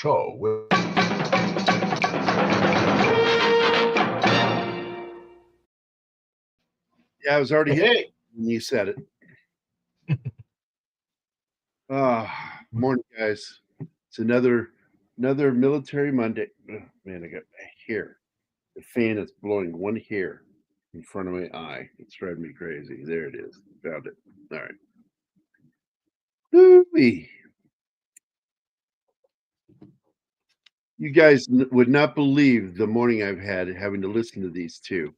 show. Yeah, I was already Hey. when you said it. Morning, guys. It's another military Monday. Oh, man, I got my hair. The fan is blowing one hair in front of my eye. It's driving me crazy. There it is. Found it. All right. Ooh-wee. You guys would not believe the morning I've had having to listen to these two.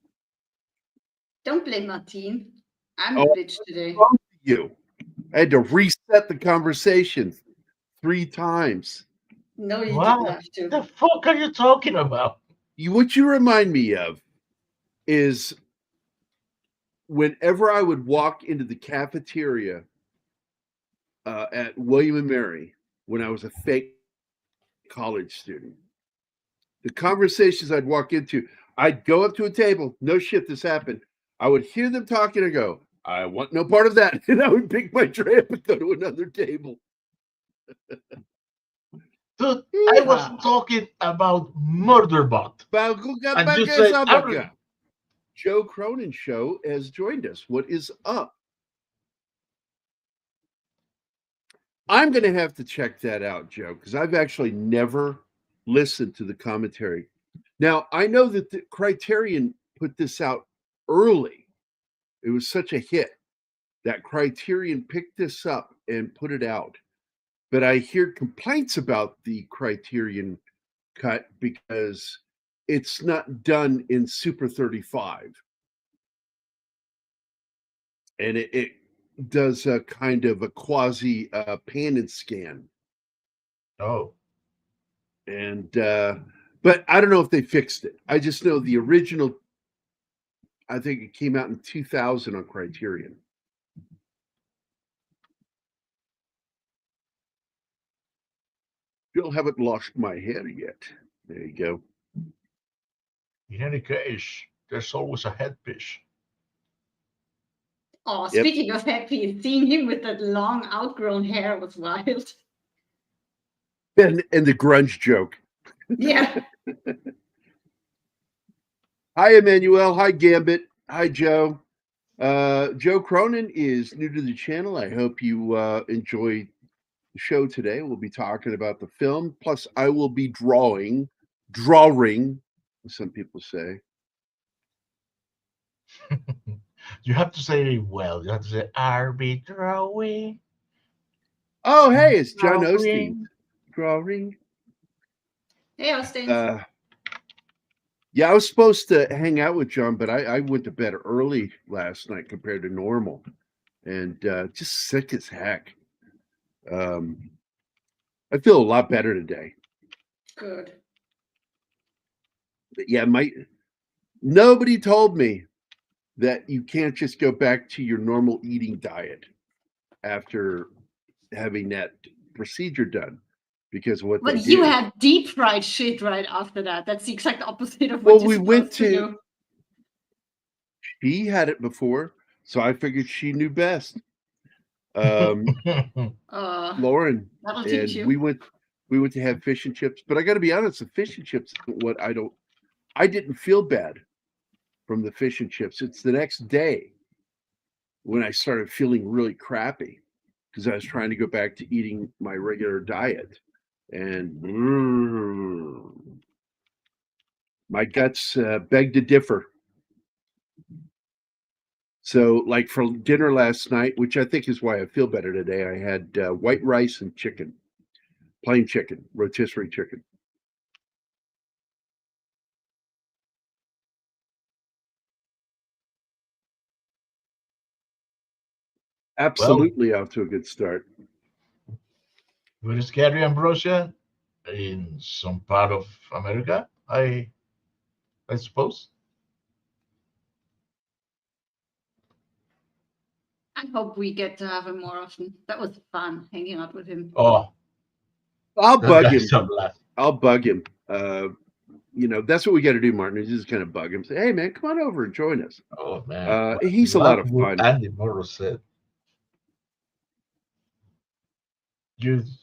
Don't blame Martine. I'm a bitch today. You. I had to reset the conversation 3 times. No, you didn't have to. What the fuck are you talking about? What you remind me of is whenever I would walk into the cafeteria at William and Mary when I was a fake college student, the conversations I'd walk into, I'd go up to a table. No shit, this happened. I would hear them talking and go, I want no part of that. And I would pick my tray up and go to another table. Dude, I wasn't talking about Murderbot. Joe Cronin Show has joined us. What is up? I'm going to have to check that out, Joe, because I've actually never listened to the commentary. Now, I know that the Criterion put this out early. It was such a hit that Criterion picked this up and put it out. But I hear complaints about the Criterion cut because it's not done in Super 35. And it does a kind of a quasi pan and scan. Oh. And but I don't know if they fixed it. I just know the original, I think it came out in 2000 on Criterion. Still haven't lost my hair yet. There you go. In any case, there's always a headpiece. Oh, speaking of headpiece, seeing him with that long outgrown hair was wild. And the grunge joke. Yeah. Hi, Emmanuel. Hi, Gambit. Hi, Joe. Joe Cronin is new to the channel. I hope you enjoy the show today. We'll be talking about the film. Plus, I will be drawing, as some people say. You have to say, well, you have to say, I'll be drawing. Oh, hey, it's John Osteen. Drawing. Hey, Osteen. Yeah, I was supposed to hang out with John, but I went to bed early last night compared to normal, and just sick as heck. I feel a lot better today. Good. But yeah, nobody told me that you can't just go back to your normal eating diet after having that procedure done. Because what but you had deep fried shit right after that. That's the exact opposite of what we went to do. She had it before, so I figured she knew best. Lauren, that'll teach you. We went to have fish and chips, but I got to be honest, the fish and chips, I didn't feel bad from the fish and chips. It's the next day when I started feeling really crappy because I was trying to go back to eating my regular diet. And my guts beg to differ. So, like for dinner last night, which I think is why I feel better today, I had white rice and chicken, plain chicken, rotisserie chicken. Absolutely off to a good start. Where is Gerry Ambrosia? In some part of America, I suppose. I hope we get to have him more often. That was fun hanging out with him. Oh, I'll bug him. I'll bug him. That's what we got to do, Martin. Is just kind of bug him. Say, hey, man, come on over and join us. Oh man, he's a lot of fun. Andy Morrow said.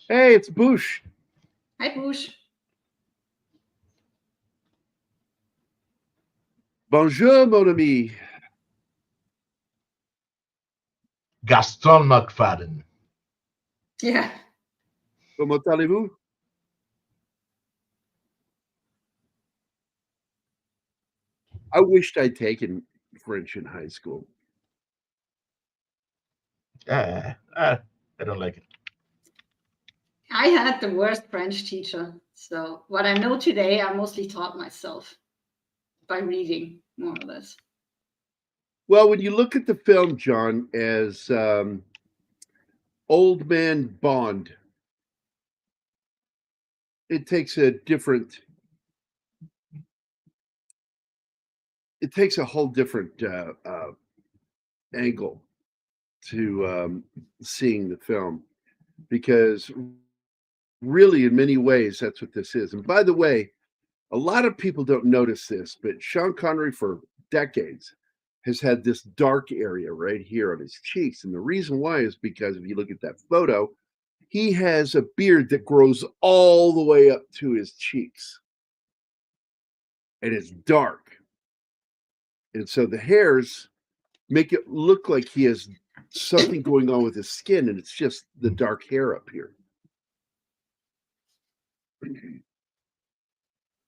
Hey, it's Bush. Hi, Bush. Bonjour, mon ami. Gaston McFadden. Yeah. Comment allez-vous? I wished I'd taken French in high school. I don't like it. I had the worst French teacher. So what I know today, I mostly taught myself by reading, more or less. Well, when you look at the film, John, as Old Man Bond, it takes a whole different angle to seeing the film, because really, in many ways, that's what this is. And by the way, a lot of people don't notice this, but Sean Connery for decades has had this dark area right here on his cheeks. And the reason why is because if you look at that photo, he has a beard that grows all the way up to his cheeks. And it's dark. And so the hairs make it look like he has something going on with his skin, and it's just the dark hair up here.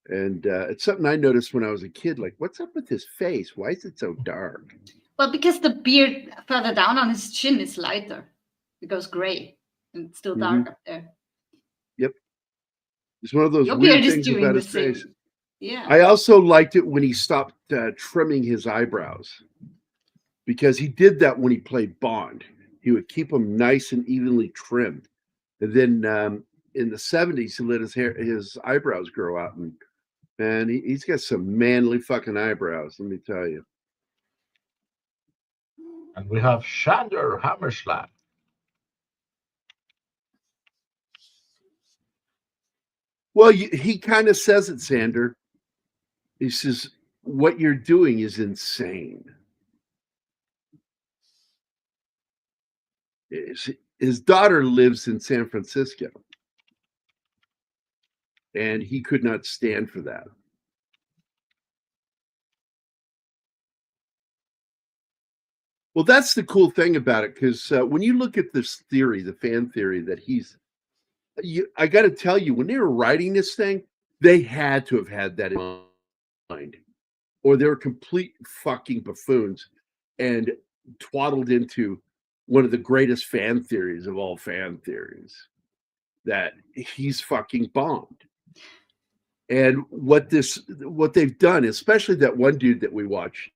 And it's something I noticed when I was a kid. Like, what's up with his face? Why is it so dark? Well, because the beard further down on his chin is lighter. It goes gray and it's still dark up there. Yep. It's one of those Your weird beard is things doing about the his face. same. Yeah. I also liked it when he stopped trimming his eyebrows, because he did that when he played Bond. He would keep them nice and evenly trimmed. And then in the 70s, he let his eyebrows grow out. And man, he's got some manly fucking eyebrows, let me tell you. And we have Shander Hammerschlag. Well, he kind of says it, Sander. He says, what you're doing is insane. His daughter lives in San Francisco, and he could not stand for that. Well, that's the cool thing about it, because when you look at this theory, the fan theory that I got to tell you, when they were writing this thing, they had to have had that in mind, or they were complete fucking buffoons and twaddled into one of the greatest fan theories of all fan theories, that he's fucking Bond. And what they've done, especially that one dude that we watched,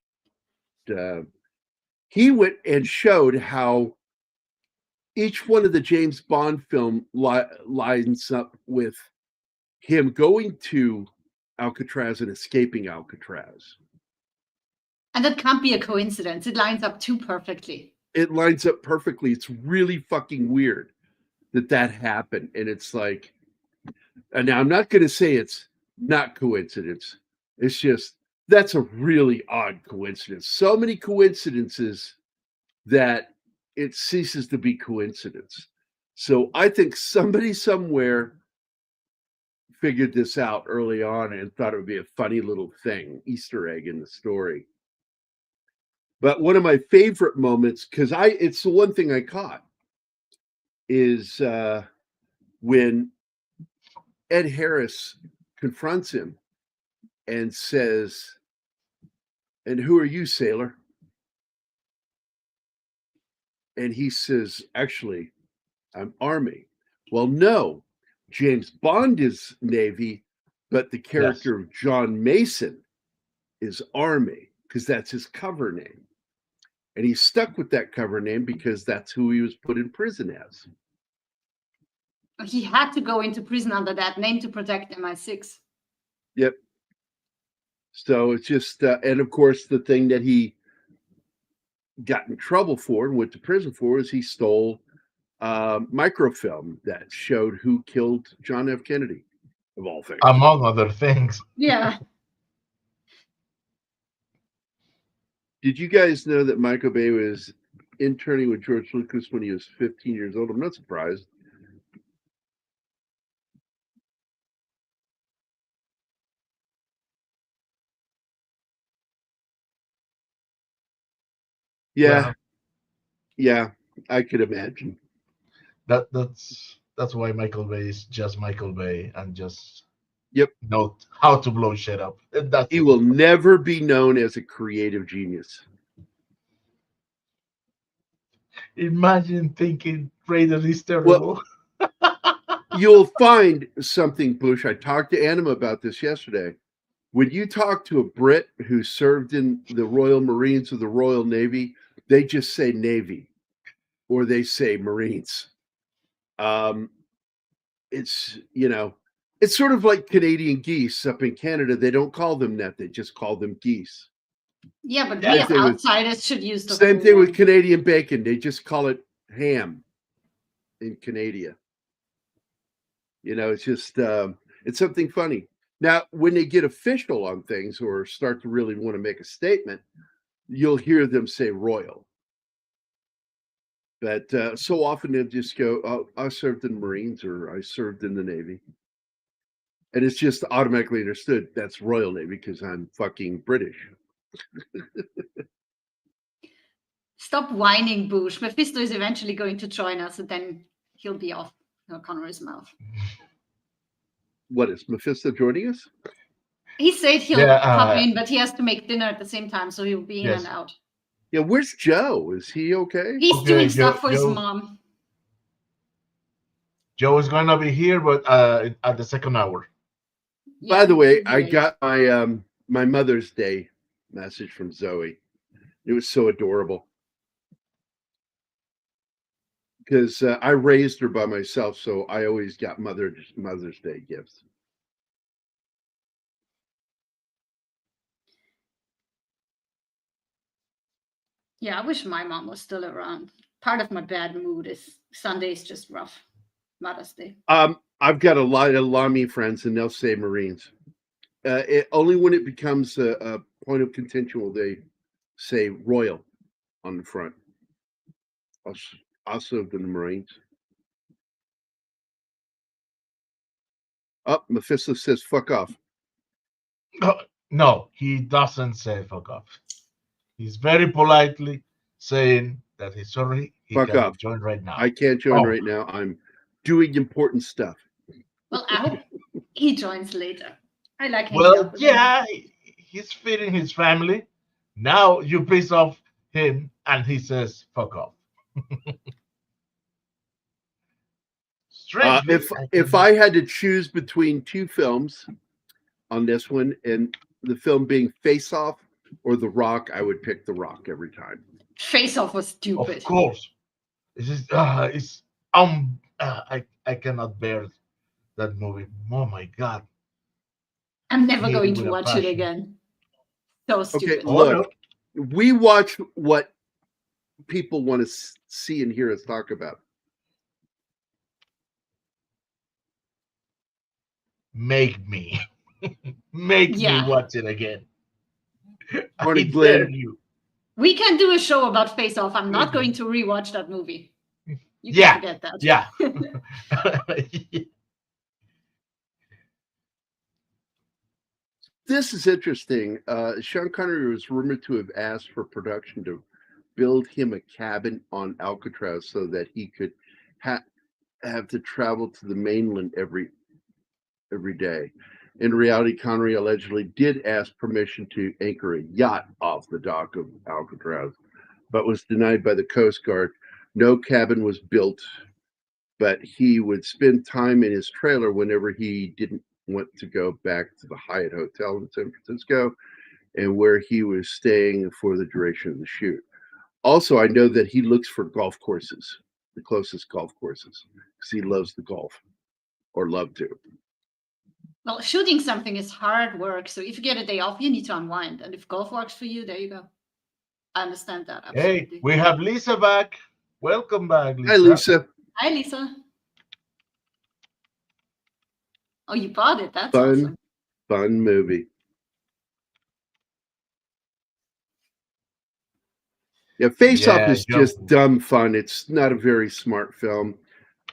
he went and showed how each one of the James Bond film lines up with him going to Alcatraz and escaping Alcatraz. And that can't be a coincidence. It lines up too perfectly. It lines up perfectly. It's really fucking weird that happened. And it's like, and now I'm not going to say it's not coincidence. It's just, that's a really odd coincidence. So many coincidences that it ceases to be coincidence. So I think somebody somewhere figured this out early on and thought it would be a funny little thing, Easter egg in the story. But one of my favorite moments, because it's the one thing I caught, is when Ed Harris confronts him and says, "And who are you, sailor?" And he says, "Actually, I'm Army." Well, no, James Bond is Navy, but the character of John Mason is Army, because that's his cover name. And he's stuck with that cover name because that's who he was put in prison as. He had to go into prison under that name to protect MI6. Yep. So it's just, and of course, the thing that he got in trouble for and went to prison for is he stole microfilm that showed who killed John F. Kennedy, of all things. Among other things. Yeah. Did you guys know that Michael Bay was interning with George Lucas when he was 15 years old? I'm not surprised. Yeah, yeah, I could imagine. That's why Michael Bay is just Michael Bay and just Yep. know how to blow shit up. And that's He it. will never be known as a creative genius. Imagine thinking Raiders is Well, terrible. you'll find something, Bush. I talked to Anima about this yesterday. When you talk to a Brit who served in the Royal Marines or the Royal Navy, they just say Navy or they say Marines. It's, it's sort of like Canadian geese up in Canada. They don't call them that. They just call them geese. Yeah, but we Yeah. as outsiders should use the Same full thing with one. Canadian bacon. They just call it ham in Canada. It's just it's something funny. Now, when they get official on things or start to really want to make a statement, you'll hear them say royal. But so often they'll just go, "Oh, I served in the Marines" or "I served in the Navy," and it's just automatically understood that's Royal Navy because I'm fucking British. Stop whining, Bush. Mephisto is eventually going to join us, and then he'll be off Connery's mouth. What is Mephisto joining us? He said he'll Yeah, pop in, but he has to make dinner at the same time, so he'll be in Yes. and out. Yeah, where's Joe? Is he okay? He's Okay, doing stuff Joe- for his Joe- mom. Joe is gonna be here, but at the second hour. Yeah, By the way, he'll be I late. got my Mother's Day message from Zoe. It was so adorable because I raised her by myself, so I always got Mother's Day gifts. Yeah, I wish my mom was still around. Part of my bad mood is Sunday's just rough. Mother's Day. I've got a lot of Lamy friends, and they'll say Marines. Only when it becomes a point of contention will they say Royal on the front. I served in the Marines. Oh, Mephisto says fuck off. No, he doesn't say fuck off. He's very politely saying that he's sorry. He Fuck cannot off. join right now. I can't join Oh. right now. I'm doing important stuff. Well, I hope he joins later. I like hanging Well, out with him. yeah, he's feeding his family. Now you piss off him, and he says fuck off. Strangely, If I had to choose between two films on this one, and the film being Face Off or The Rock, I would pick The Rock every time. Face Off was stupid. of course, it's I cannot bear that movie. Oh my god. I'm never Hate going it to with a watch it passion. again. So stupid. Okay, look, we watch what people want to see and hear us talk about. Make me. Make Yeah. me watch it again. Honey, I Glenn. dare you. We can do a show about Face Off. I'm not going to rewatch that movie. You can Yeah, forget that. Yeah. This is interesting. Sean Connery was rumored to have asked for production to build him a cabin on Alcatraz so that he could have to travel to the mainland every day. In reality, Connery allegedly did ask permission to anchor a yacht off the dock of Alcatraz, but was denied by the Coast Guard. No cabin was built, but he would spend time in his trailer whenever he didn't want to go back to the Hyatt Hotel in San Francisco, and where he was staying for the duration of the shoot. Also, I know that he looks for golf courses, the closest golf courses, because he loves the golf, or loved to. Well, shooting something is hard work. So if you get a day off, you need to unwind. And if golf works for you, there you go. I understand that. Absolutely. Hey, we have Lisa back. Welcome back, Lisa. Hi, Lisa. Hi, Lisa. Oh, you bought it. That's Fun, awesome. fun movie. Yeah, Face Off is just dumb fun. It's not a very smart film.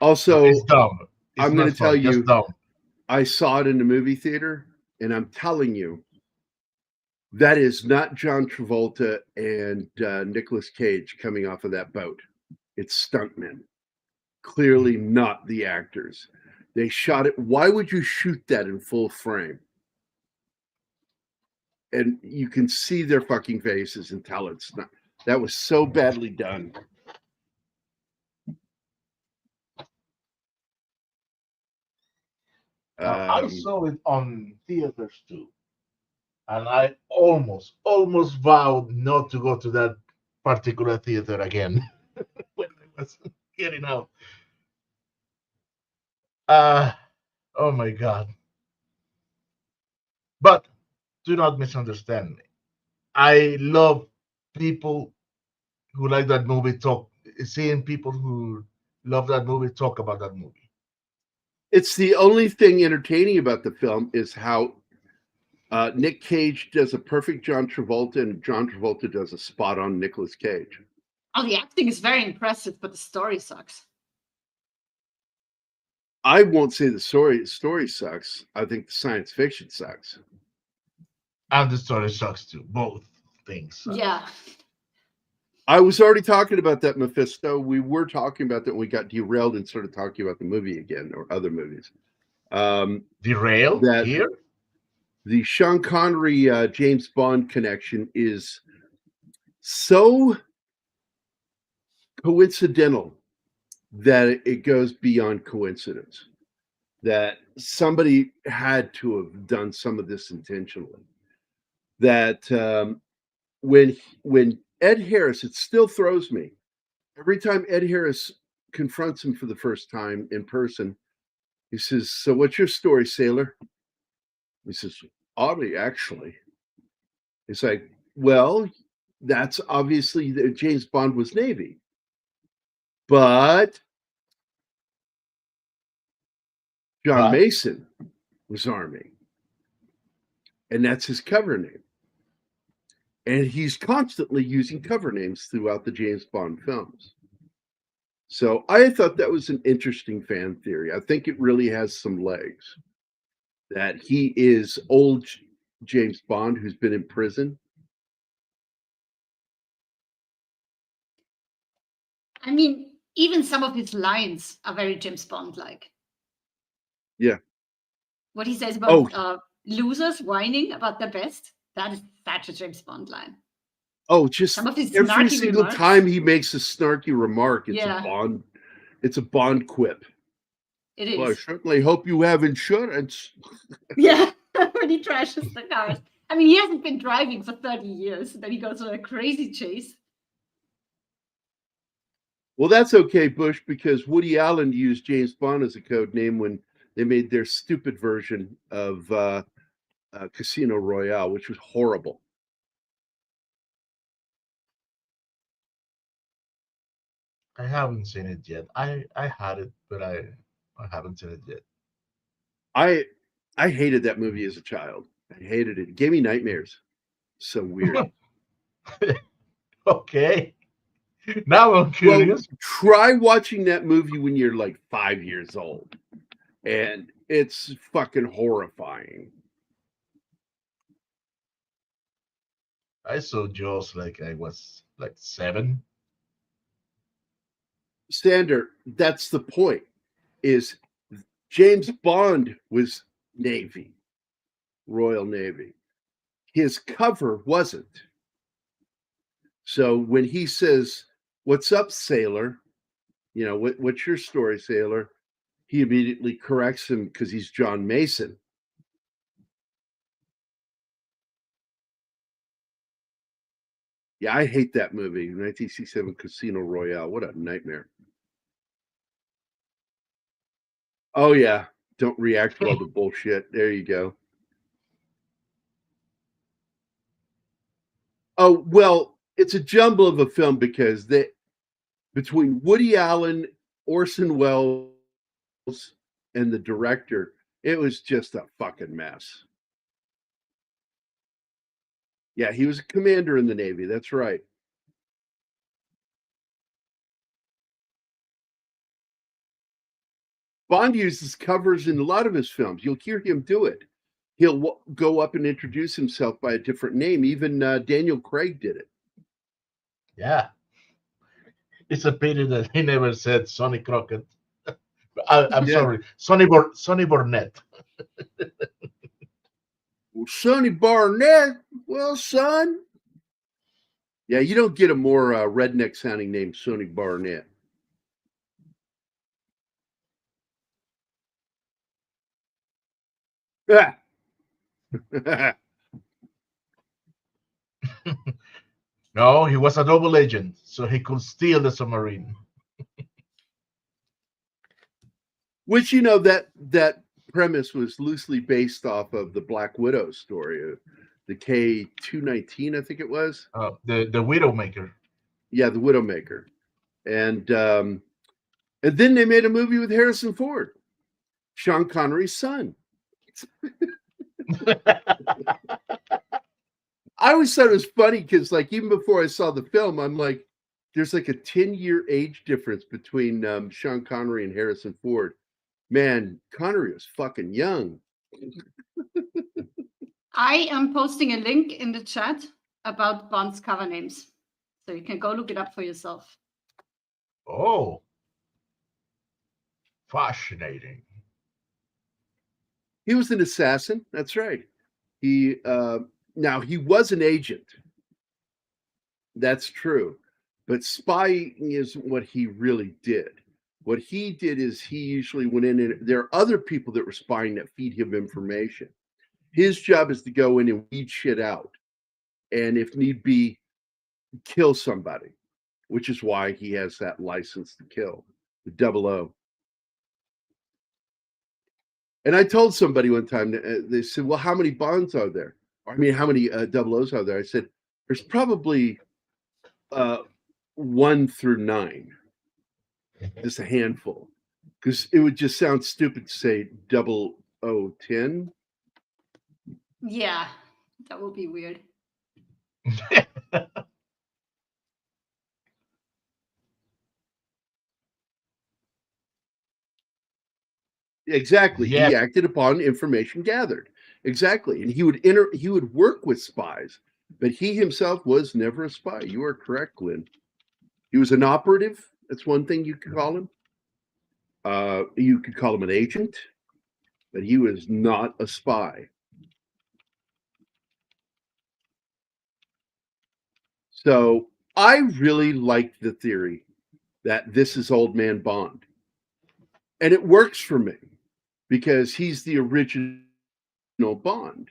Also, it's dumb. I'm going to tell you, dumb. I saw it in the movie theater, and I'm telling you, That is not John Travolta and Nicolas Cage coming off of that boat. It's stuntmen. Clearly not the actors. They shot it. Why would you shoot that in full frame? And you can see their fucking faces and tell it's not. That was so badly done. I saw it on theaters too, and I almost vowed not to go to that particular theater again when I was getting out. Oh my God! But do not misunderstand me. I love people who like that movie talk. Seeing people who love that movie talk about that movie. It's the only thing entertaining about the film is how Nick Cage does a perfect John Travolta and John Travolta does a spot on Nicolas Cage. Oh, the acting is very impressive, but the story sucks. I won't say the story sucks. I think the science fiction sucks. And the story sucks too. Both things suck. Yeah. I was already talking about that, Mephisto. We were talking about that when we got derailed and started talking about the movie again or other movies. Derailed That here? the Sean Connery James Bond connection is so coincidental that it goes beyond coincidence. That somebody had to have done some of this intentionally. That when Ed Harris, it still throws me every time Ed Harris confronts him for the first time in person. He says, "So what's your story, sailor?" He says, "Oddly, actually." It's like, well, that's obviously that James Bond was Navy, but John But Mason was Army, and that's his cover name. And he's constantly using cover names throughout the James Bond films. So I thought that was an interesting fan theory. I think it really has some legs. That he is old James Bond who's been in prison. I mean, even some of his lines are very James Bond-like. Yeah. What he says Oh, about losers whining about their best, that is such a James Bond line. oh, just Some of his every snarky single remarks. time he makes a snarky remark, it's Yeah. a Bond. It's a Bond quip. It is. Well, I certainly hope you have insurance. Yeah, when he trashes the cars. I mean, he hasn't been driving for 30 years. Then he goes on a crazy chase. Well, that's okay, Bush, because Woody Allen used James Bond as a code name when they made their stupid version of Casino Royale, which was horrible. I haven't seen it yet. I had it, but I haven't seen it yet. I hated that movie as a child. I hated it. It gave me nightmares. So weird. Okay. Now I'm Well, curious. try watching that movie when you're like 5 years old, and it's fucking horrifying. I saw Jaws like I was like 7. Sander, that's the point. Is James Bond was Navy, Royal Navy. His cover wasn't. So when he says, "What's up, sailor?" You know, what's your story, sailor? He immediately corrects him because he's John Mason. Yeah, I hate that movie, 1967 Casino Royale. What a nightmare. Oh, yeah. Don't react well to bullshit. There you go. Oh, well, it's a jumble of a film because between Woody Allen, Orson Welles, and the director, it was just a fucking mess. Yeah, he was a commander in the Navy. That's right. Bond uses covers in a lot of his films. You'll hear him do it. he'll go up and introduce himself by a different name. Even Daniel Craig did it. Yeah. It's a pity that he never said Sonny Crockett. I'm Yeah. sorry, Sonny Burnett. Well, Sonny Barnett. Well, son. Yeah, you don't get a more redneck sounding name, Sonny Barnett. Ah. No, he was a double agent, so he could steal the submarine. Which, you know, that premise was loosely based off of the Black Widow story, the K-219, I think it was. The Widowmaker. Yeah, the Widowmaker. And then they made a movie with Harrison Ford, Sean Connery's son. I always thought it was funny because, like, even before I saw the film, I'm like, there's like a 10-year age difference between Sean Connery and Harrison Ford. Man, Connery was fucking young. I am posting a link in the chat about Bond's cover names, so you can go look it up for yourself. Oh, fascinating. He was an assassin. That's right. He now he was an agent. That's true. But spying isn't what he really did. What he did is he usually went in and there are other people that were spying that feed him information. His job is to go in and weed shit out. And if need be, kill somebody, which is why he has that license to kill, the 00. And I told somebody one time, they said, well, how many Bonds are there? I mean, how many 00s are there? I said, there's probably 1 through 9, just a handful. Because it would just sound stupid to say 0010. Yeah, that would be weird. Exactly. Yeah. He acted upon information gathered. Exactly. And he would work with spies, but he himself was never a spy. You are correct, Glenn. He was an operative. That's one thing you could call him. You could call him an agent, but he was not a spy. So I really like the theory that this is Old Man Bond. And it works for me because he's the original Bond.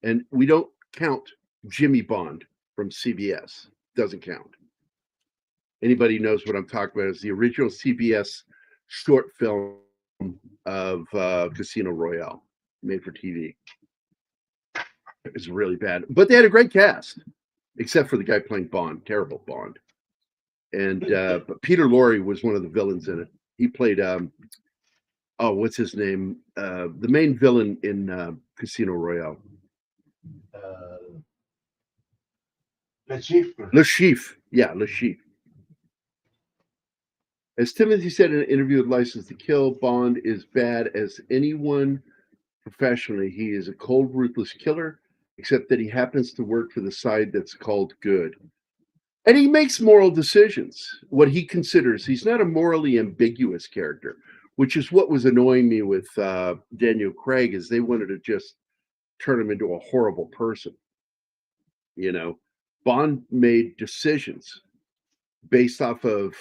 And we don't count Jimmy Bond from CBS. Doesn't count. Anybody knows what I'm talking about is the original CBS short film of Casino Royale, made for TV. It's really bad. But they had a great cast, except for the guy playing Bond, terrible Bond. And but Peter Lorre was one of the villains in it. He played what's his name? The main villain in Casino Royale. Le Chiffre. Le Chiffre. Yeah, Le Chiffre. As Timothy said in an interview with License to Kill, Bond is bad as anyone professionally. He is a cold, ruthless killer, except that he happens to work for the side that's called good. And he makes moral decisions, what he considers. He's not a morally ambiguous character, which is what was annoying me with Daniel Craig, is they wanted to just turn him into a horrible person. You know, Bond made decisions based off of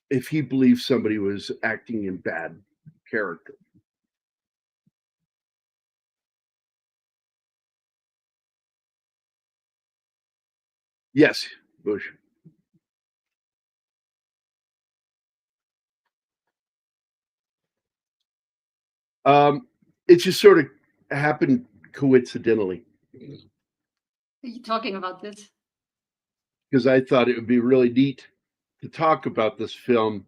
if he believed somebody was acting in bad character. Yes, Bush. It just sort of happened coincidentally. Are you talking about this? Because I thought it would be really neat to talk about this film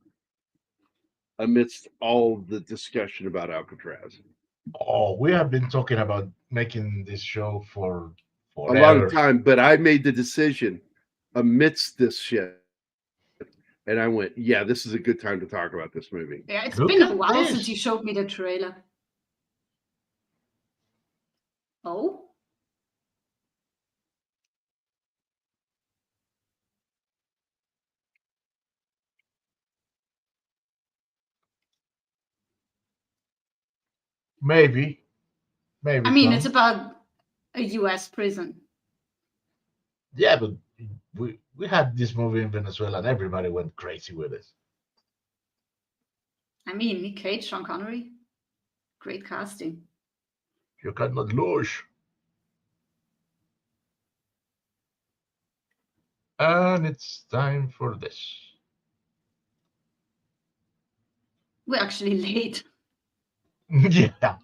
amidst all the discussion about Alcatraz. Oh, we have been talking about making this show for a long time, but I made the decision amidst this shit. And I went, yeah, this is a good time to talk about this movie. Yeah, it's Look been a at while this. since you showed me the trailer. Oh, Maybe, I maybe mean, it's some. about a U.S. prison. Yeah, but we had this movie in Venezuela, and everybody went crazy with it. I mean, Nick Cage, Sean Connery, great casting. You cannot lose. And it's time for this. We're actually late. Yeah.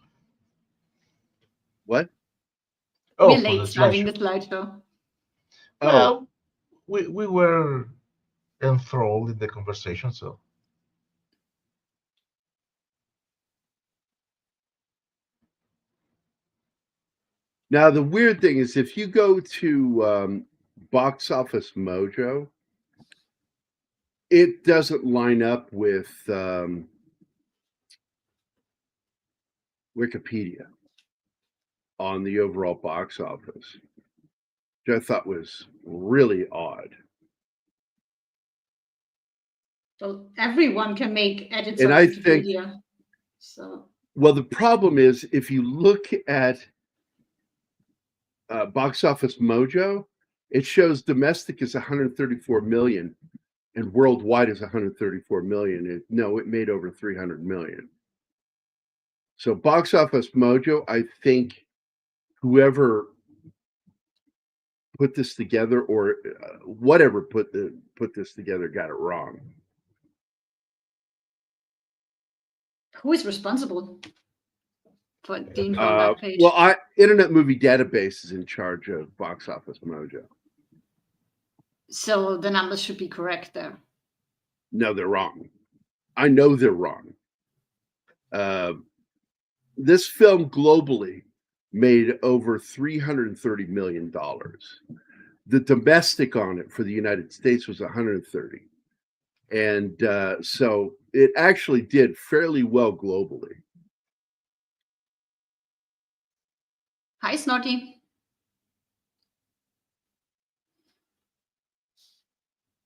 What? Oh, We're for the late starting slideshow. the slideshow. Oh, Well, we were enthralled in the conversation, so now the weird thing is if you go to Box Office Mojo, it doesn't line up with Wikipedia on the overall box office, which I thought was really odd. Well, everyone can make edits And on I think, Wikipedia. So well, the problem is if you look at Box Office Mojo, it shows domestic is 134 million and worldwide is 134 million. No, it made over 300 million. So Box Office Mojo, I think whoever put this together or whatever put this together got it wrong. who is responsible for the info on that page? Well, Internet Movie Database is in charge of Box Office Mojo. So the numbers should be correct there. No, they're wrong. I know they're wrong. This film globally made over $330 million. The domestic on it for the United States was 130. And so it actually did fairly well globally. Hi, Snotty.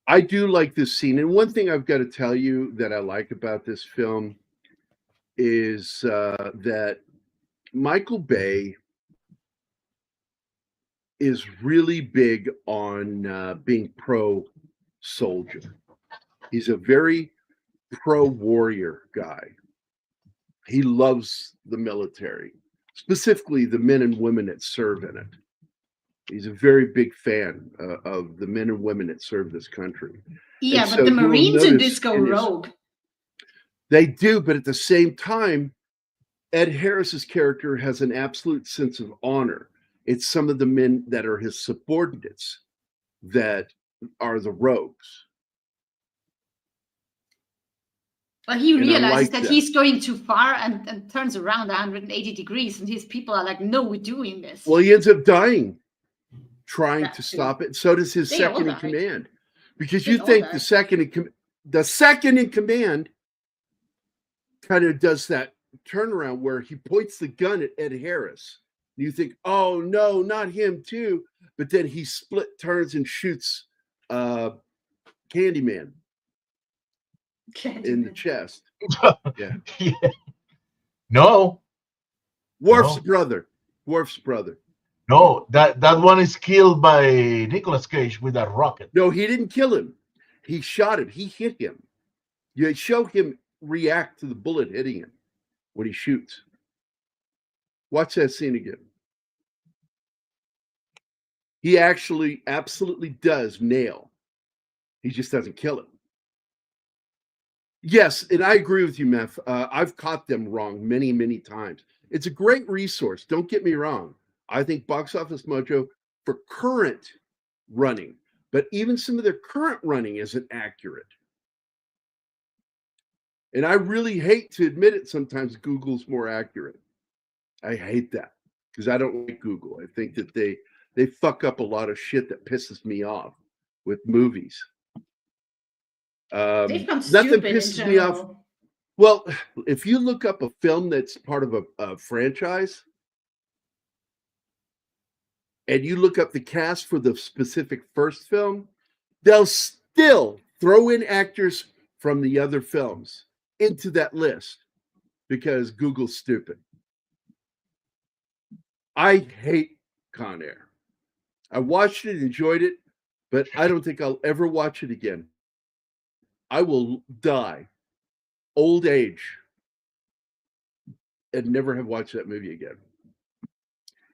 I do like this scene. And one thing I've got to tell you that I like about this film is that Michael Bay is really big on being pro-soldier. He's a very pro-warrior guy. He loves the military, specifically the men and women that serve in it. He's a very big fan of the men and women that serve this country. Yeah, And but so the you will Marines in notice this go in his- rogue. They do, but at the same time, Ed Harris's character has an absolute sense of honor. It's some of the men that are his subordinates that are the rogues. But he And I realizes like that that. he's going too far and turns around 180 degrees, and his people are like, "No, we're doing this." Well, he ends up dying trying That to too. stop it. So does his They all second in died. command, because They you all think died. the second in command kind of does that turnaround where he points the gun at Ed Harris. You think, oh no, not him too. But then he turns and shoots Candyman in the chest. Yeah. Yeah. No, Worf's No. brother. Worf's brother. no, that one is killed by Nicolas Cage with a rocket. No, he didn't kill him. He shot him. He hit him. You show him react to the bullet hitting him when he shoots. Watch that scene again. He actually absolutely does nail. He just doesn't kill him. Yes, and I agree with you, Meth. I've caught them wrong many, many times. It's a great resource. Don't get me wrong. I think Box Office Mojo for current running, but even some of their current running isn't accurate. And I really hate to admit it. Sometimes Google's more accurate. I hate that because I don't like Google. I think that they fuck up a lot of shit that pisses me off with movies. They've gone Nothing stupid in pisses me off. general. Well, if you look up a film that's part of a franchise, and you look up the cast for the specific first film, they'll still throw in actors from the other films into that list because Google's stupid. I hate Con Air. I watched it, enjoyed it, but I don't think I'll ever watch it again. I will die, old age, and never have watched that movie again.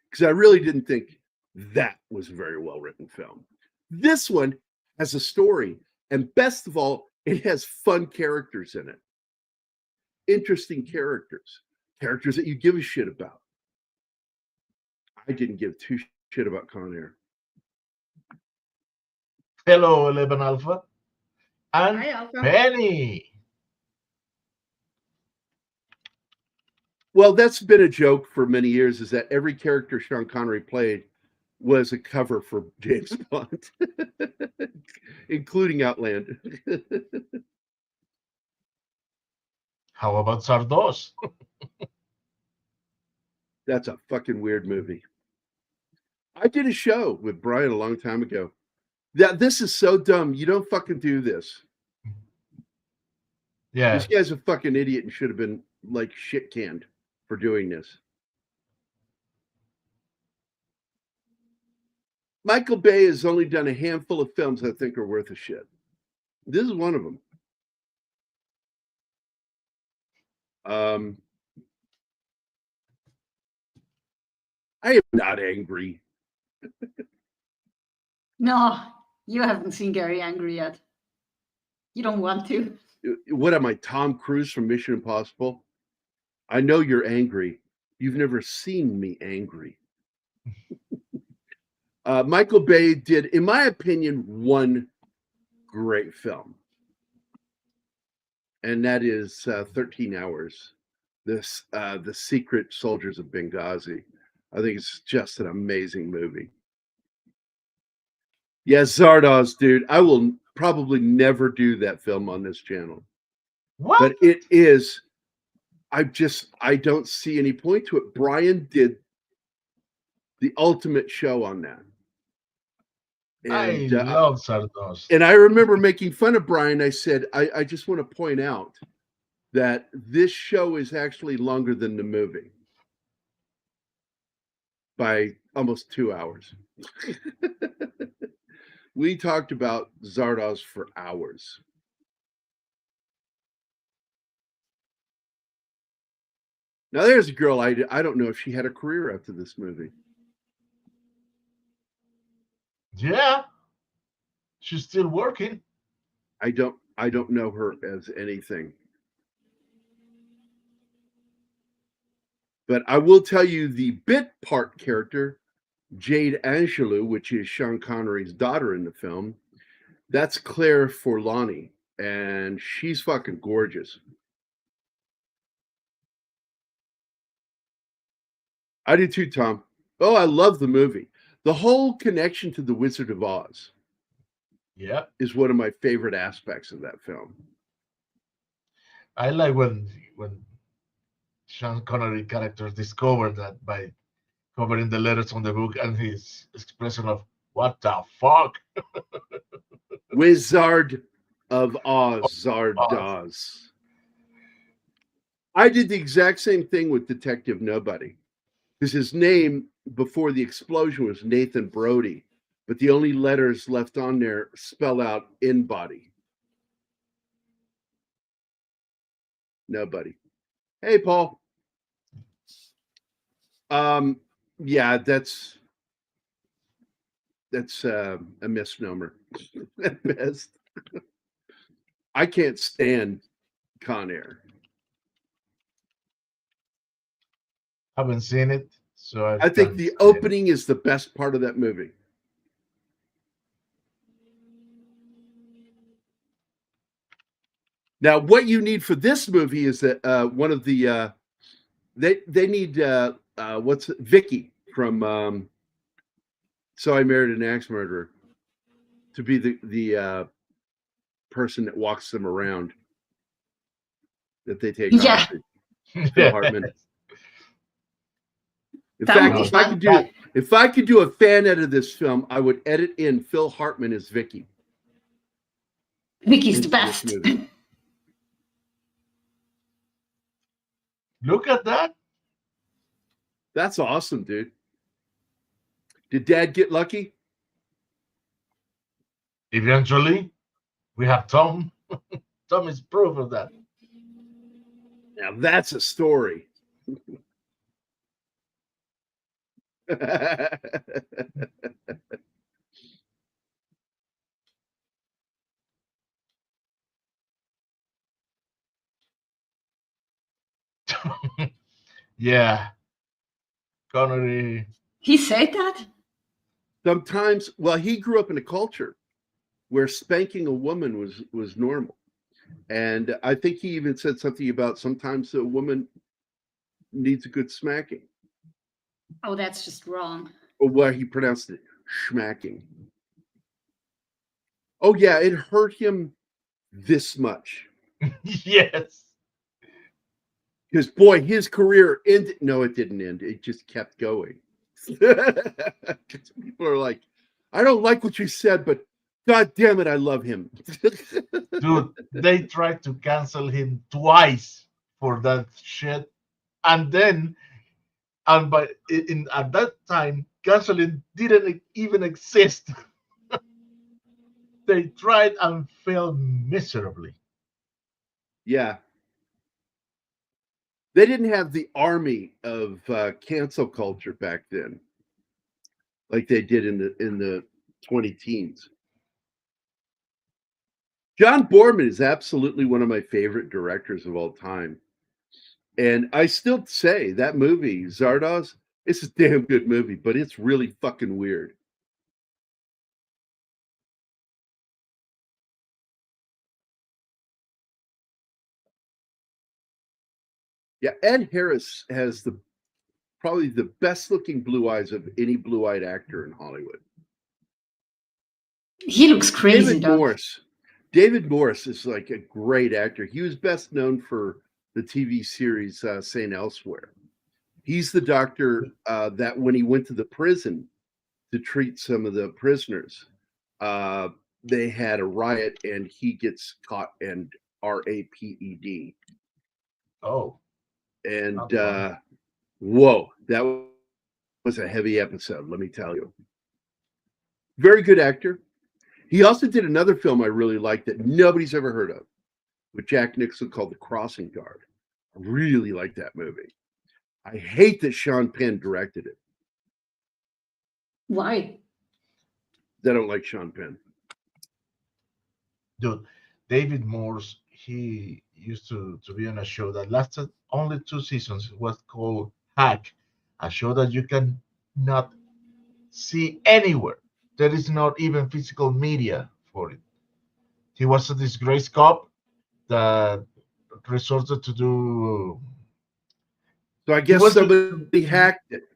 Because I really didn't think that was a very well written film. This one has a story, and best of all, it has fun characters in it. Interesting characters that you give a shit about. I didn't give two shit about Con Air. Hello, 11 Alpha. And Hi, Alpha. Penny. Well, that's been a joke for many years, is that every character Sean Connery played was a cover for James Bond, including Outland. How about Zardoz? That's a fucking weird movie. I did a show with Brian a long time ago. This is so dumb. You don't fucking do this. Yeah. This guy's a fucking idiot and should have been like shit canned for doing this. Michael Bay has only done a handful of films I think are worth a shit. This is one of them. I am not angry. No, you haven't seen Gerry angry yet. You don't want to. What am I, Tom Cruise from Mission Impossible? I know you're angry. You've never seen me angry. Michael Bay did, in my opinion, one great film. And that is 13 Hours. The Secret Soldiers of Benghazi. I think it's just an amazing movie. Yeah, Zardoz, dude. I will probably never do that film on this channel. What? But it is, I don't see any point to it. Brian did the ultimate show on that. And, I love Zardoz. And I remember making fun of Brian. I said, I just want to point out that this show is actually longer than the movie by almost 2 hours. We talked about Zardoz for hours. Now there's a girl I don't know if she had a career after this movie. Yeah. She's still working. I don't know her as anything. But I will tell you the bit part character, Jade Angelou, which is Sean Connery's daughter in the film, that's Claire Forlani, and she's fucking gorgeous. I do too, Tom. Oh, I love the movie. The whole connection to the Wizard of Oz, yeah, is one of my favorite aspects of that film. I like when Sean Connery characters discover that by covering the letters on the book and his expression of "What the fuck?" Wizard of Oz, Zardoz. I did the exact same thing with Detective Nobody, because his name before the explosion was Nathan Brody, but the only letters left on there spell out in body. Nobody. Hey, Paul. Yeah, that's a misnomer at best. I can't stand Con Air. Haven't seen it, so I think the opening is the best part of that movie. Now, what you need for this movie is that one of the they need what's it? Vicky from So I Married an Axe Murderer to be the person that walks them around, that they take Yeah. hostage. Phil Hartman. In That fact, would be if I fun. could do If I could do a fan edit of this film, I would edit in Phil Hartman as Vicky. Vicky's the into this best. movie. Look at that. That's awesome, dude. Did Dad get lucky? Eventually, we have Tom. Tom is proof of that. Now that's a story. Yeah. Connery. He said that? Sometimes, well, he grew up in a culture where spanking a woman was normal. And I think he even said something about sometimes a woman needs a good smacking. Oh, that's just wrong. Or what he pronounced it, schmacking. Oh yeah, it hurt him this much. Yes. Because boy, his career ended. No, it didn't end. It just kept going. People are like, I don't like what you said, but God damn it, I love him. Dude, they tried to cancel him twice for that shit. And then, and by at that time, canceling didn't even exist. They tried and failed miserably. Yeah. They didn't have the army of cancel culture back then, like they did in the 20 teens. John Boorman is absolutely one of my favorite directors of all time. And I still say that movie, Zardoz, it's a damn good movie, but it's really fucking weird. Yeah, Ed Harris has probably the best looking blue eyes of any blue-eyed actor in Hollywood. He looks crazy, though. David Morse is like a great actor. He was best known for the TV series St. Elsewhere. He's the doctor that when he went to the prison to treat some of the prisoners, they had a riot and he gets caught and RAPED. Oh. And whoa, that was a heavy episode, let me tell you. Very good actor. He also did another film I really liked that nobody's ever heard of with Jack Nicholson called The Crossing Guard. I really like that movie. I hate that Sean Penn directed it. Why? I don't like Sean Penn. Dude, David Morse, he used to be on a show that lasted only 2 seasons. It was called Hack, a show that you can not see anywhere. There is not even physical media for it. He was a disgraced cop that resorted to do. So I guess somebody hacked it.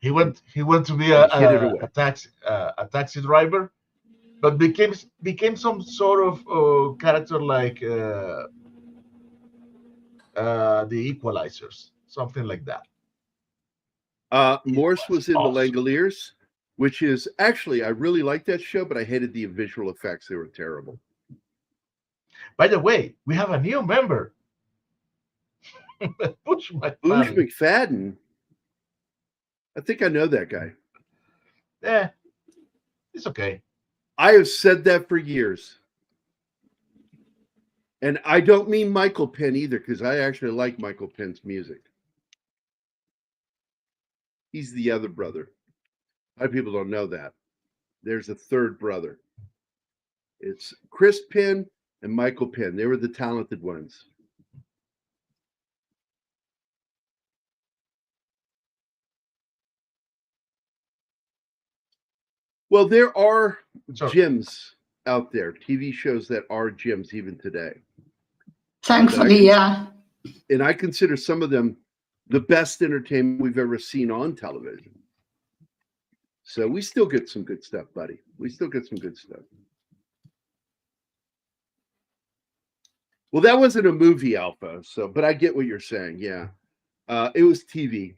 He went to be a taxi driver, but became some sort of character like the Equalizers, something like that. Morse was in awesome. The Langoliers, which is actually, I really liked that show, but I hated the visual effects. They were terrible. By the way, we have a new member. Boosh McFadden. I think I know that guy. Yeah, it's okay. I have said that for years. And I don't mean Michael Penn either, because I actually like Michael Penn's music. He's the other brother. A lot of people don't know that. There's a third brother. It's Chris Penn and Michael Penn. They were the talented ones. Well, there are gems out there, TV shows that are gems even today. Thankfully, yeah. And I consider some of them the best entertainment we've ever seen on television. So we still get some good stuff, buddy. We still get some good stuff. Well, that wasn't a movie, Alpha. So, but I get what you're saying. Yeah, it was TV.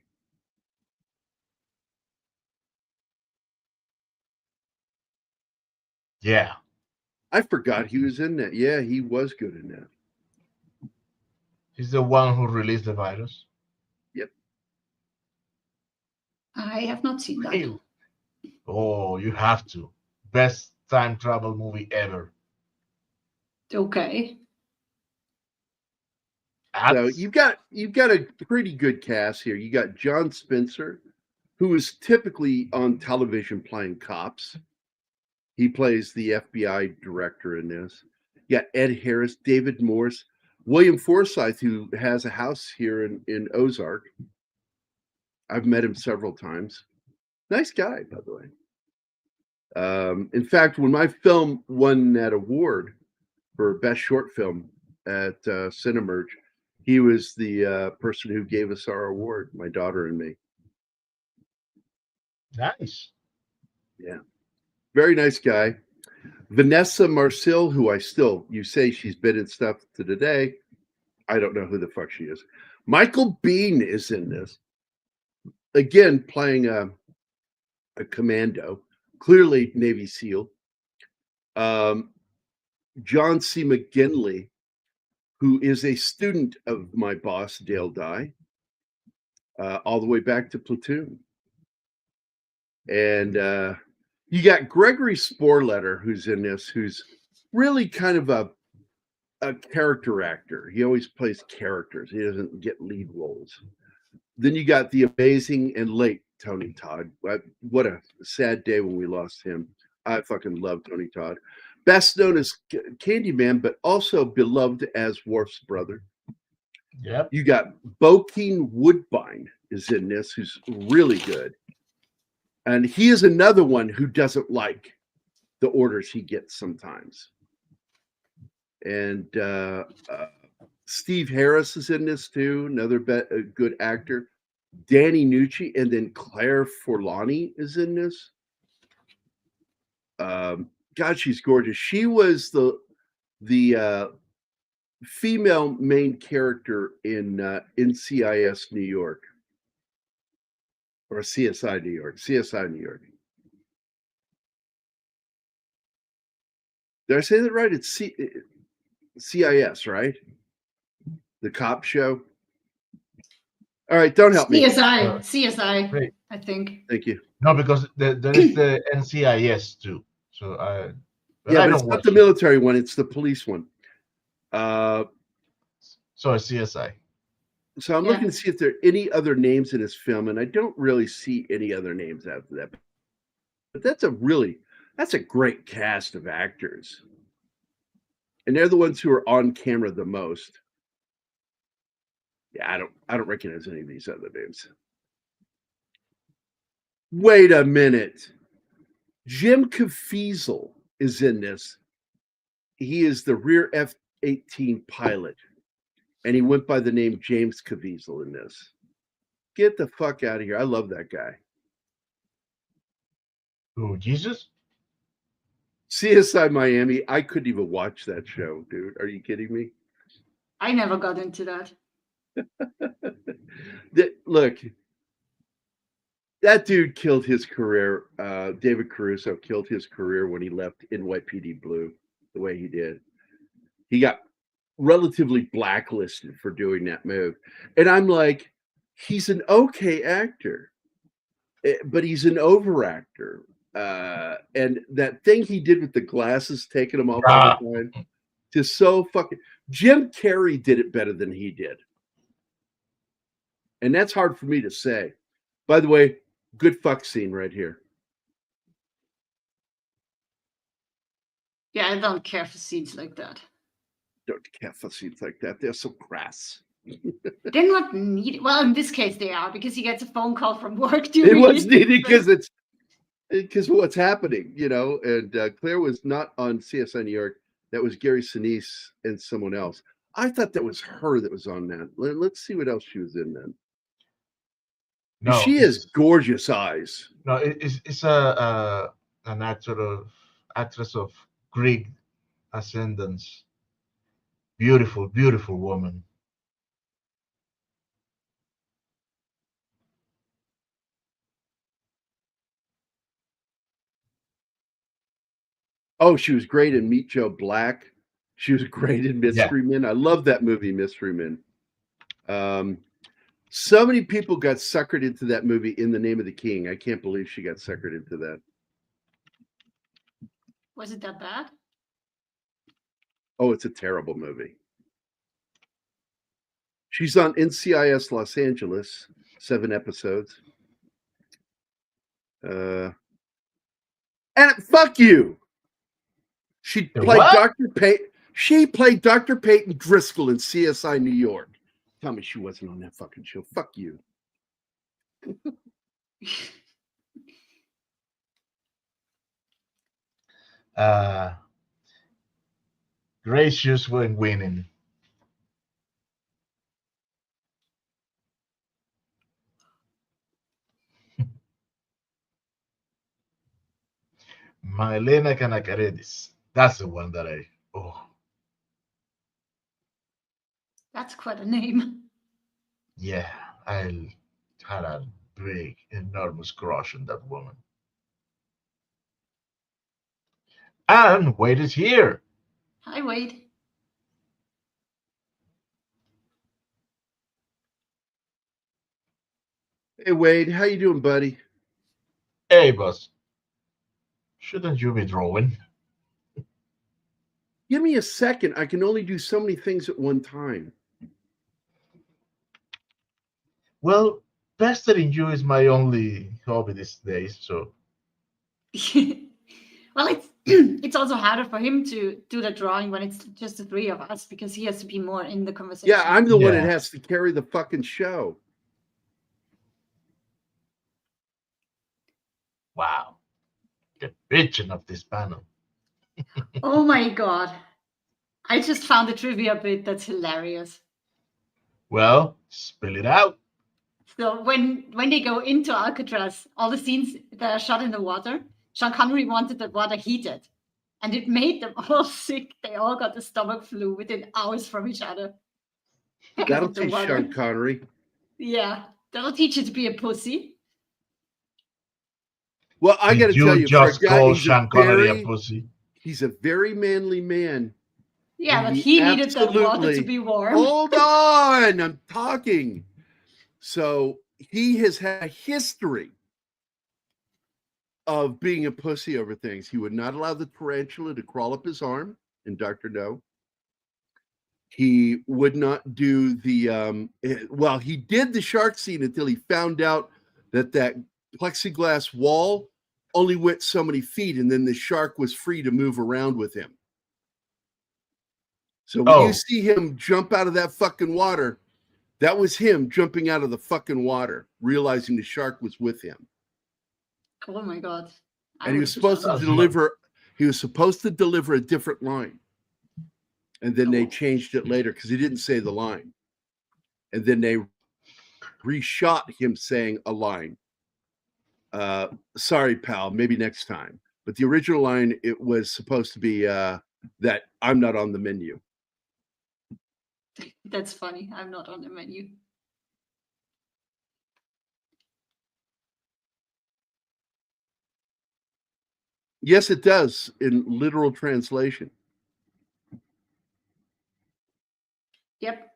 Yeah, I forgot he was in that. Yeah, he was good in that. he's the one who released the virus. Yep. I have not seen that. Hey, oh, you have to. Best time travel movie ever. Okay. So That's, you've got a pretty good cast here. You got John Spencer, who is typically on television playing cops. He plays the FBI director in this. You got Ed Harris, David Morse, William Forsythe, who has a house here in Ozark. I've met him several times. Nice guy, by the way. In fact, when my film won that award for best short film at Cinemerge, he was the person who gave us our award, my daughter and me. nice. Yeah, very nice guy. Vanessa Marcil, who you say she's been in stuff to today. I don't know who the fuck she is. Michael Biehn is in this. Again, playing a commando, clearly Navy SEAL. John C. McGinley, who is a student of my boss, Dale Dye, all the way back to Platoon. And you got Gregory Sporletter, who's in this, who's really kind of a character actor. He always plays characters. He doesn't get lead roles. Then you got the amazing and late Tony Todd. What a sad day when we lost him. I fucking love Tony Todd. Best known as Candyman, but also beloved as Worf's brother. Yep. You got Bokeem Woodbine is in this, who's really good. And he is another one who doesn't like the orders he gets sometimes. And Steve Harris is in this too, another good actor. Danny Nucci, and then Claire Forlani is in this. God, she's gorgeous. She was the female main character in NCIS New York, or CSI New York. CSI New York. Did I say that right? It's CIS, right? The cop show. All right, don't help me. CSI, Great. I think. Thank you. No, because there is the NCIS too. So but Yeah, I but don't it's watch not the it. military one; it's the police one. So it's CSI. So I'm Yeah. looking to see if there are any other names in this film, and I don't really see any other names after that. But that's a great cast of actors, and they're the ones who are on camera the most. Yeah, I don't recognize any of these other names. Wait a minute, Jim Caviezel is in this. He is the rear F-18 pilot, and he went by the name James Caviezel in this. Get the fuck out of here! I love that guy. Oh, Jesus? CSI Miami, I couldn't even watch that show, dude. Are you kidding me? I never got into that. Look, that dude killed his career. David Caruso killed his career when he left NYPD Blue the way he did. He got relatively blacklisted for doing that move. And I'm like, he's an okay actor, but he's an overactor. And that thing he did with the glasses, taking them off all the time, just so fucking. Jim Carrey did it better than he did. And that's hard for me to say. By the way, good fuck scene right here. Yeah, I don't care for scenes like that. Don't care for scenes like that. They're so crass. They're not needed. Well, in this case, they are, because he gets a phone call from work. It was needed because what's happening, you know. And Claire was not on CSI New York. That was Gary Sinise and someone else. I thought that was her that was on that. Let's see what else she was in then. No, she has gorgeous eyes. No, it's an actress of Greek ascendance. Beautiful, beautiful woman. Oh, she was great in Meet Joe Black. She was great in Mystery Men. I love that movie, Mystery Men. So many people got suckered into that movie, In the Name of the King. I can't believe she got suckered into that. Was it that bad? Oh, it's a terrible movie. She's on NCIS Los Angeles, 7 episodes. And fuck you. She played What? Dr. Peyton. She played Dr. Peyton Driscoll in CSI New York. Tell me she wasn't on that fucking show. Fuck you. Gracious when winning. Mailena Kanakaredis. That's the one that oh. That's quite a name. Yeah, I had a big, enormous crush on that woman. And Wade is here. Hi, Wade. Hey, Wade. How you doing, buddy? Hey, boss. Shouldn't you be drawing? Give me a second. I can only do so many things at one time. Well, pestering you is my only hobby these days, so. Well, it's it's also harder for him to do the drawing when it's just the three of us because he has to be more in the conversation. Yeah, I'm the one that Yeah. has to carry the fucking show. Wow. The bitching of this panel. Oh my god. I just found a trivia bit that's hilarious. Well, spill it out. So when they go into Alcatraz, all the scenes that are shot in the water, Sean Connery wanted the water heated. And it made them all sick. They all got the stomach flu within hours from each other. because That'll of the teach water. Sean Connery. Yeah, that'll teach you to be a pussy. Well, I got to Did tell you you, for a just guy, call Sean Connery a pussy? he's a very manly man. Yeah, and but he needed that water to be warm. Hold on, I'm talking. So he has had a history of being a pussy over things. He would not allow the tarantula to crawl up his arm in Dr. No. He would not do the well, he did the shark scene until he found out that plexiglass wall only went so many feet, and then the shark was free to move around with him. So when you see him jump out of that fucking water, that was him jumping out of the fucking water, realizing the shark was with him. Oh my god. And he was supposed to deliver a different line. And then they changed it later because he didn't say the line. And then they reshot him saying a line. Sorry, pal, maybe next time. But the original line, it was supposed to be that I'm not on the menu. That's funny. I'm not on the menu. Yes, it does in literal translation. Yep.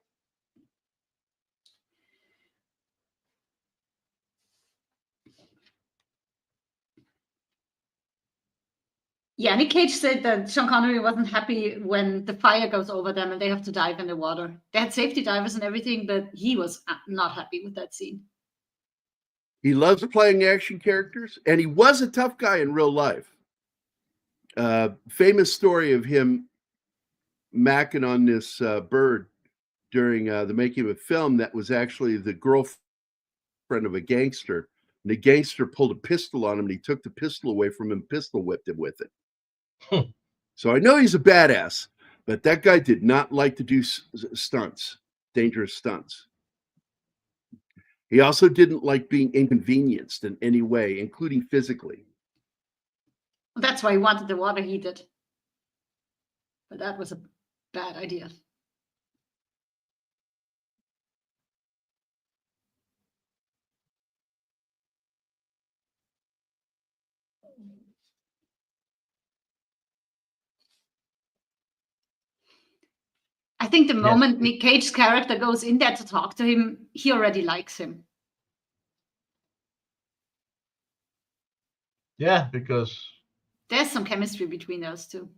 Yeah, Nick Cage said that Sean Connery wasn't happy when the fire goes over them and they have to dive in the water. They had safety divers and everything, but he was not happy with that scene. He loves playing action characters, and he was a tough guy in real life. Famous story of him macking on this bird during the making of a film that was actually the girlfriend of a gangster. And the gangster pulled a pistol on him, and he took the pistol away from him, pistol whipped him with it. So I know he's a badass, but that guy did not like to do stunts, dangerous stunts. He also didn't like being inconvenienced in any way, including physically. That's why he wanted the water heated. But that was a bad idea. think the moment Nick Cage's character goes in there to talk to him, he already likes him. Yeah, because there's some chemistry between those two.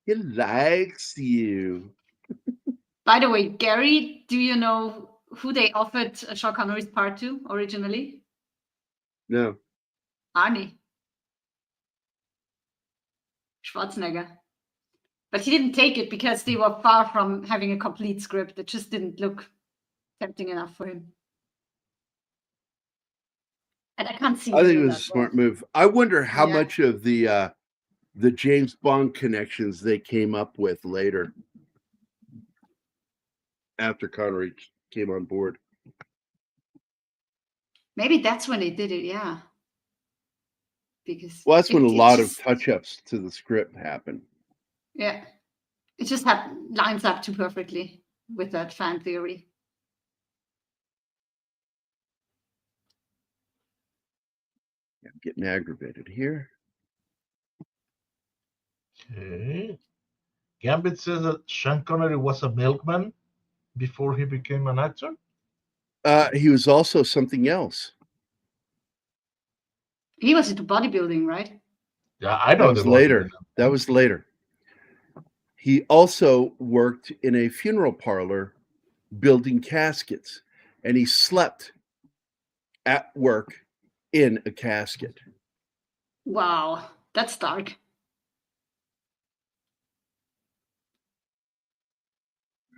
He likes you. By the way, Gerry, do you know who they offered Sean Connery's part to originally? No. Arnie Schwarzenegger. But he didn't take it because they were far from having a complete script. It just didn't look tempting enough for him. And I can't see. I think it was a smart move. I wonder how much of the James Bond connections they came up with later after Connery came on board. Maybe that's when they did it, yeah. Because that's when a lot of touch-ups to the script happened. Yeah. It just lines up too perfectly with that fan theory. I'm getting aggravated here. Okay. Gambit says that Sean Connery was a milkman before he became an actor. He was also something else. He was into bodybuilding, right? Yeah, I know. That was later. That was later. He also worked in a funeral parlor building caskets, and he slept at work in a casket. Wow, that's dark.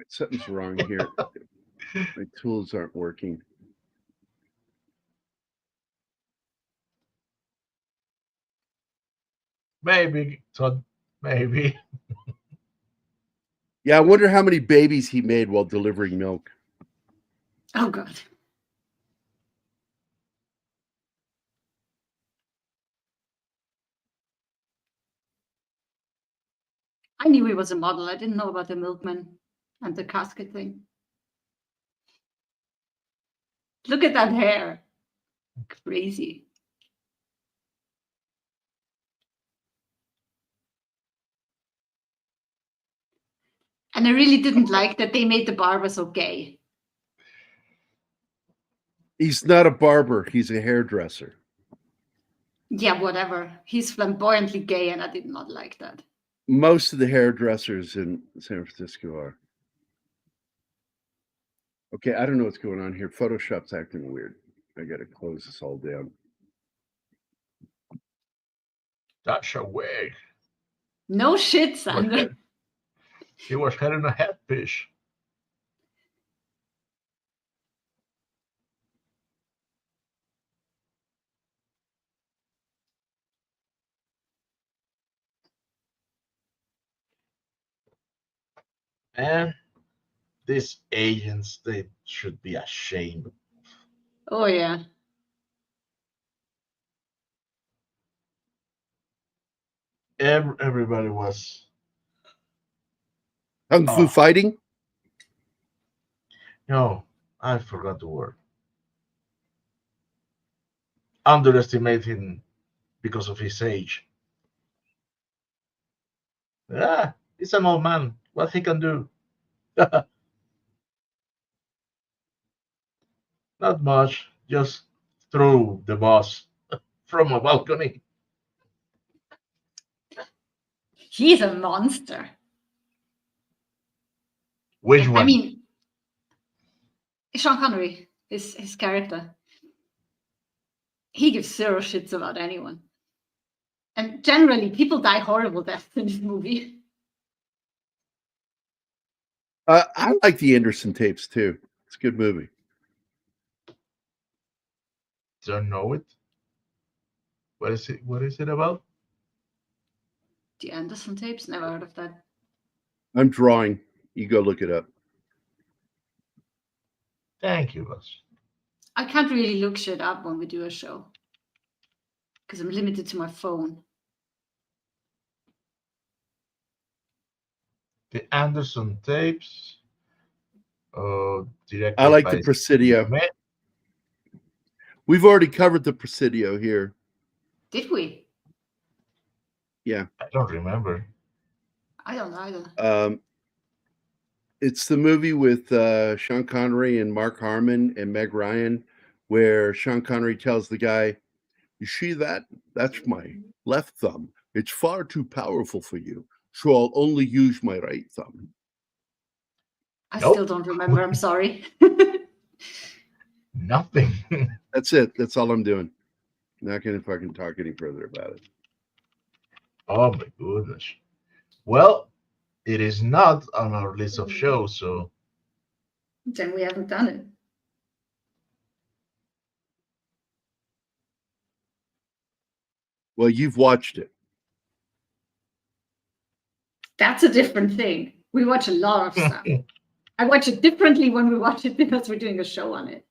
Something's wrong here. My tools aren't working. Maybe, Todd. Maybe. Yeah, I wonder how many babies he made while delivering milk. Oh, God. I knew he was a model. I didn't know about the milkman and the casket thing. Look at that hair. Crazy. And I really didn't like that they made the barber so gay. He's not a barber. He's a hairdresser. Yeah, whatever. He's flamboyantly gay, and I did not like that. Most of the hairdressers in San Francisco are. Okay, I don't know what's going on here. Photoshop's acting weird. I got to close this all down. That's a wig. No shit, Sander. He was having a headpiece. And these agents, they should be ashamed. Oh, yeah. Everybody was Kung Fu fighting? No, I forgot the word. Underestimating because of his age. Yeah, he's an old man. What he can do? Not much. Just throw the boss from a balcony. He's a monster. Which one? I mean, Sean Connery, his character. He gives zero shits about anyone. And generally, people die horrible deaths in this movie. I like the Anderson tapes too. It's a good movie. Don't know it. What is it? What is it about? The Anderson tapes? Never heard of that. I'm drawing. You go look it up. Thank you, boss. I can't really look shit up when we do a show because I'm limited to my phone. The Anderson tapes. I like the Presidio. We've already covered the Presidio here. Did we? Yeah. I don't remember. I don't either. It's the movie with Sean Connery and Mark Harmon and Meg Ryan, where Sean Connery tells the guy, "You see that? That's my left thumb. It's far too powerful for you, so I'll only use my right thumb." I Nope. still don't remember. I'm sorry. Nothing. That's it. That's all I'm doing. Not going to fucking talk any further about it. Oh my goodness. Well, it is not on our list of shows, so Then we haven't done it. Well, you've watched it. That's a different thing. We watch a lot of stuff. I watch it differently when we watch it because we're doing a show on it.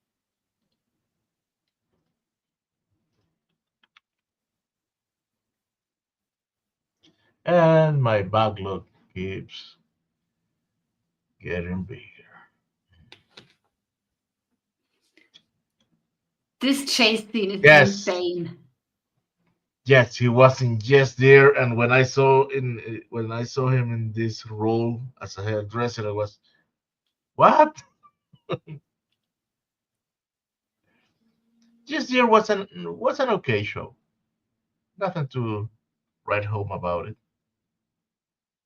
and my backlog keeps getting bigger. This chase scene is Yes. insane. Yes, he wasn't just there, and when I saw him in this role as a hairdresser, I was, what? Just there was an okay show. Nothing to write home about it.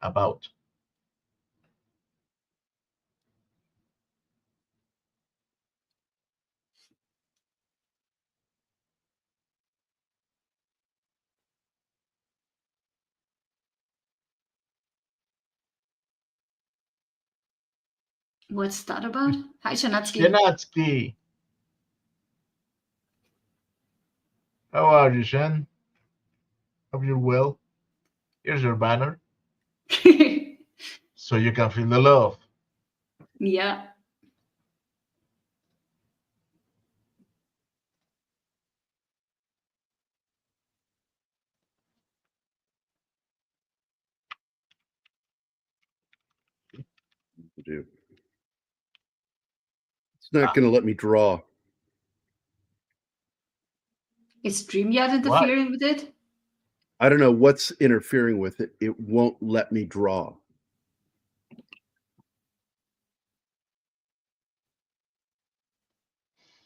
About. What's that about? Hi, Shanatsky. Shenatsky. How are you, Shen? Hope you're well. Here's your banner, so you can feel the love. Yeah. To do. It's not going to let me draw. Is StreamYard interfering with it? I don't know what's interfering with it. It won't let me draw.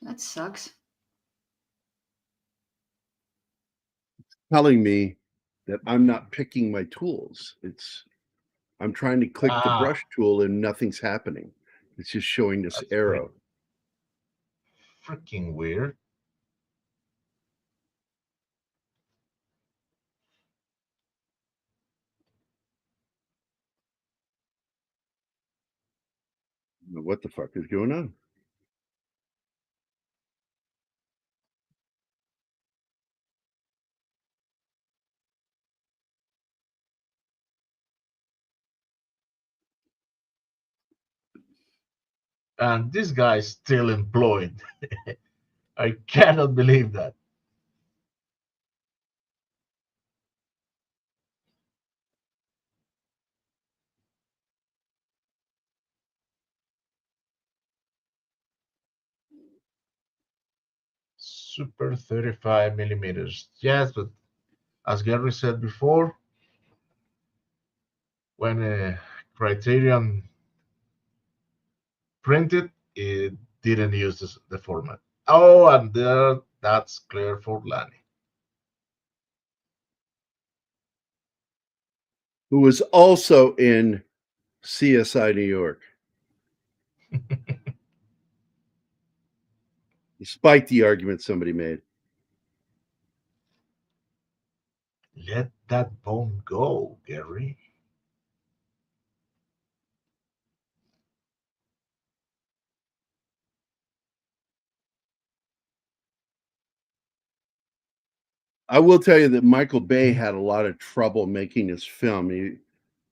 That sucks. It's telling me that I'm not picking my tools. I'm trying to click the brush tool and nothing's happening. It's just showing this arrow. Freaking weird. What the fuck is going on? And this guy's still employed. I cannot believe that. Super 35 millimeters. Yes, but as Gerry said before, when a Criterion printed, it didn't use the format. Oh, and that's Claire Forlani. Who was also in CSI New York. Despite the argument somebody made. Let that bone go, Gerry. I will tell you that Michael Bay had a lot of trouble making this film.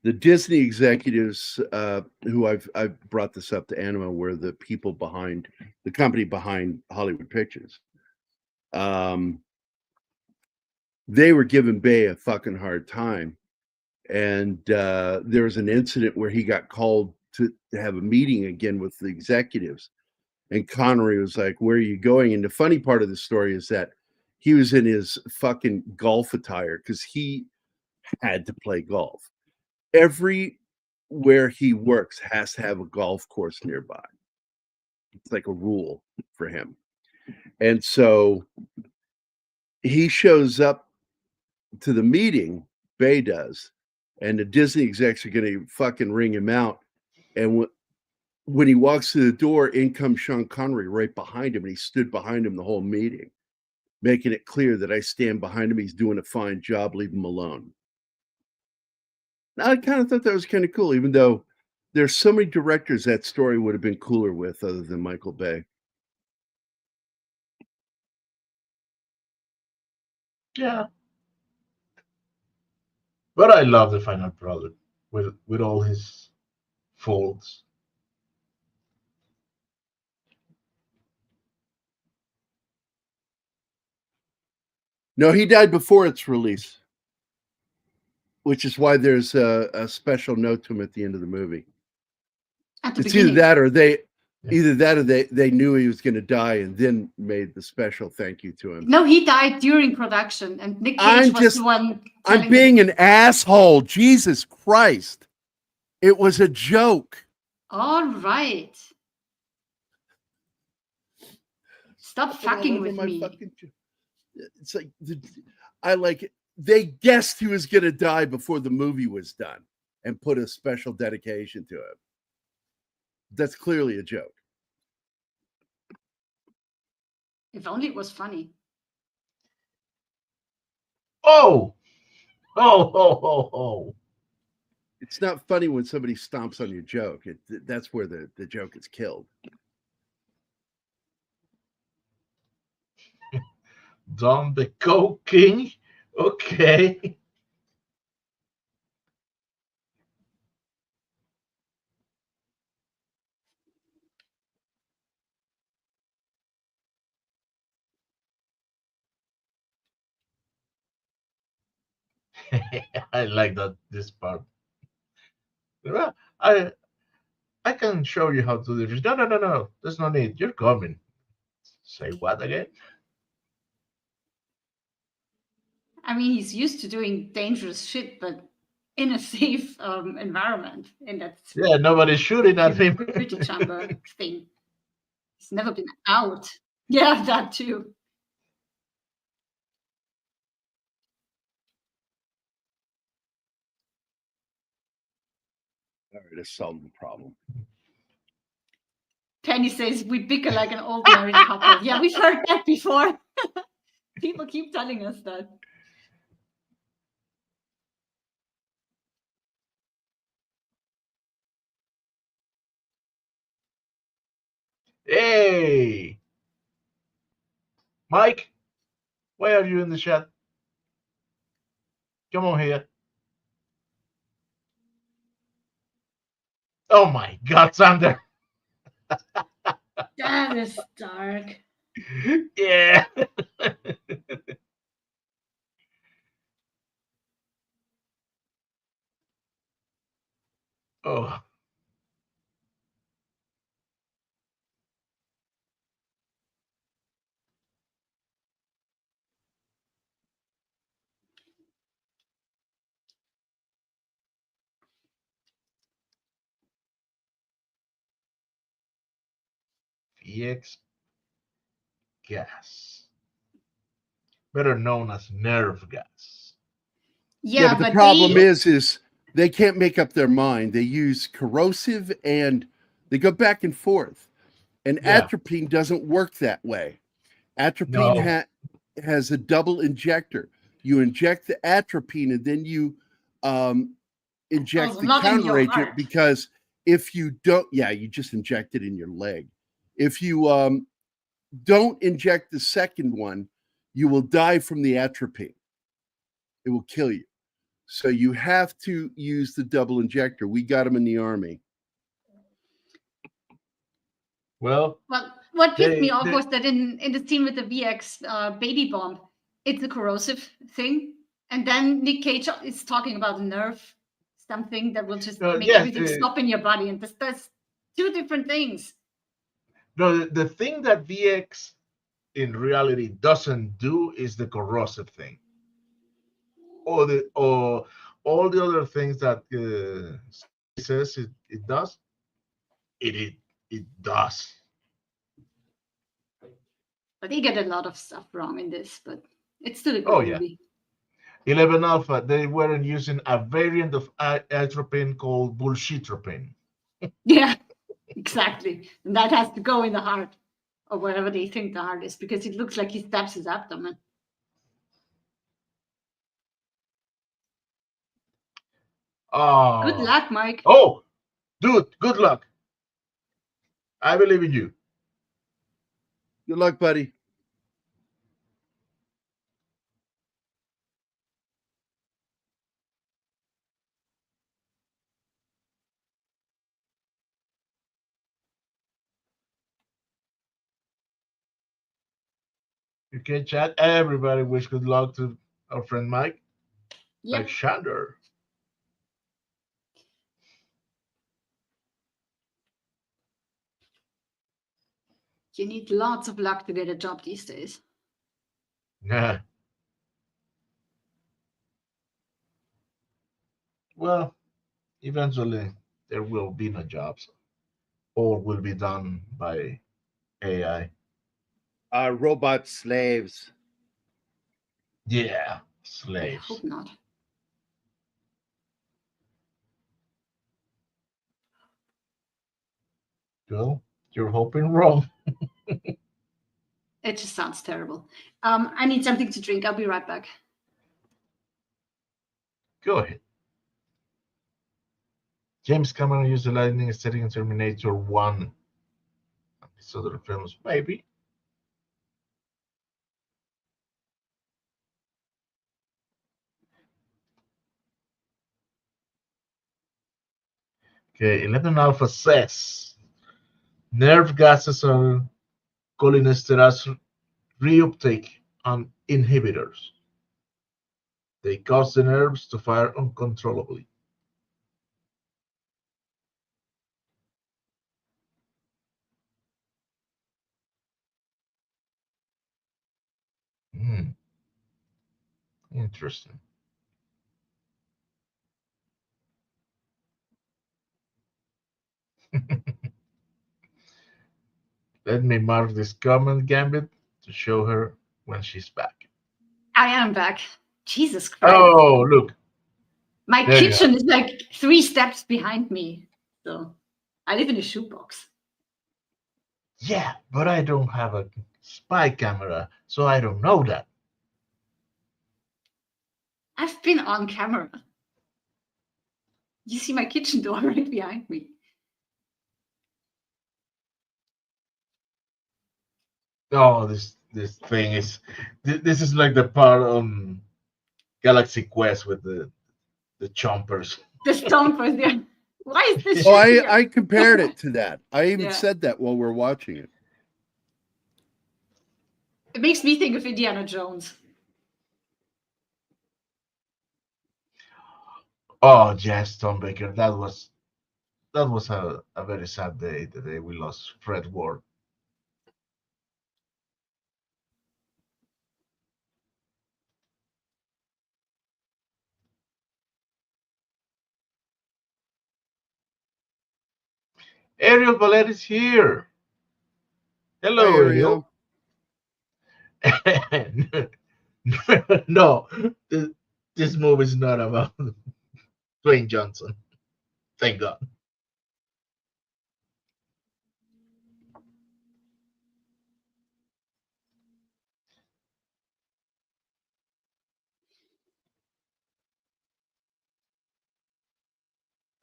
The Disney executives, who I've brought this up to Anima, were the people behind the company behind Hollywood Pictures. They were giving Bay a fucking hard time, and there was an incident where he got called to have a meeting again with the executives, and Connery was like, "Where are you going?" And the funny part of the story is that he was in his fucking golf attire because he had to play golf. Every where he works has to have a golf course nearby. It's like a rule for him. And so he shows up to the meeting, Bay does, and the Disney execs are going to fucking ring him out. And when he walks through the door, in comes Sean Connery right behind him, and he stood behind him the whole meeting, making it clear that I stand behind him. He's doing a fine job. Leave him alone. Now, I kind of thought that was kind of cool, even though there's so many directors that story would have been cooler with other than Michael Bay. Yeah. But I love the final product with all his faults. No, he died before its release, which is why there's a special note to him at the end of the movie. At the It's beginning. either that or they knew he was going to die and then made the special thank you to him. No, he died during production, and Nick Cage was the one. I'm being an asshole. Jesus Christ. It was a joke. All right. Stop fucking with me. It's like they guessed he was going to die before the movie was done and put a special dedication to him. That's clearly a joke. If only it was funny. Oh. It's not funny when somebody stomps on your joke. That's where the joke is killed. Don the Coke King. Okay. I like this part. I can show you how to do this. No. There's no need. You're coming. Say what again? I mean, he's used to doing dangerous shit, but in a safe environment. And that's nobody's shooting at him. pretty chamber thing. He's never been out. Yeah, that too. All right, let's solve the problem. Penny says we bicker like an old married couple. Yeah, we've heard that before. People keep telling us that. Hey, Mike, why are you in the chat? Come on here. Oh my God, Sander. That is dark. Yeah. Oh. VX gas, better known as nerve gas. Yeah, but the problem is they can't make up their mind. They use corrosive and they go back and forth. And atropine doesn't work that way. Atropine has a double injector. You inject the atropine and then you inject the counteragent, because if you don't, you just inject it in your leg. If you don't inject the second one, you will die from the atropine. It will kill you. So you have to use the double injector. We got them in the Army. Well, what pissed me off was that in the scene with the VX baby bomb, it's a corrosive thing. And then Nick Cage is talking about a nerve, something that will just make everything stop in your body. And that's two different things. No, the thing that VX in reality doesn't do is the corrosive thing. Or all the other things that says it does, it does. But they get a lot of stuff wrong in this, but it's still a good Oh yeah. movie. 11 alpha, they weren't using a variant of atropine called bullshitropine. Yeah, exactly. And that has to go in the heart, or wherever they think the heart is, because it looks like he stabs his abdomen. Oh. Good luck, Mike. Oh, dude, good luck. I believe in you. Good luck, buddy. Okay, chat. Everybody wish good luck to our friend Mike. Yep. Like Shander. You need lots of luck to get a job these days. Nah. Well, eventually there will be no jobs. All will be done by AI. Robot slaves. Yeah, I slaves. hope not. Well, you're hoping wrong. It just sounds terrible. I need something to drink. I'll be right back. Go ahead. James Cameron used the lightning aesthetic in Terminator 1. These other films, maybe. Okay, 11 Alpha says nerve gases are cholinesterase reuptake on inhibitors. They cause the nerves to fire uncontrollably. Hmm. Interesting. Let me mark this comment, Gambit, to show her when she's back. I am back. Jesus Christ. Oh, look. My there you kitchen is like 3 steps behind me. So I live in a shoebox. Yeah, but I don't have a spy camera, so I don't know that. I've been on camera. You see my kitchen door right behind me. Oh, this thing is this is like the part on Galaxy Quest with the chompers. The stone was there. Why is this Oh, shit here? I compared it to that. I even Yeah. said that while we're watching it. It makes me think of Indiana Jones. Oh, yes, Tom Baker, that was a very sad day, the day we lost Fred Ward. Ariel Valet is here. Hello, Hi, Ariel. No, this movie is not about Dwayne Johnson. Thank God.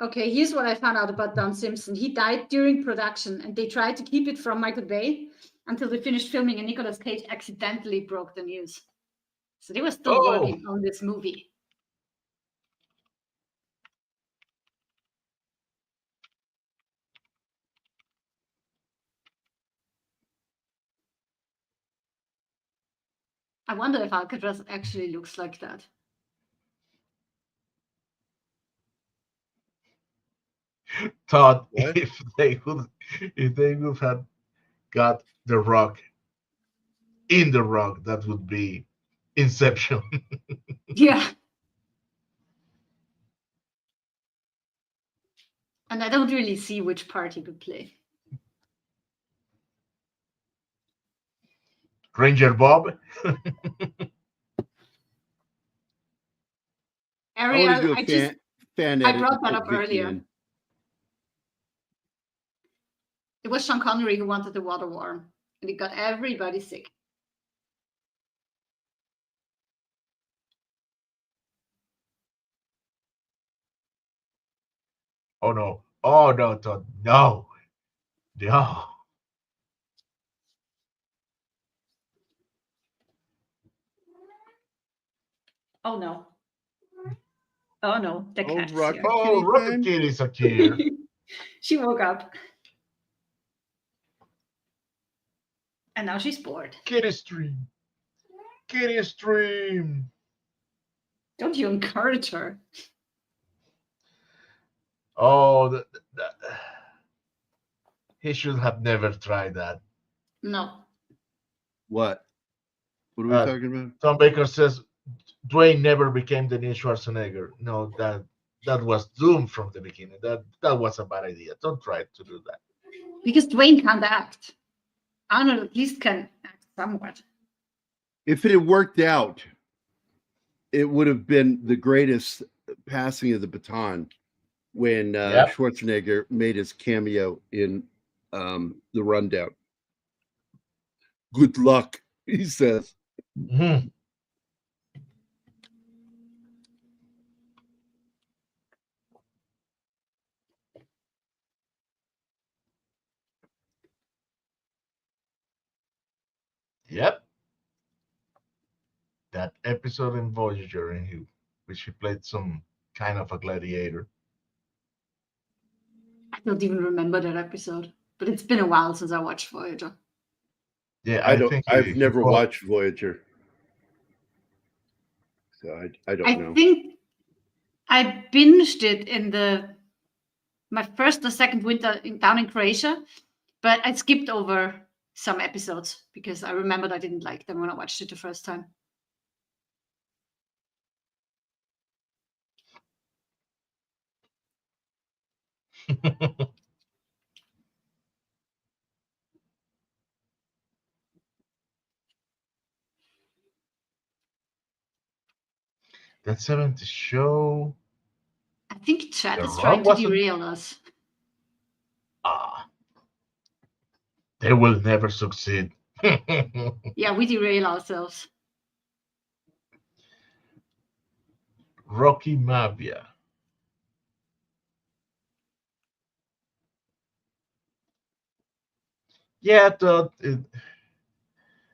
Okay, here's what I found out about Don Simpson. He died during production, and they tried to keep it from Michael Bay until they finished filming, and Nicolas Cage accidentally broke the news. So they were still Oh. working on this movie. I wonder if Alcatraz actually looks like that. Thought What? if they would have got the Rock in the Rock, that would be Inception. Yeah. And I don't really see which part he could play. Ranger Bob. I want Ariel, to do a fan I edit brought and that put up Vicky earlier. in. It was Sean Connery who wanted the water warm, and it got everybody sick. Oh no. Oh no, Todd. No. No. Oh no. Oh no, the Oh, cat's Rocket here. Oh, Kitty Rocket time. Kitty's are here. She woke up. And now she's bored. Kitty stream. Kitty stream. Don't you encourage her. Oh, he should have never tried that. No. What? What are we talking about? Tom Baker says Dwayne never became the new Schwarzenegger. No, that was doomed from the beginning. That was a bad idea. Don't try to do that. Because Dwayne can't act. Arnold at least can act somewhat. If it had worked out, it would have been the greatest passing of the baton when Schwarzenegger made his cameo in The Rundown. Good luck, he says. Mm-hmm. Yep. That episode in Voyager, in which he played some kind of a gladiator. I don't even remember that episode, but it's been a while since I watched Voyager. Yeah, I've never watched Voyager, so I don't know. I think I binged it in my first or second winter down in Croatia, but I skipped over some episodes because I remembered I didn't like them when I watched it the first time. That 70s show. I think Chad The is Rock trying to wasn't- derail us. They will never succeed. Yeah, we derail ourselves. Rocky Mavia. Yeah,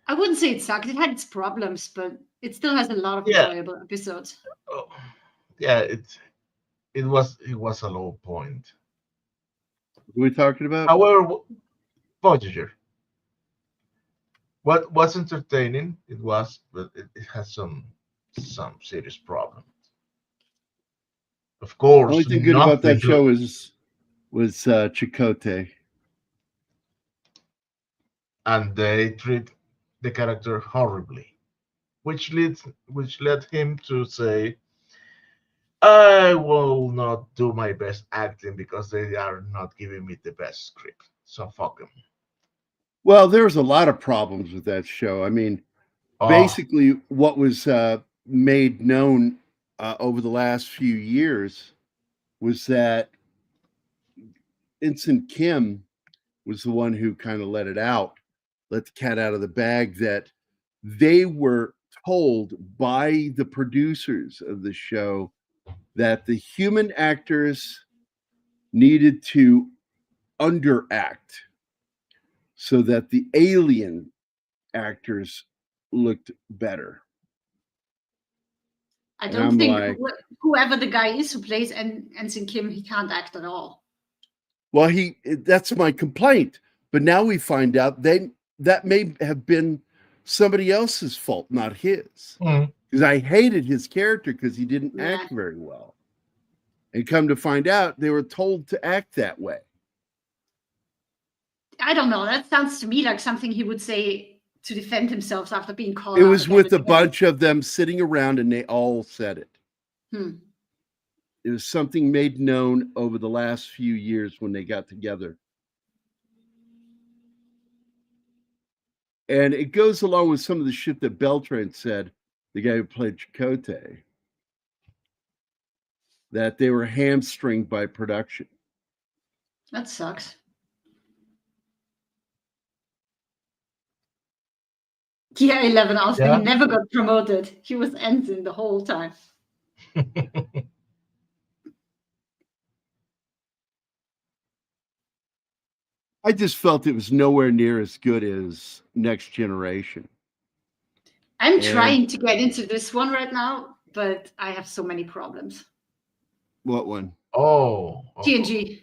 I wouldn't say it sucked. It had its problems, but it still has a lot of enjoyable episodes. Oh, yeah, it was a low point. What are we talking about? However, Voyager. What was entertaining, it was, but it has some serious problems. Of course, The only thing good about that show was Chakotay. And they treat the character horribly, which led him to say, I will not do my best acting because they are not giving me the best script. So fuck them. Well, there was a lot of problems with that show. I mean, basically what was made known over the last few years was that Ensign Kim was the one who kind of let the cat out of the bag, that they were told by the producers of the show that the human actors needed to underact so that the alien actors looked better. I don't think whoever the guy is who plays Ensign Kim, he can't act at all. Well, that's my complaint. But now we find out that may have been somebody else's fault, not his. Because I hated his character because he didn't act very well. And come to find out, they were told to act that way. I don't know. That sounds to me like something he would say to defend himself after being called. It was with a bunch of them sitting around, and they all said it. It was something made known over the last few years when they got together. And it goes along with some of the shit that Beltran said, the guy who played Chakotay, that they were hamstringed by production. That sucks. Yeah, 11 Austin, Yeah. he never got promoted. He was ensign the whole time. I just felt it was nowhere near as good as Next Generation. I'm trying to get into this one right now, but I have so many problems. What one? Oh. TNG.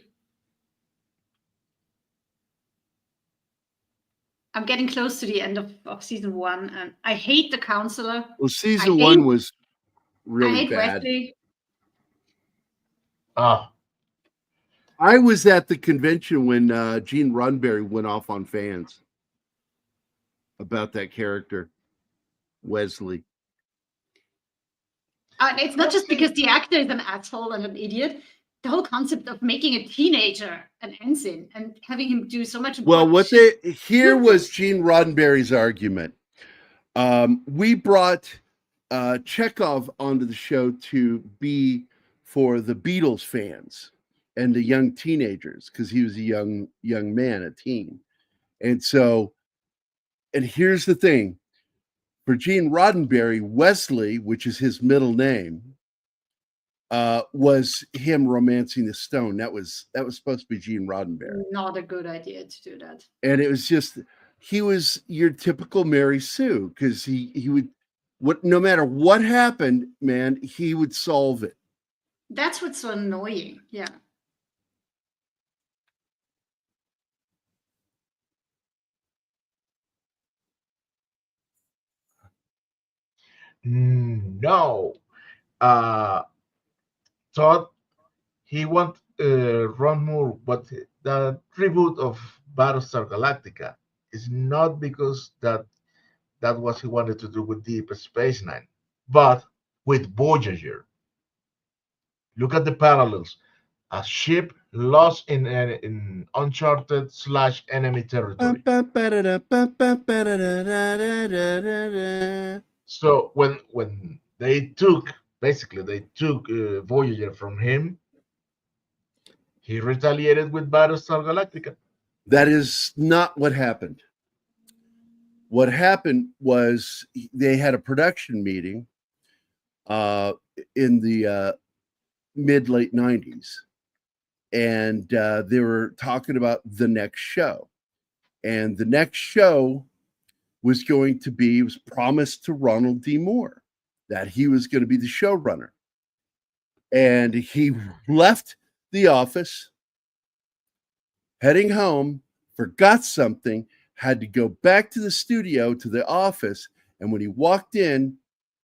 I'm getting close to the end of season 1, and I hate the counselor. Well, season 1 was really I hate bad. Wesley. I was at the convention when Gene Roddenberry went off on fans about that character, Wesley. It's not just because the actor is an asshole and an idiot. The whole concept of making a teenager an ensign and having him do so much. Well, was Gene Roddenberry's argument. We brought Chekhov onto the show to be for the Beatles fans and the young teenagers, because he was a young man, a teen. And so, and here's the thing. For Gene Roddenberry, Wesley, which is his middle name, was him romancing the stone. That was supposed to be Gene Roddenberry. Not a good idea to do that. And it was just, he was your typical Mary Sue, because he would, no matter what happened, man, he would solve it. That's what's so annoying. Yeah. No. Thought he want Ron Moore, but the reboot of Battlestar Galactica is not because that was he wanted to do with Deep Space Nine, but with Voyager. Look at the parallels. A ship lost in uncharted / enemy territory. So when they took Voyager from him, he retaliated with Battlestar Galactica. That is not what happened. What happened was they had a production meeting in the mid-late 90s, and they were talking about the next show. And the next show was promised to Ronald D. Moore, that he was going to be the showrunner. And he left the office, heading home, forgot something, had to go back to the studio, to the office. And when he walked in,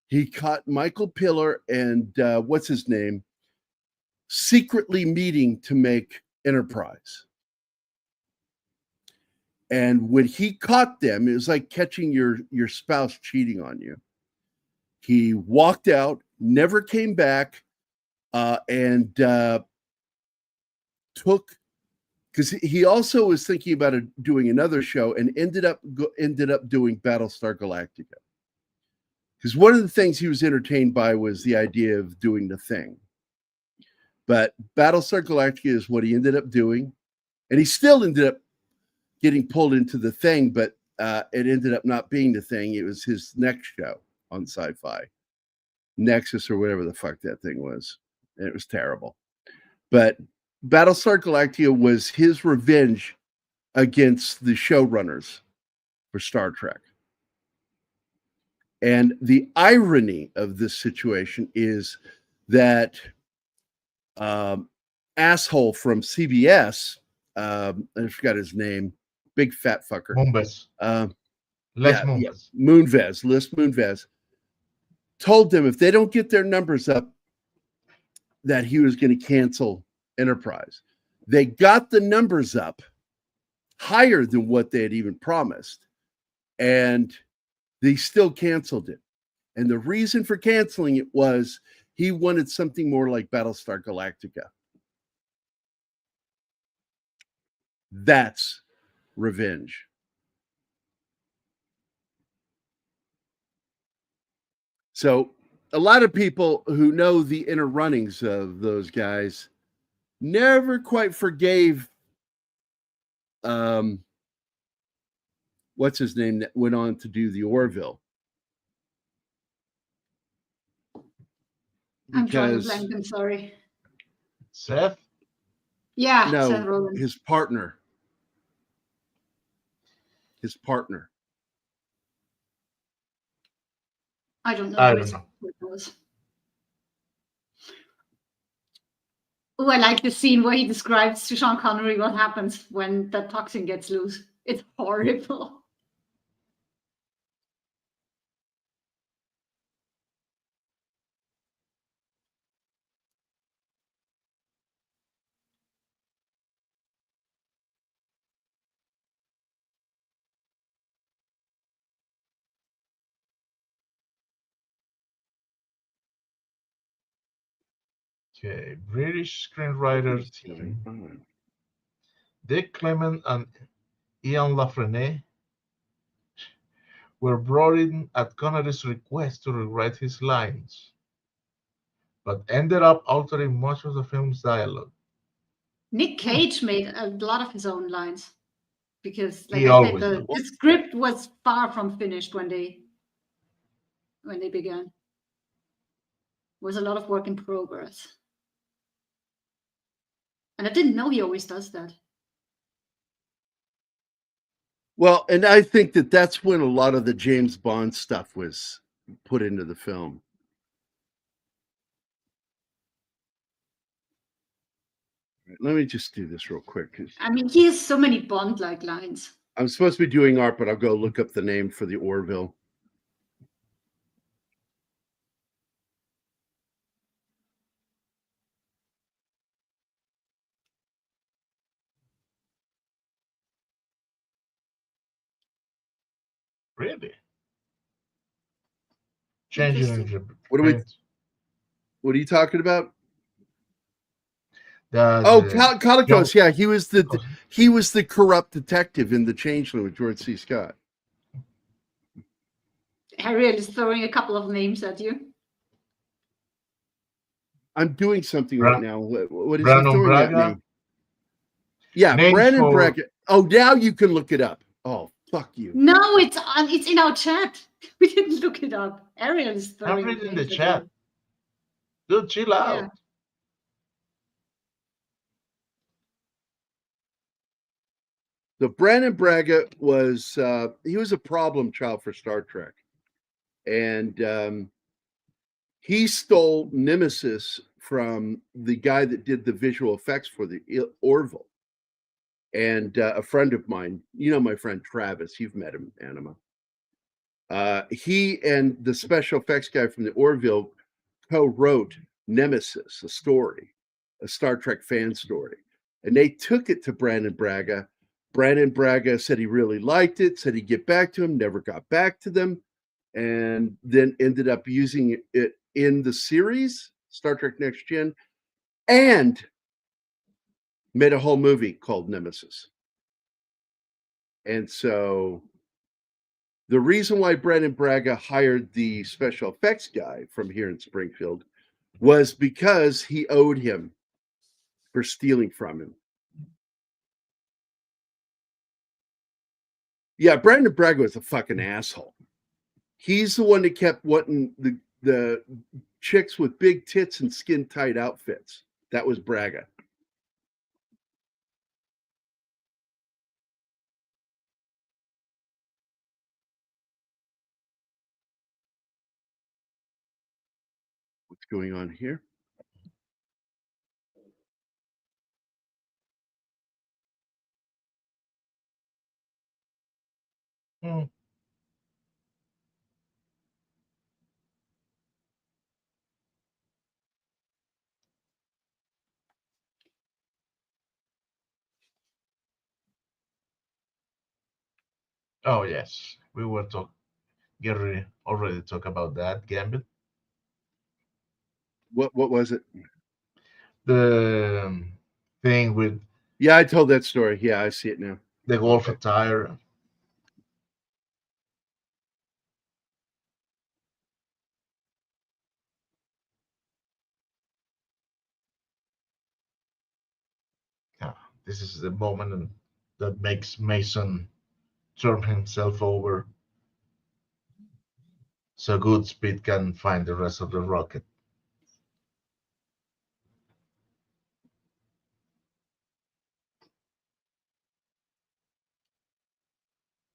he caught Michael Piller and what's his name secretly meeting to make Enterprise. And when he caught them, it was like catching your spouse cheating on you. He walked out, never came back, and took, because he also was thinking about doing another show, and ended up doing Battlestar Galactica. Because one of the things he was entertained by was the idea of doing The Thing. But Battlestar Galactica is what he ended up doing. And he still ended up getting pulled into The Thing, but it ended up not being The Thing. It was his next show on Sci-Fi. Nexus or whatever the fuck that thing was. And it was terrible. But Battlestar Galactica was his revenge against the showrunners for Star Trek. And the irony of this situation is that asshole from CBS, I forgot his name, big fat fucker. Moonves. Les Moonves told them if they don't get their numbers up, that he was going to cancel Enterprise. They got the numbers up higher than what they had even promised, and they still canceled it. And the reason for canceling it was He wanted something more like Battlestar Galactica. That's revenge. So a lot of people who know the inner runnings of those guys never quite forgave what's his name that went on to do the Orville. I'm drawing a Because blank. I'm sorry. Seth? Yeah, Seth no, Rollins. his partner. I don't know I who don't his know. partner was. Oh, I like the scene where he describes to Sean Connery what happens when that toxin gets loose. It's horrible. Okay, British screenwriter team. Dick Clement and Ian Lafreniere were brought in at Connery's request to rewrite his lines, but ended up altering much of the film's dialogue. Nick Cage made a lot of his own lines because, like He I said, always the does. script was far from finished when they began. It was a lot of work in progress. And I didn't know he always does that. Well, and I think that that's when a lot of the James Bond stuff was put into the film. Let me just do this real quick. I mean, he has so many Bond-like lines. I'm supposed to be doing art, but I'll go look up the name for the Orville. Really? Changing Interesting. What are you talking about? Colicos. John- Yeah, he was the corrupt detective in The Changeling with George C. Scott. Harriet is throwing a couple of names at you. I'm doing something right now. What is Brandon he throwing Braga? at me? Yeah, Names Brandon for- Braga. Oh, now you can look it up. Oh, fuck you. No, it's in our chat. We didn't look it up. Ariel is I'm throwing reading the names at chat. you. Dude, chill out. Yeah. So Brandon Braga was he was a problem child for Star Trek, and he stole Nemesis from the guy that did the visual effects for the Orville. And a friend of mine, you know my friend Travis, you've met him, Anima. He and the special effects guy from the Orville co-wrote Nemesis, a story, a Star Trek fan story. And they took it to Brandon Braga. Brandon Braga said he really liked it, said he'd get back to him, never got back to them, and then ended up using it in the series, Star Trek Next Gen, and made a whole movie called Nemesis. And so the reason why Brandon Braga hired the special effects guy from here in Springfield was because he owed him for stealing from him. Yeah, Brandon Braga was a fucking asshole. He's the one that kept wanting the chicks with big tits and skin tight outfits. That was Braga. What's going on here? Hmm. Oh yes, we were talking. Gerry already talked about that Gambit. What was it? The thing with Yeah, I told that story. Yeah, I see it now. the golf attire. Yeah, this is the moment that makes Mason turn himself over so Goodspeed can find the rest of the rocket.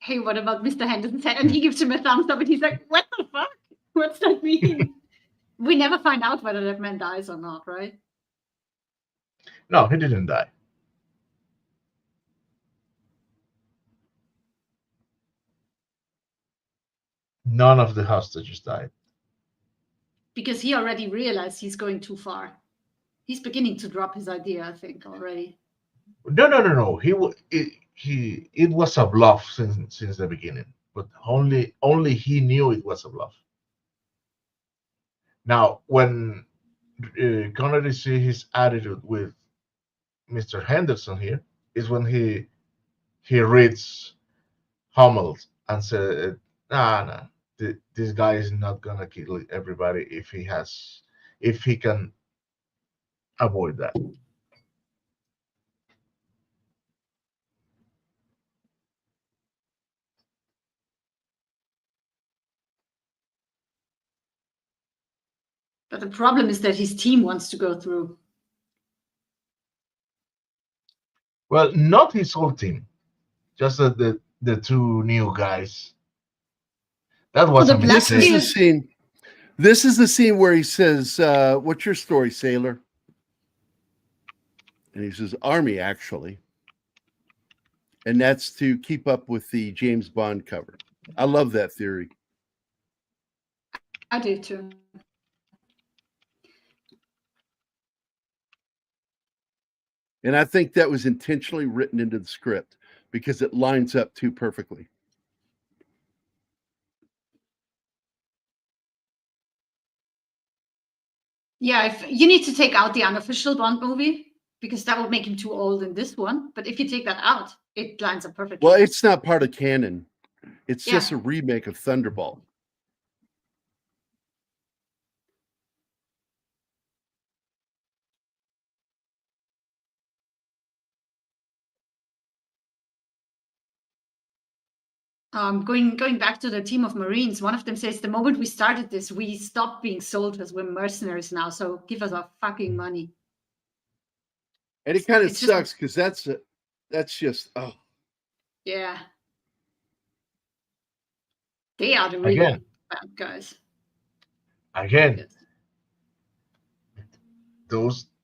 Hey, what about Mr. Henderson's head? And he gives him a thumbs up, and he's like, "What the fuck? What's that mean?" We never find out whether that man dies or not, right? No, he didn't die. None of the hostages died. Because he already realized he's going too far. He's beginning to drop his idea, I think, already. No. It was a bluff since the beginning, but only he knew it was a bluff. Now, when Connery see his attitude with Mr. Henderson here, is when he reads Hummel and said, nah, this guy is not gonna kill everybody if he can avoid that. But the problem is that his team wants to go through. Well, not his whole team, just the two new guys. That was the a This is mistake. the scene. This is the scene where he says, "What's your story, sailor?" And he says, "Army, actually." And that's to keep up with the James Bond cover. I love that theory. I do too. And I think that was intentionally written into the script because it lines up too perfectly. Yeah, if you need to take out the unofficial Bond movie, because that would make him too old in this one. But if you take that out, it lines up perfectly. Well, it's not part of canon. It's Yeah. just a remake of Thunderball. Going back to the team of Marines, one of them says, "The moment we started this, we stopped being soldiers. We're mercenaries now. So give us our fucking money." And it kind of It's just- sucks because that's just Yeah. They are the really Again. bad guys. Again,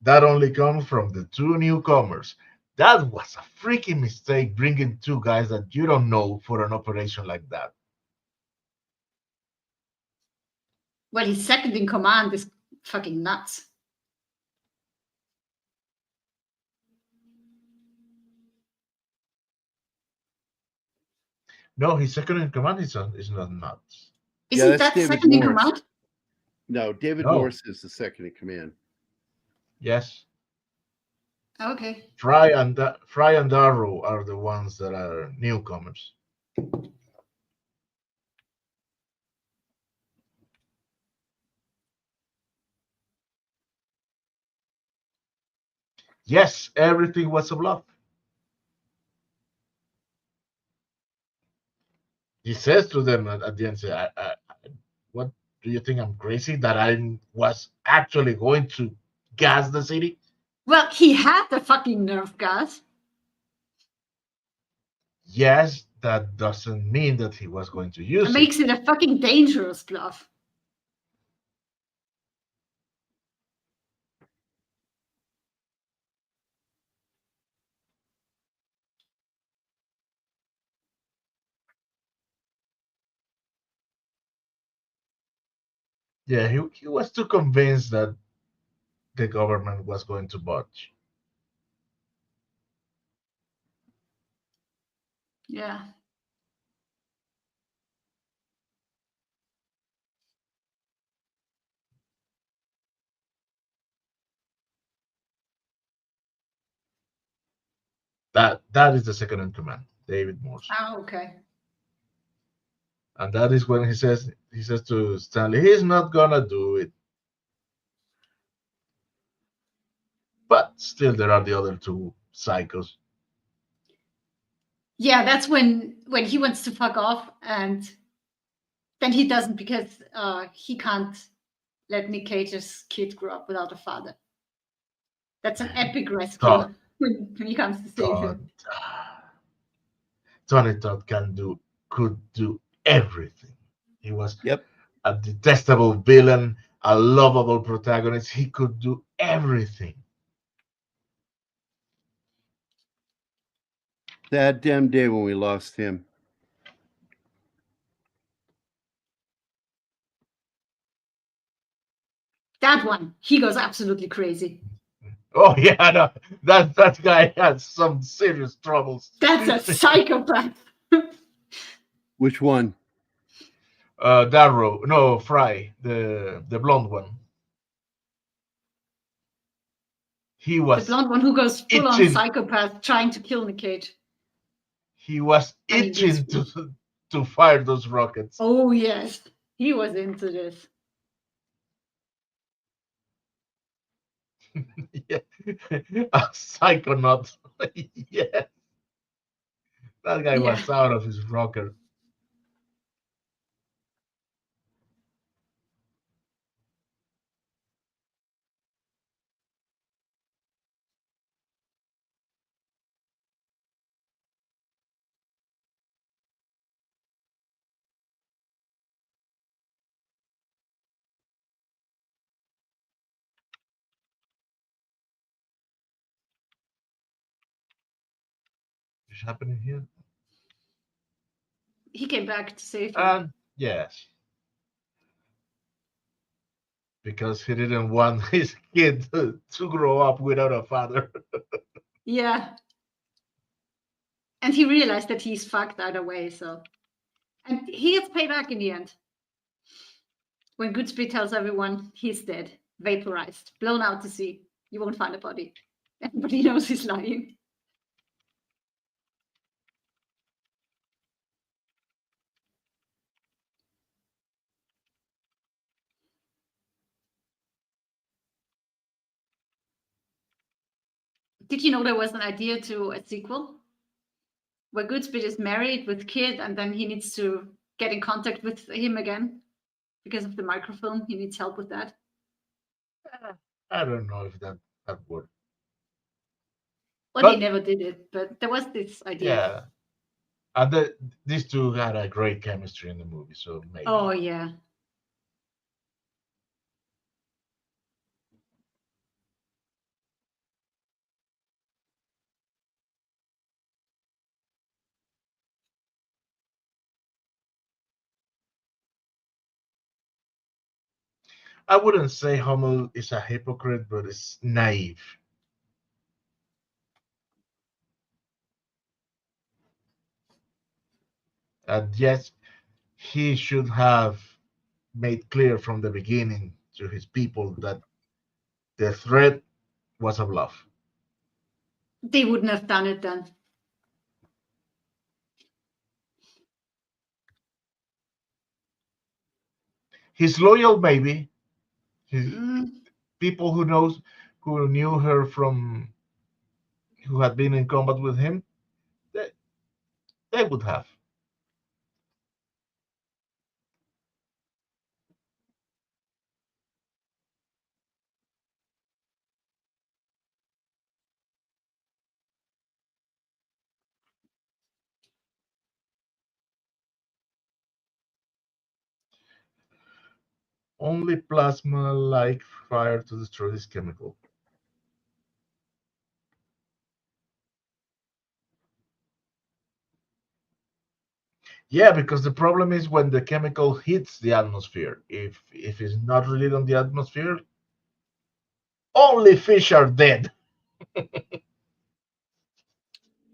that only comes from the two newcomers. That was a freaking mistake bringing two guys that you don't know for an operation like that. Well, his second in command is fucking nuts. No, his second in command is not nuts. Isn't that's that David second in Morris. command? No, David No. Morris is the second in command. Yes. Okay. Fry and Darrow are the ones that are newcomers. Yes, everything was a bluff. He says to them at the end, "What do you think? I'm crazy that I was actually going to gas the city?" Well, he had the fucking nerve gas. Yes, that doesn't mean that he was going to use It makes it a fucking dangerous bluff. Yeah, he was too convinced that the government was going to budge. Yeah. That is the second in command, David Morse. Oh, okay. And that is when he says to Stanley, he's not gonna do it. But still, there are the other two psychos. Yeah, that's when he wants to fuck off, and then he doesn't because he can't let Nick Cage's kid grow up without a father. That's an epic rescue Todd. when he comes to save him. Tony Todd could do everything. He was Yep. a detestable villain, a lovable protagonist. He could do everything. That damn day when we lost him. That one, he goes absolutely crazy. Oh yeah, no, that guy has some serious troubles. That's a psychopath. Which one? Darrow, no, Fry, the blonde one. He The was blonde one who goes full on itching. psychopath trying to kill Nick Cage. He was I mean, itching to fire those rockets. Oh yes, he was into this. Yeah. A psychonaut. Yeah. That guy was out of his rocker. What's happening here? He came back to save him. Yes. Because he didn't want his kid to grow up without a father. Yeah. And he realized that he's fucked either way, so. And he gets paid back in the end. When Goodspeed tells everyone he's dead, vaporized, blown out to sea, you won't find a body. Everybody knows he's lying. Did you know there was an idea to a sequel? Where Goodspeed is married with kid and then he needs to get in contact with him again because of the microfilm. He needs help with that. I don't know if that worked. Well, they never did it, but there was this idea. Yeah. And these two had a great chemistry in the movie, so maybe. Oh, yeah. I wouldn't say Hummel is a hypocrite, but it's naive. And yes, he should have made clear from the beginning to his people that the threat was a bluff. They wouldn't have done it then. He's loyal, maybe. People who knew her from, who had been in combat with him, they would have. Only plasma-like fire to destroy this chemical. Yeah, because the problem is when the chemical hits the atmosphere. If it's not released on the atmosphere, only fish are dead.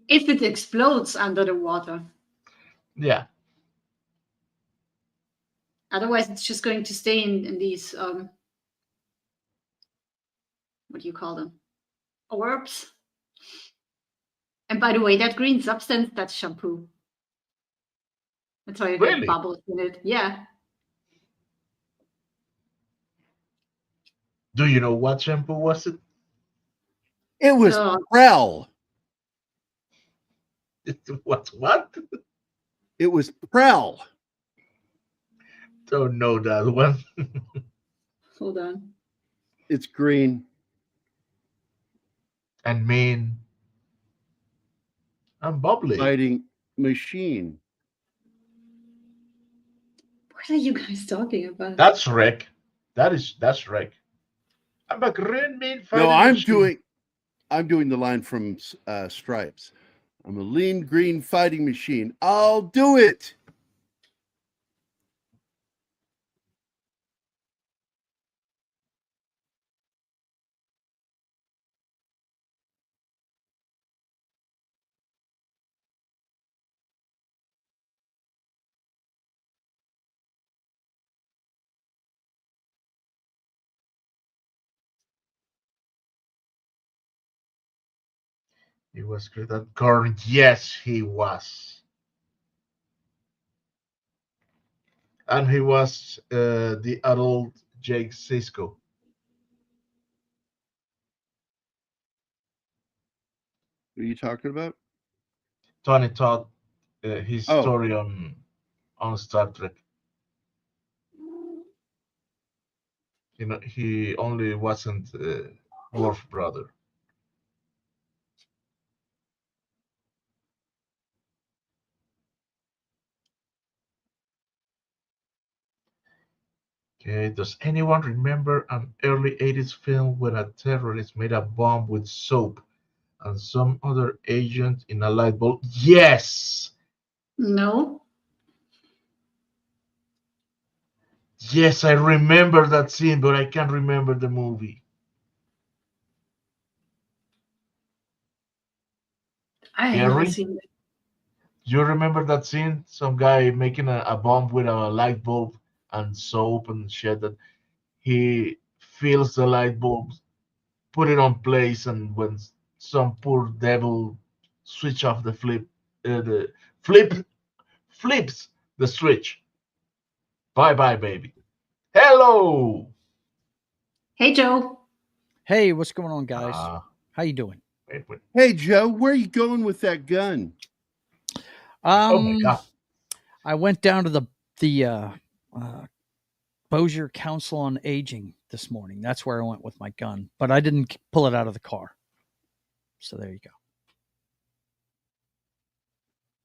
If it explodes under the water. Yeah. Otherwise, it's just going to stay in these, what do you call them? Orbs. And by the way, that green substance, that's shampoo. That's why you get Really? bubbles in it. Yeah. Do you know what shampoo was it? It was Oh. Prel. What? It was Prel. Don't know that one. Hold on. It's green. And mean. And bubbly. Fighting machine. What are you guys talking about? That's Rick. That's Rick. I'm a green mean fighting No, machine. I'm doing the line from Stripes. I'm a lean green fighting machine. I'll do it. He was great at corn. Yes, he was. And he was the adult Jake Sisko. What are you talking about? Tony Todd, his Oh. story on Star Trek. You know, he only wasn't Worf brother. Okay, does anyone remember an early 80s film where a terrorist made a bomb with soap and some other agent in a light bulb? Yes! No. Yes, I remember that scene, but I can't remember the movie. I have Gerry? never seen it. Do you remember that scene? Some guy making a bomb with a light bulb and soap and shit that he fills the light bulb, put it on place, and when some poor devil switch off the flips the switch. Bye bye, baby. Hello. Hey, Joe. Hey, what's going on, guys? How you doing? Wait. Hey, Joe, where are you going with that gun? Oh my God. I went down to the Bossier Council on Aging this morning. That's where I went with my gun, but I didn't pull it out of the car. So there you go.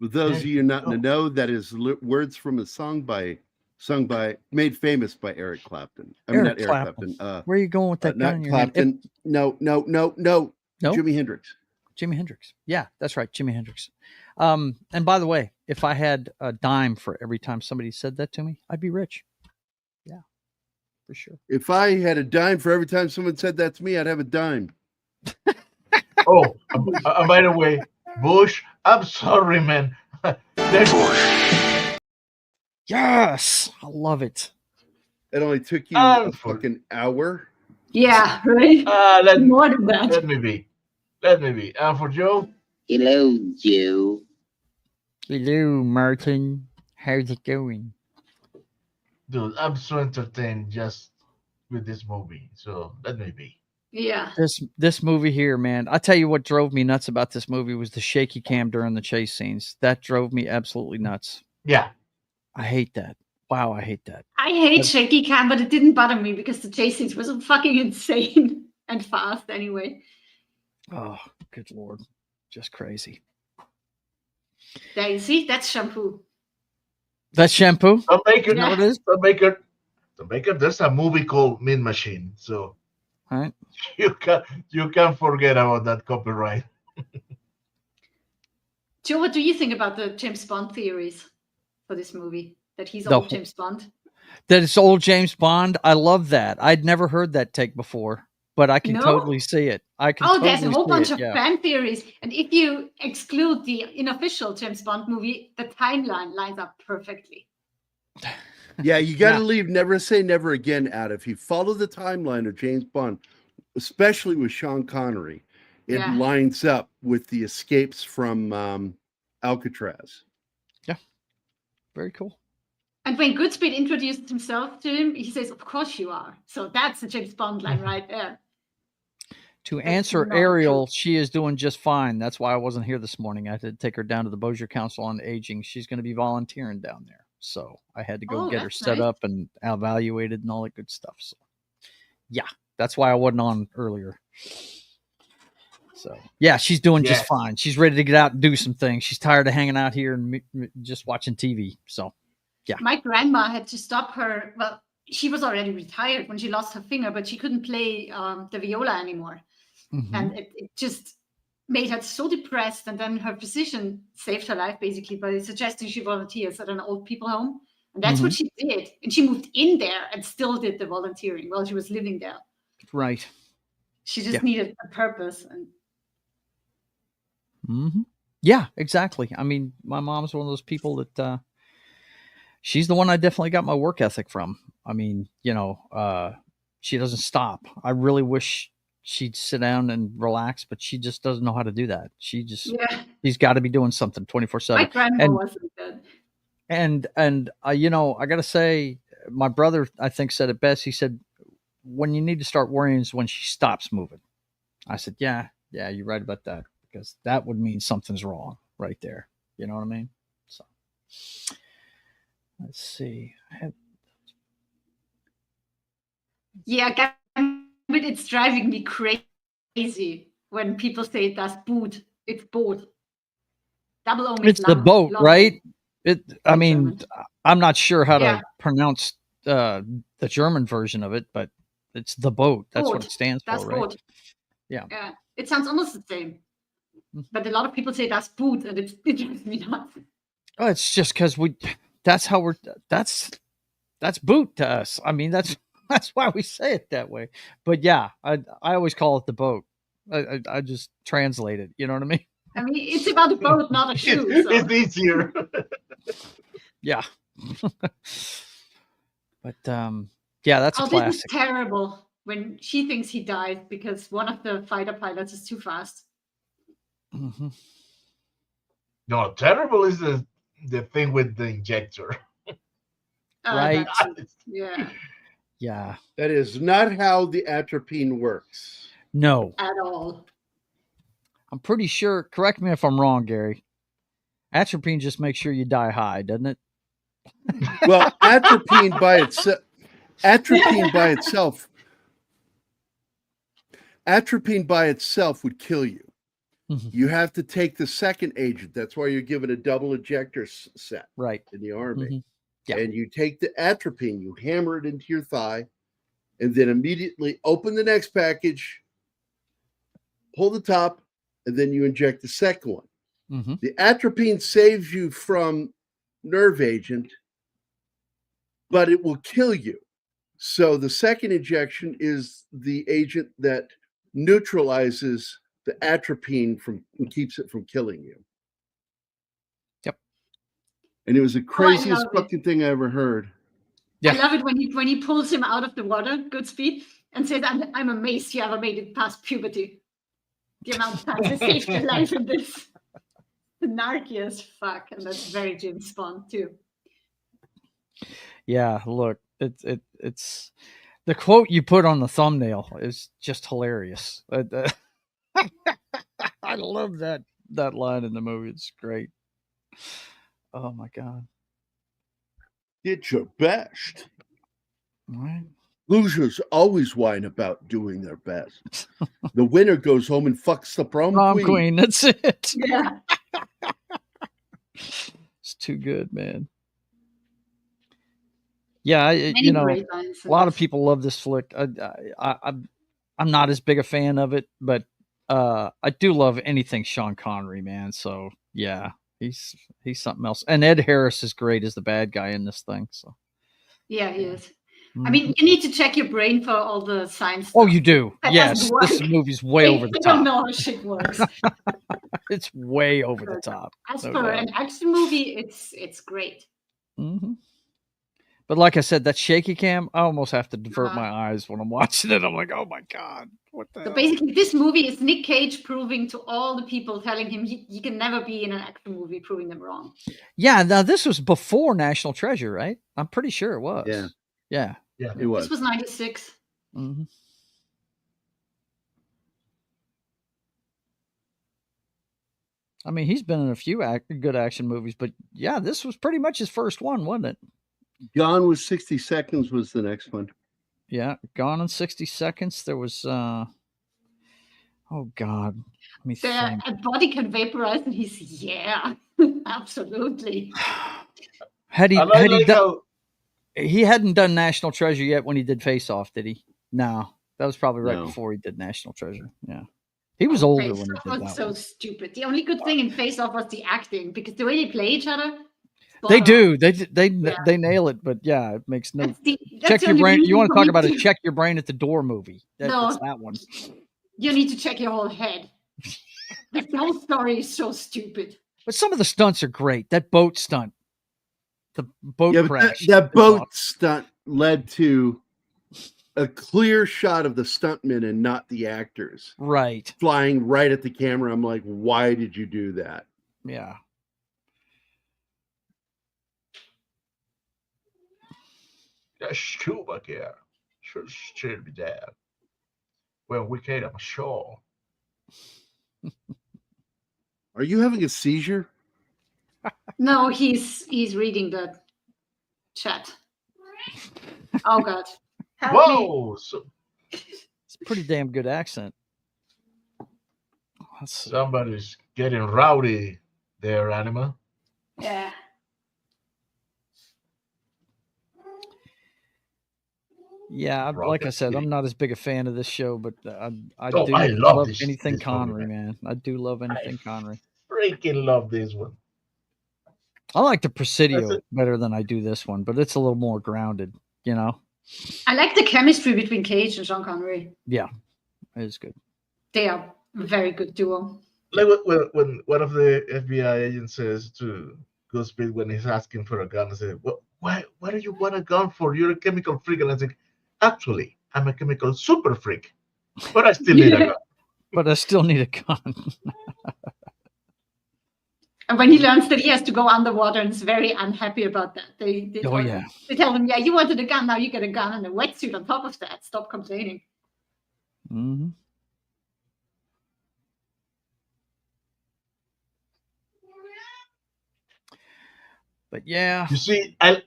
For those of you not in the know, that is words from a song made famous by Eric Clapton. Not Eric Clapton. Where are you going with that gun? Not Clapton. No. No? Jimi Hendrix. Jimi Hendrix. Yeah, that's right. Jimi Hendrix. And by the way, if I had a dime for every time somebody said that to me, I'd be rich. Yeah, for sure. If I had a dime for every time someone said that to me, I'd have a dime. Oh, by the way, Bush, I'm sorry, man. Yes, I love it. It only took you a fucking hour. Yeah, right. More than that. Let me be. And for Joe. Hello, Joe. Hello, Martin. How's it going? Dude, I'm so entertained just with this movie. So let me be. Yeah. This movie here, man. I tell you what drove me nuts about this movie was the shaky cam during the chase scenes. That drove me absolutely nuts. Yeah. I hate that. Wow, I hate that. I hate shaky cam, but it didn't bother me because the chase scenes were so fucking insane and fast anyway. Oh, good Lord. Just crazy. There you see, that's shampoo. That's shampoo? Don't make it. Yeah. What it is? Don't make it. There's a movie called Mean Machine. So all right. You can't forget about that copyright. Joe, what do you think about the James Bond theories for this movie? That he's old James Bond? That it's old James Bond? I love that. I'd never heard that take before, but I can totally see it. There's a whole bunch of fan theories. And if you exclude the unofficial James Bond movie, the timeline lines up perfectly. Yeah, you got to leave Never Say Never Again out. If you follow the timeline of James Bond, especially with Sean Connery, it Yeah. lines up with the escapes from Alcatraz. Yeah. Very cool. And when Goodspeed introduced himself to him, he says, "Of course you are." So that's the James Bond line right there. To That's answer not Ariel, true. she is doing just fine. That's why I wasn't here this morning. I had to take her down to the Bossier Council on Aging. She's going to be volunteering down there. So I had to go Oh, get her that's set nice. up and evaluated and all that good stuff. So, yeah, that's why I wasn't on earlier. So, yeah, she's doing just Yes. fine. She's ready to get out and do some things. She's tired of hanging out here and just watching TV. So, My grandma had to stop her. Well, she was already retired when she lost her finger, but she couldn't play the viola anymore. mhm. And it just made her so depressed. And then her physician saved her life basically by suggesting she volunteers at an old people home. And that's what she did. And she moved in there and still did the volunteering while she was living there. Right. She just Yeah. needed a purpose. And Yeah, exactly. I mean, my mom's one of those people that she's the one I definitely got my work ethic from. I mean, she doesn't stop. I really wish she'd sit down and relax, but she just doesn't know how to do that. She's got to be doing something 24/7. my grandma wasn't good. And I got to say, my brother, I think, said it best. He said, when you need to start worrying is when she stops moving. I said, yeah, you're right about that, because that would mean something's wrong right there. You know what I mean? So let's see. Yeah, but it's driving me crazy when people say that's boot. It's boat. Double O It's the boat, right? I mean, German. I'm not sure how Yeah. to pronounce the German version of it, but it's the boat. That's what Boat. it stands That's for, right? boat. Yeah. Yeah. It sounds almost the same. But a lot of people say that's boot, and it drives me nuts. Oh, it's just because that's boot to us. I mean, that's why we say it that way. But yeah, I always call it the boat. I just translate it. You know what I mean? I mean, it's about a boat, not a shoe. So. It's easier. Yeah. But yeah, that's a This is classic. terrible when she thinks he died because one of the fighter pilots is too fast. Mhm. No, terrible is the thing with the injector. Right. Yeah. Yeah. That is not how the atropine works. No. At all. I'm pretty sure. Correct me if I'm wrong, Gary. Atropine just makes sure you die high, doesn't it? Well, atropine by itself would kill you. Mhm. You have to take the second agent. That's why you're given a double ejector set Right. in the Army. Mhm. Yeah. And you take the atropine, you hammer it into your thigh, and then immediately open the next package, pull the top, and then you inject the second one. Mhm. The atropine saves you from nerve agent, but it will kill you. So the second injection is the agent that neutralizes the atropine and keeps it from killing you. Yep. And it was the craziest love it. fucking thing I ever heard. Yeah. I love it when he pulls him out of the water, Goodspeed, and says, I'm amazed you ever made it past puberty. The amount of times I saved your life in this. Narky as fuck. And that's very James Bond too. Yeah, look, it's the quote you put on the thumbnail is just hilarious. I love that line in the movie. It's great. Oh my god. Get your best. Right. Losers always whine about doing their best. The winner goes home and fucks the prom queen. That's it. Yeah. It's too good, man. Yeah, Many great lines. a lot of people love this flick. I'm not as big a fan of it, but I do love anything Sean Connery, man. So yeah, he's something else. And Ed Harris is great as the bad guy in this thing. So yeah, he is. I mean, you need to check your brain for all the science. Oh, you do? That Yes, doesn't work. this movie's way over the They don't top. know how shit works. It's way over the top. As no for doubt. an action movie, it's great. Mm-hmm. But like I said, that shaky cam, I almost have to divert Uh-huh. my eyes when I'm watching it. I'm like, oh my God, what the So hell? basically, this movie is Nick Cage proving to all the people telling him he can never be in an action movie, proving them wrong. Yeah, now this was before National Treasure, right? I'm pretty sure it was. Yeah. Yeah. Yeah. It was. This was 96. hmm I mean, he's been in a few good action movies, but yeah, this was pretty much his first one, wasn't it? Gone with 60 Seconds was the next one. Yeah, Gone in 60 Seconds. There was, oh God, let me think. A body can vaporize, and he's, yeah, absolutely. Had he And I like done, how he hadn't done National Treasure yet when he did Face Off, did he? No, that was probably right No. before he did National Treasure. Yeah, he was older Face when he Off did was that so one. stupid. The only good thing in Face Off was the acting, because the way they play each other, They spot on. do. They nail it, but yeah, it makes no. That's Check the your only brain. You reason want to for talk me about a to- check your brain at the door movie? No. It's that one. You need to check your whole head. The whole story is so stupid. But some of the stunts are great. That boat stunt, the boat Yeah, but crash. that is boat awesome. stunt led to a clear shot of the stuntmen and not the actors Right. flying right at the camera. I'm like, why did you do that? Yeah. Schumacher should still be there. Well, we came up ashore. Are you having a seizure? No, he's reading the chat. Oh God. Help me. Whoa! It's a pretty damn good accent. Let's see. Somebody's getting rowdy there, Anima. Yeah. Yeah, like I said, I'm not as big a fan of this show, but I Oh, do I love love this- anything this movie, Connery, man. man. I do love anything Connery. Freaking love this one. I like the Presidio That's better than I do this one, but it's a little more grounded, you know? I like the chemistry between Cage and Sean Connery. Yeah, it is good. They are a very good duo. Like when one of the FBI agents says to Goodspeed when he's asking for a gun, I say, "Well, why do you want a gun for? You're a chemical freak." And I think, actually, I'm a chemical super freak, but I still need a gun. But I still need a gun. And when he learns that he has to go underwater and is very unhappy about that, they Oh, yeah. They tell him, yeah, you wanted a gun, now you get a gun and a wetsuit on top of that. Stop complaining. Mm-hmm. But yeah, You see, I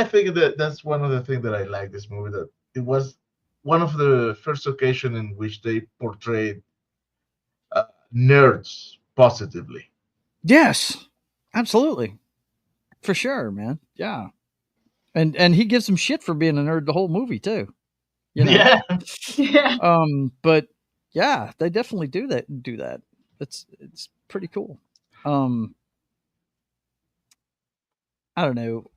think that's one of the things that I like this movie, that it was one of the first occasions in which they portrayed nerds positively. yes, absolutely, for sure, man. Yeah, and he gives him shit for being a nerd the whole movie too. You know? Yeah. Yeah. But yeah, they definitely do that. It's pretty cool. I don't know.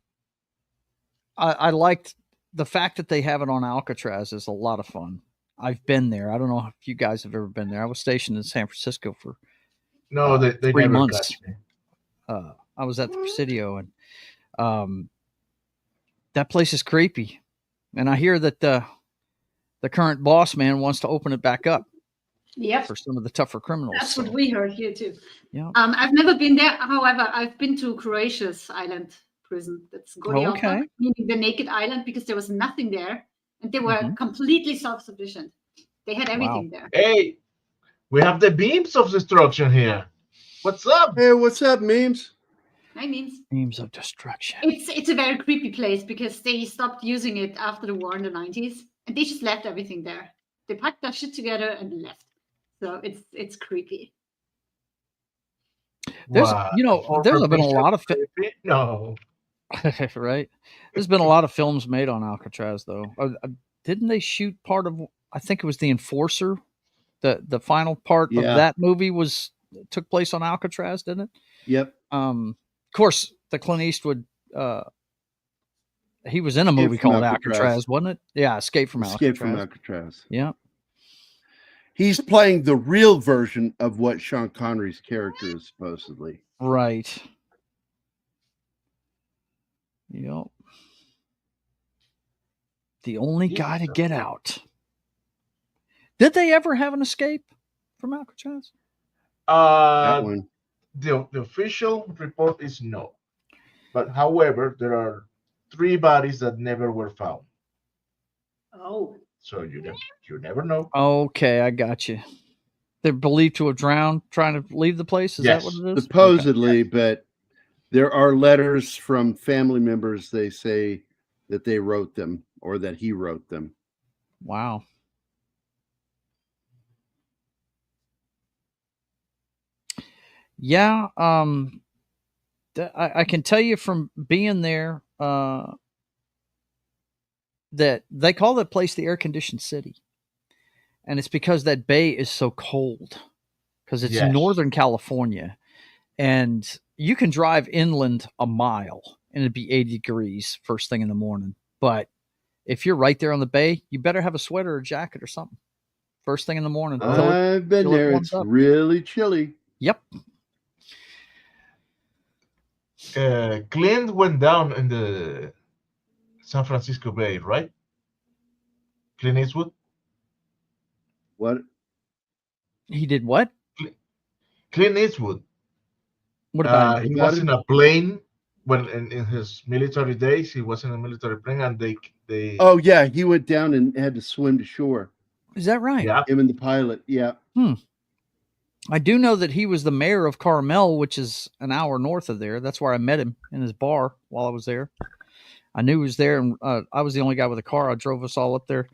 I liked the fact that they have it on Alcatraz is a lot of fun. I've been there. I don't know if you guys have ever been there. I was stationed in San Francisco for No, they 3 never months. catch me. I was at the Presidio, and that place is creepy. And I hear that the current boss man wants to open it back up Yep. for some of the tougher criminals. That's so, what we heard here too. yeah. I've never been there. However, I've been to Croatia's island prison. That's Gorjata, Okay. meaning the naked island, because there was nothing there, and they were Mhm. completely self-sufficient. They had everything there. Hey, we have the beams of destruction here. What's up? Hey, what's up, memes? I mean, Themes of destruction. it's a very creepy place because they stopped using it after the war in the 90s, and they just left everything there. They packed their shit together and left. So it's creepy. There's, Wow. there's been a lot of no. right. There's been a lot of films made on Alcatraz, though. Didn't they shoot part of? I think it was The Enforcer. The final part of Yeah. that movie took place on Alcatraz, didn't it? Yep. Of course, the Clint Eastwood. He was in a movie from called Alcatraz. Alcatraz, wasn't it? Yeah, Escape from Escape from Alcatraz. Alcatraz. Yeah. He's playing the real version of what Sean Connery's character is supposedly. Right. Yep. The only Yes, guy to sir. get out. Did they ever have an escape from Alcatraz? That one. The official report is no. But however, there are 3 bodies that never were found. Oh. So you never know. Okay, I got you. They're believed to have drowned trying to leave the place. Is that what Yes. it is? Supposedly, but there are letters from family members. They say that they wrote them or that he wrote them. Wow. Yeah. I can tell you from being there that they call that place the air-conditioned city. And it's because that bay is so cold because it's Yes. Northern California. And you can drive inland a mile and it'd be 80 degrees first thing in the morning. But if you're right there on the bay, you better have a sweater or a jacket or something first thing in the morning. I've been till it there. warms It's up. really chilly. Yep. Clint went down in the San Francisco Bay, right? Clint Eastwood. What? He did what? Clint Eastwood. What about him? He about was him? in a plane when in his military days. He was in a military plane, and they. Oh yeah, he went down and had to swim to shore. Is that right? Yeah. Him and the pilot. Yeah. I do know that he was the mayor of Carmel, which is an hour north of there. That's where I met him in his bar while I was there. I knew he was there, and I was the only guy with a car. I drove us all up there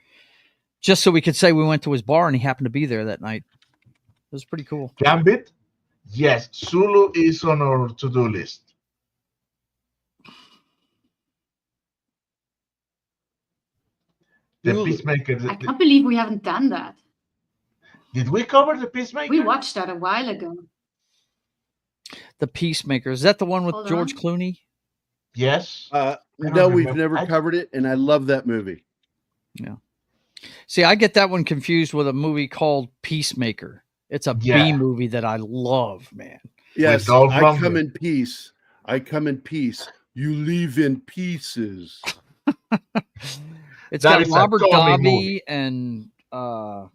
just so we could say we went to his bar, and he happened to be there that night. It was pretty cool. Gambit. Yes, Zulu is on our to-do list. The Zulu. Peacemaker. I can't believe we haven't done that. Did we cover the Peacemaker? We watched that a while ago. The Peacemaker. Is that the one with Hold George on. Clooney? Yes. No, don't we've remember. never covered it, and I love that movie. See, I get that one confused with a movie called Peacemaker. It's a B movie that I love, man. Yes, Dolph I Lundgren. come in peace. I come in peace. You leave in pieces. It's That got is a Robert Tommy Davi movie. and oh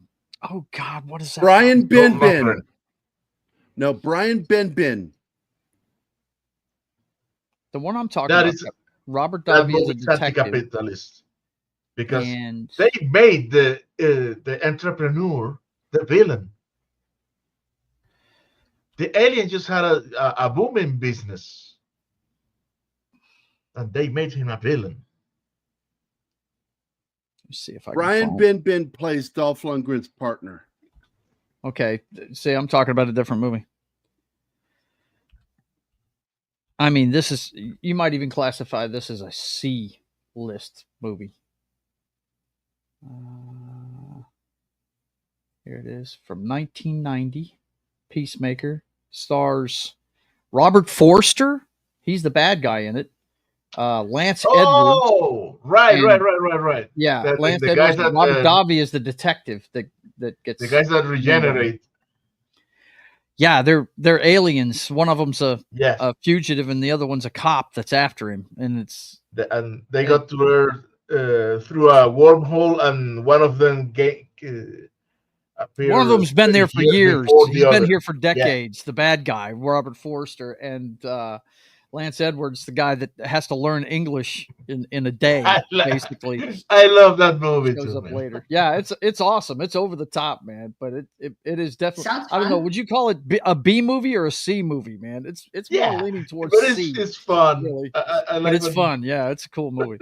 God, what is that? Brian Dolph Benben. Lundgren. No, Brian Benben. The one I'm talking That about. is Robert that Davi is a movie is detective, anti-capitalist because and they made the entrepreneur the villain. The alien just had a booming business, and they made him a villain. let's see if I Brian can find. Benben plays Dolph Lundgren's partner. Okay, see, I'm talking about a different movie. I mean, this is, you might even classify this as a C list movie. Here it is from 1990. Peacemaker stars Robert Forster. He's the bad guy in it. Lance Edwards. Oh, right. Yeah, The Lance guys Edwards. that, Robert Davi is the detective that gets the guys that regenerate. Yeah, they're aliens. One of them's a Yes, fugitive, and the other one's a cop that's after him. And it's and they got to Earth through a wormhole, and one of them appeared. one of them's been there for years. before the He's been other. here for decades. The bad guy, Robert Forster, and Lance Edwards, the guy that has to learn English in a day, basically. I love that movie Shows too, up man. later. Yeah, it's awesome. It's over the top, man. But it is definitely. Sounds I don't know. fun. Would you call it a B movie or a C movie, man? It's more leaning towards but C. it's fun. Really. I like But it's when- fun. Yeah, it's a cool movie.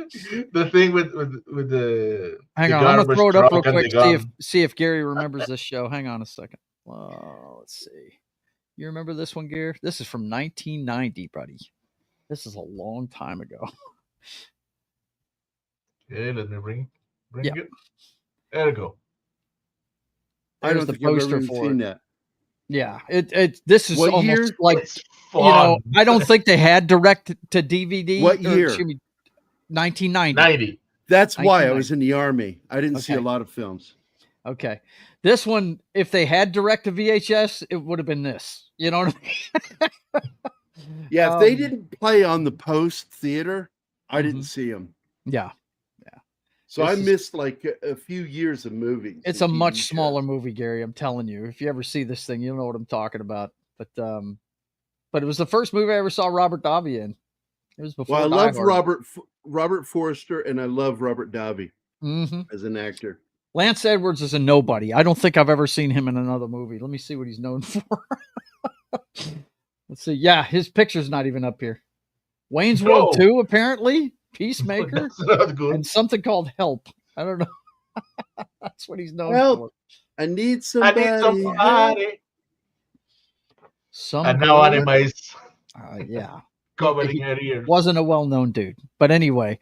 The thing with the Hang the on, I'm gonna garbage throw it up real truck and quick. the See if gun. Gerry remembers this show. Hang on a second. Let's see. You remember this one, Gerry? This is from 1990, buddy. This is a long time ago. Okay, let me bring Yeah. it. There you go. I There's don't the think I've poster ever for seen it. that. Yeah, this is What almost year? like, It's you know, fun. I don't think they had direct to DVD. What year? 1990. 90. That's why I 1990. was in the Army. I didn't see a Okay. lot of films. Okay. This one, if they had direct to VHS, it would have been this. You know what I mean? Yeah, if they didn't play on the Post Theater, I didn't see them. Yeah. So I This is- missed like a few years of movies. It's and a TV much shows. smaller movie, Gary. I'm telling you. If you ever see this thing, you'll know what I'm talking about. But it was the first movie I ever saw Robert Davi in. It was before. Well, I Die love Hard. Robert Forster, and I love Robert Davi Mhm. as an actor. Lance Edwards is a nobody. I don't think I've ever seen him in another movie. Let me see what he's known for. Let's see. Yeah, his picture's not even up here. Wayne's World No. 2, apparently. Peacemaker. That's not good. And something called Help. I don't know. That's what he's known Help. for. I need I somebody. need somebody. Some And now girl- Anima is yeah. covering He- her ears. Wasn't a well-known dude. But anyway,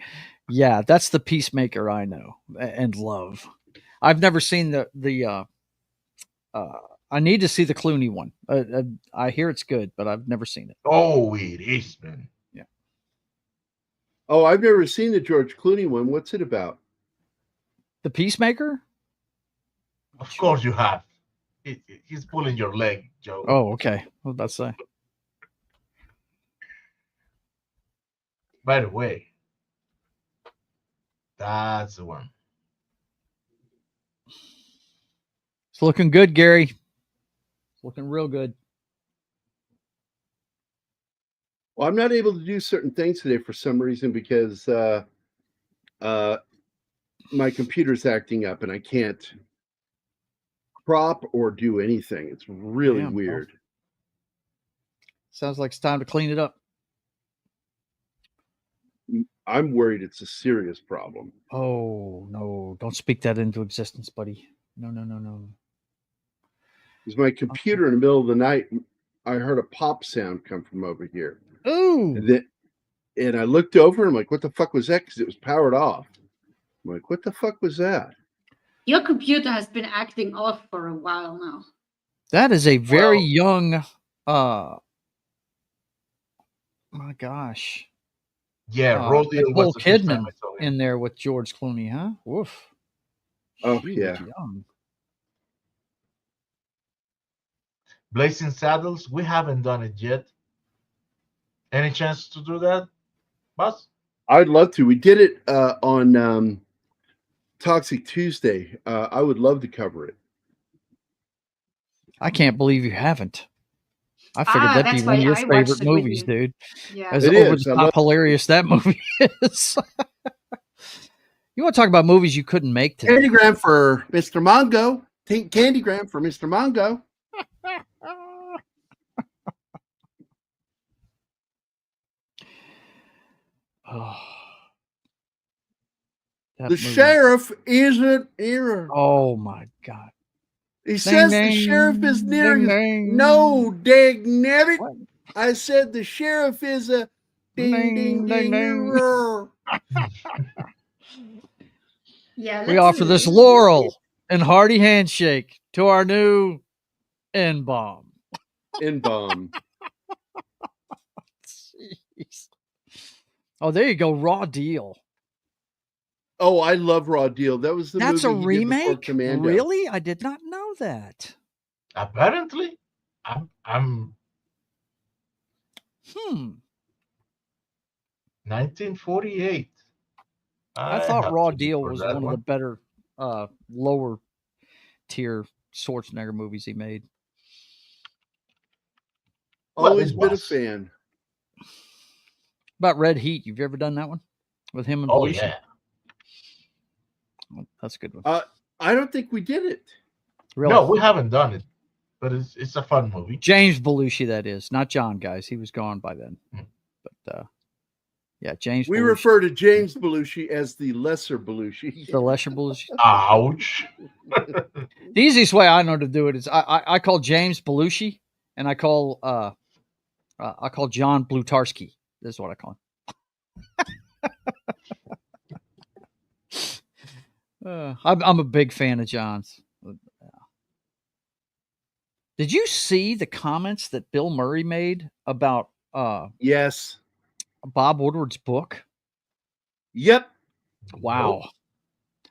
yeah, that's the Peacemaker I know and love. I've never seen the I need to see the Clooney one. I hear it's good, but I've never seen it. Oh, it is, man. Oh, I've never seen the George Clooney one. What's it about? The Peacemaker? Of course you have. He's pulling your leg, Joe. Oh, okay. What was about to say? By the way, that's the one. It's looking good, Gary. It's looking real good. Well, I'm not able to do certain things today for some reason because my computer's acting up and I can't crop or do anything. It's really Damn, weird. Sounds like it's time to clean it up. I'm worried it's a serious problem. Oh, no. Don't speak that into existence, buddy. No. Because my computer in the middle of the night, I heard a pop sound come from over here. Ooh. And I looked over and I'm like, what the fuck was that? Because it was powered off. I'm like, what the fuck was that? Your computer has been acting off for a while now. That is a very Well- young my gosh. Yeah, Roll Deal Nicole was the first time Kidman I saw him. in there with George Clooney, huh? Woof. Oh, She was yeah. young. Blazing Saddles, we haven't done it yet. Any chance to do that, boss? I'd love to. We did it on Toxic Tuesday. I would love to cover it. I can't believe you haven't. I figured that'd that's be one of why your I watched favorite it with movies, you. dude. Yeah. As It over is. the I top love- hilarious that movie is. You want to talk about movies you couldn't make today? Candygram for Mr. Mongo. Candygram for Mr. Mongo. Oh. The That movie. sheriff isn't here. Oh my god. He says the sheriff is near. No, dag nabbit. What? I said the sheriff is a ding Ding, ding ding, ding. ding. roar. Yeah. We let's offer see. this laurel and hearty handshake to our new N-bomb. In bomb. Jeez. Oh, there you go. Raw Deal. Oh, I love Raw Deal. That was the That's a movie he did before remake? Commando. Really? I did not know that. Apparently, I'm Hmm. 1948. I thought have Raw to look Deal for was that one of the better lower tier Schwarzenegger movies he made. Well, Always it been a was. fan. About Red Heat. Have you ever done that one? With him and Oh Belushi? yeah. Oh, that's a good one. I don't think we did it. Really? No, we haven't done it, but it's a fun movie. James Belushi, that is. Not John, guys. He was gone by then. Hmm. But yeah, James We Belushi. refer to James Belushi as the lesser Belushi. The lesser Belushi. Ouch. The easiest way I know to do it is I call James Belushi and I call John Blutarski. This is what I call him. I'm a big fan of John's. Did you see the comments that Bill Murray made about Yes. Bob Woodward's book? Yep. Wow.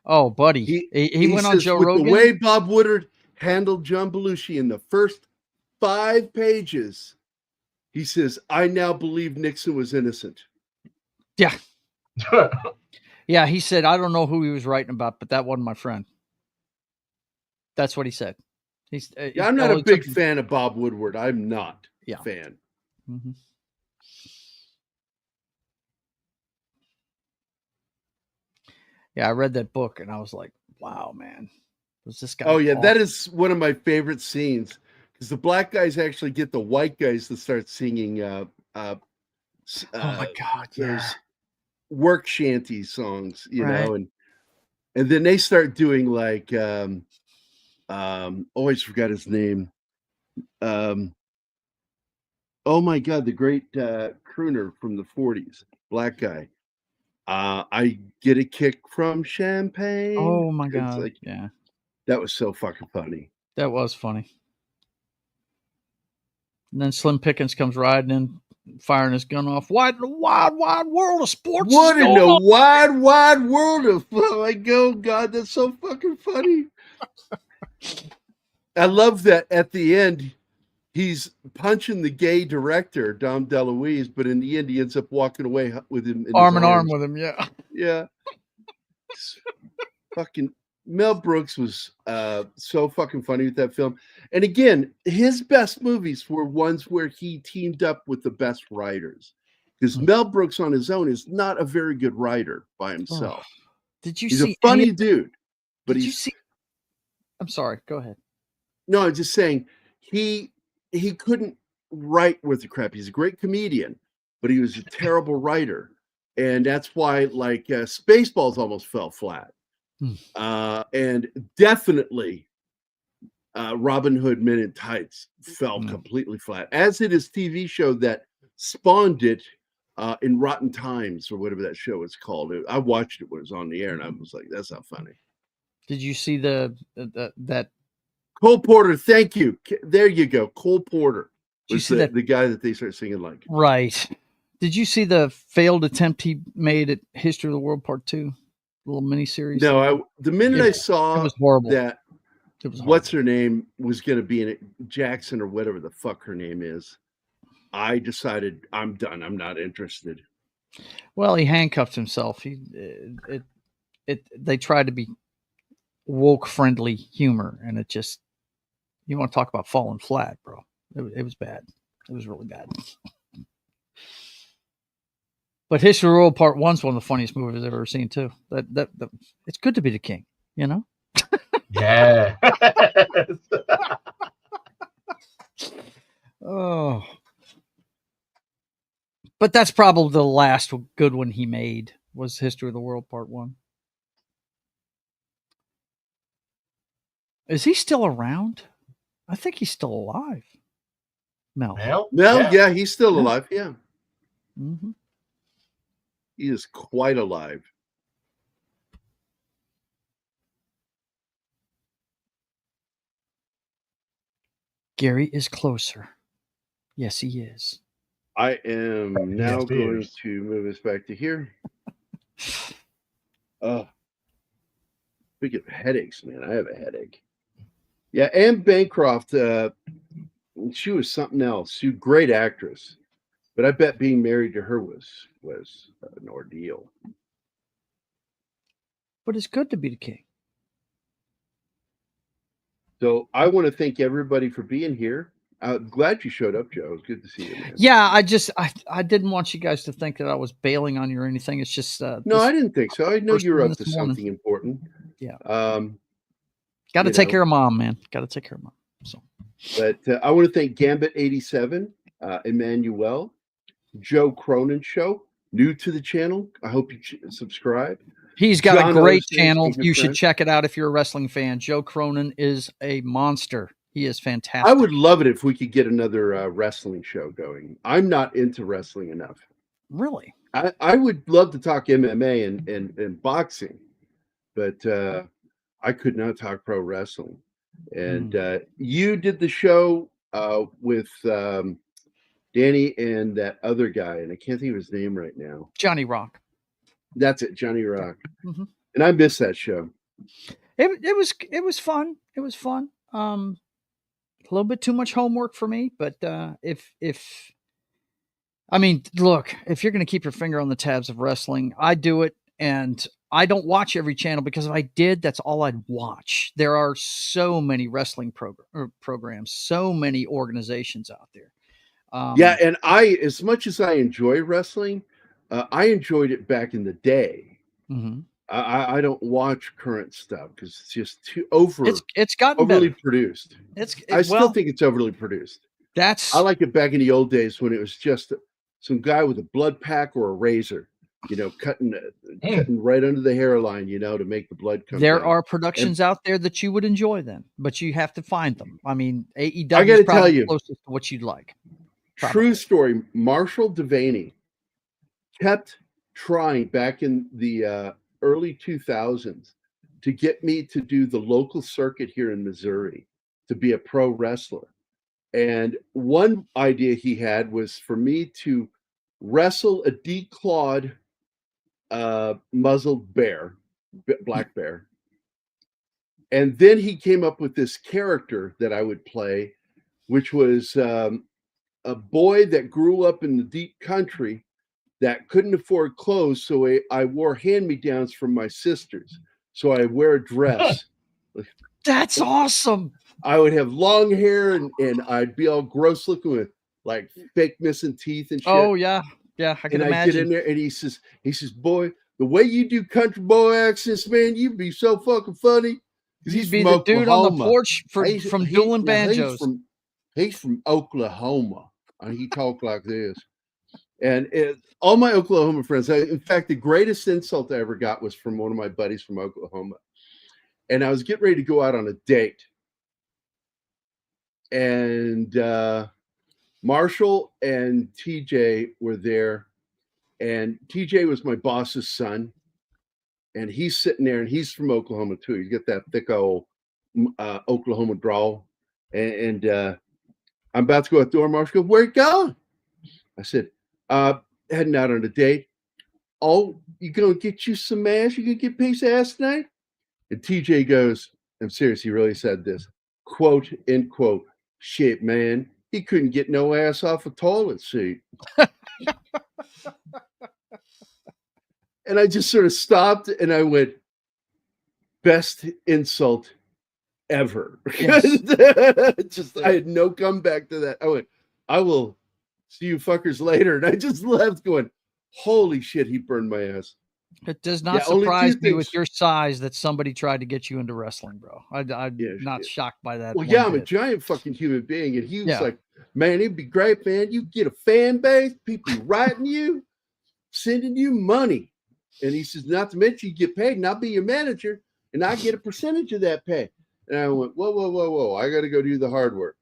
Oh, buddy. He went on says, Joe with Rogan. the way Bob Woodward handled John Belushi in the first 5 pages, he says, I now believe Nixon was innocent. Yeah. Yeah, he said, I don't know who he was writing about, but that wasn't my friend. That's what he said. He's Yeah, I'm not a big fan of Bob Woodward. I'm not Yeah. a fan. Mm-hmm. Yeah, I read that book and I was like, wow, man. Was this guy? Oh, yeah, Paul? that is one of my favorite scenes because the black guys actually get the white guys to start singing oh my God, yeah. those work shanty songs, you Right. know, and then they start doing like always forgot his name. Oh my God, the great crooner from the 40s, black guy. I get a kick from champagne. Oh my It's God. like, Yeah. that was so fucking funny. That was funny. And then Slim Pickens comes riding in, firing his gun off. What in the wide, wide world of sports What is in going the on? wide, wide world of like, oh God, that's so fucking funny. I love that at the end, he's punching the gay director, Dom DeLuise, but in the end, he ends up walking away with him in Arm his in arm arms. with him, yeah. Yeah. Fucking Mel Brooks was so fucking funny with that film. And again, his best movies were ones where he teamed up with the best writers. Because Mel Brooks on his own is not a very good writer by himself. Did you He's see a funny dude, but did he's you see? I'm sorry, go ahead. no, I'm just saying he couldn't write worth the crap. He's a great comedian, but he was a terrible writer. And that's why like Spaceballs almost fell flat. And definitely Robin Hood Men in Tights fell completely flat, as it is TV show that spawned it in Rotten Times or whatever that show is called. I watched it when it was on the air, and I was like, "That's not funny." Did you see that Cole Porter? Thank you. There you go. Cole Porter was the guy that they start singing like. Right. Did you see the failed attempt he made at History of the World Part 2? Little miniseries? No, the minute I saw it was horrible. that It was what's her name was going to be in it, Jackson or whatever the fuck her name is, I decided I'm done. I'm not interested. Well, he handcuffed himself. They tried to be woke friendly humor, and it just, you want to talk about falling flat, bro. It was bad. It was really bad. But History of the World Part 1's one of the funniest movies I've ever seen too. That it's good to be the king, you know? Yeah. Oh. But that's probably the last good one he made was History of the World Part 1. Is he still around? I think he's still alive. Mel. Yeah, he's still alive. Yeah. Mm-hmm. He is quite alive. Gary is closer. Yes, he is. I am now going to move us back to here. Speaking of headaches, man, I have a headache. Yeah, Anne Bancroft, she was something else. She was a great actress, but I bet being married to her was an ordeal. But it's good to be the king. So I want to thank everybody for being here. I'm glad you showed up, Joe. It was good to see you, man. Yeah, I didn't want you guys to think that I was bailing on you or anything. It's just no, I didn't think so. I know you're up to something important. Yeah. Got to take care of mom, man. Got to take care of mom. So, but I want to thank Gambit87, Emmanuel, Joe Cronin Show, new to the channel. I hope you subscribe. He's got a great channel. You should check it out if you're a wrestling fan. Joe Cronin is a monster. He is fantastic. I would love it if we could get another wrestling show going. I'm not into wrestling enough. Really? I would love to talk MMA and boxing, but I could not talk pro wrestling. And you did the show with Danny and that other guy, and I can't think of his name right now. Johnny Rock. That's it, Johnny Rock. Mm-hmm. And I missed that show. It was fun. It was fun. A little bit too much homework for me, but if I mean, look, if you're going to keep your finger on the tabs of wrestling, I do it, and I don't watch every channel because if I did, that's all I'd watch. There are so many wrestling programs, so many organizations out there. Yeah, and as much as I enjoy wrestling, I enjoyed it back in the day. Mm-hmm. I don't watch current stuff because it's just too It's gotten overly better. produced. I still think it's overly produced. I like it back in the old days when it was just some guy with a blood pack or a razor, cutting right under the hairline, to make the blood come There down. are productions out there that you would enjoy then, but you have to find them. I mean, AEW I gotta is probably tell you, closest to what you'd like. True story. Marshall Devaney kept trying back in the early 2000s to get me to do the local circuit here in Missouri to be a pro wrestler. And one idea he had was for me to wrestle a declawed muzzled bear, black bear. And then he came up with this character that I would play, which was a boy that grew up in the deep country that couldn't afford clothes, so I wore hand-me-downs from my sisters. So I wear a dress. That's awesome. I would have long hair and I'd be all gross looking with like fake missing teeth and shit. Oh yeah, I can imagine. I get in there and he says, boy, the way you do country boy accents, man, you'd be so fucking funny. He'd be the dude on the porch from dueling banjos. He's from Oklahoma, and he talked like this. And all my Oklahoma friends, in fact, the greatest insult I ever got was from one of my buddies from Oklahoma. And I was getting ready to go out on a date. And Marshall and TJ were there. And TJ was my boss's son. And he's sitting there, and he's from Oklahoma, too. He's got that thick old Oklahoma drawl. And I'm about to go out the door. Marshall goes, "Where you going?" I said, heading out on a date. "Oh, you gonna get you some ass? You gonna get a piece of ass tonight?" And TJ goes, I'm serious, he really said this, quote, end quote, "Shit, man, he couldn't get no ass off a toilet seat." And I just sort of stopped and I went, best insult ever. Yes. I had no comeback to that. I went, "I will see you fuckers later." And I just left going, holy shit, he burned my ass. It does not surprise me with your size that somebody tried to get you into wrestling, bro. I'm not shocked by that. Well, I'm a giant fucking human being. And he was like, "Man, it'd be great, man. You get a fan base, people writing you, sending you money." And he says, "Not to mention you get paid, and I'll be your manager, and I get a percentage of that pay." And I went, whoa. I got to go do the hard work.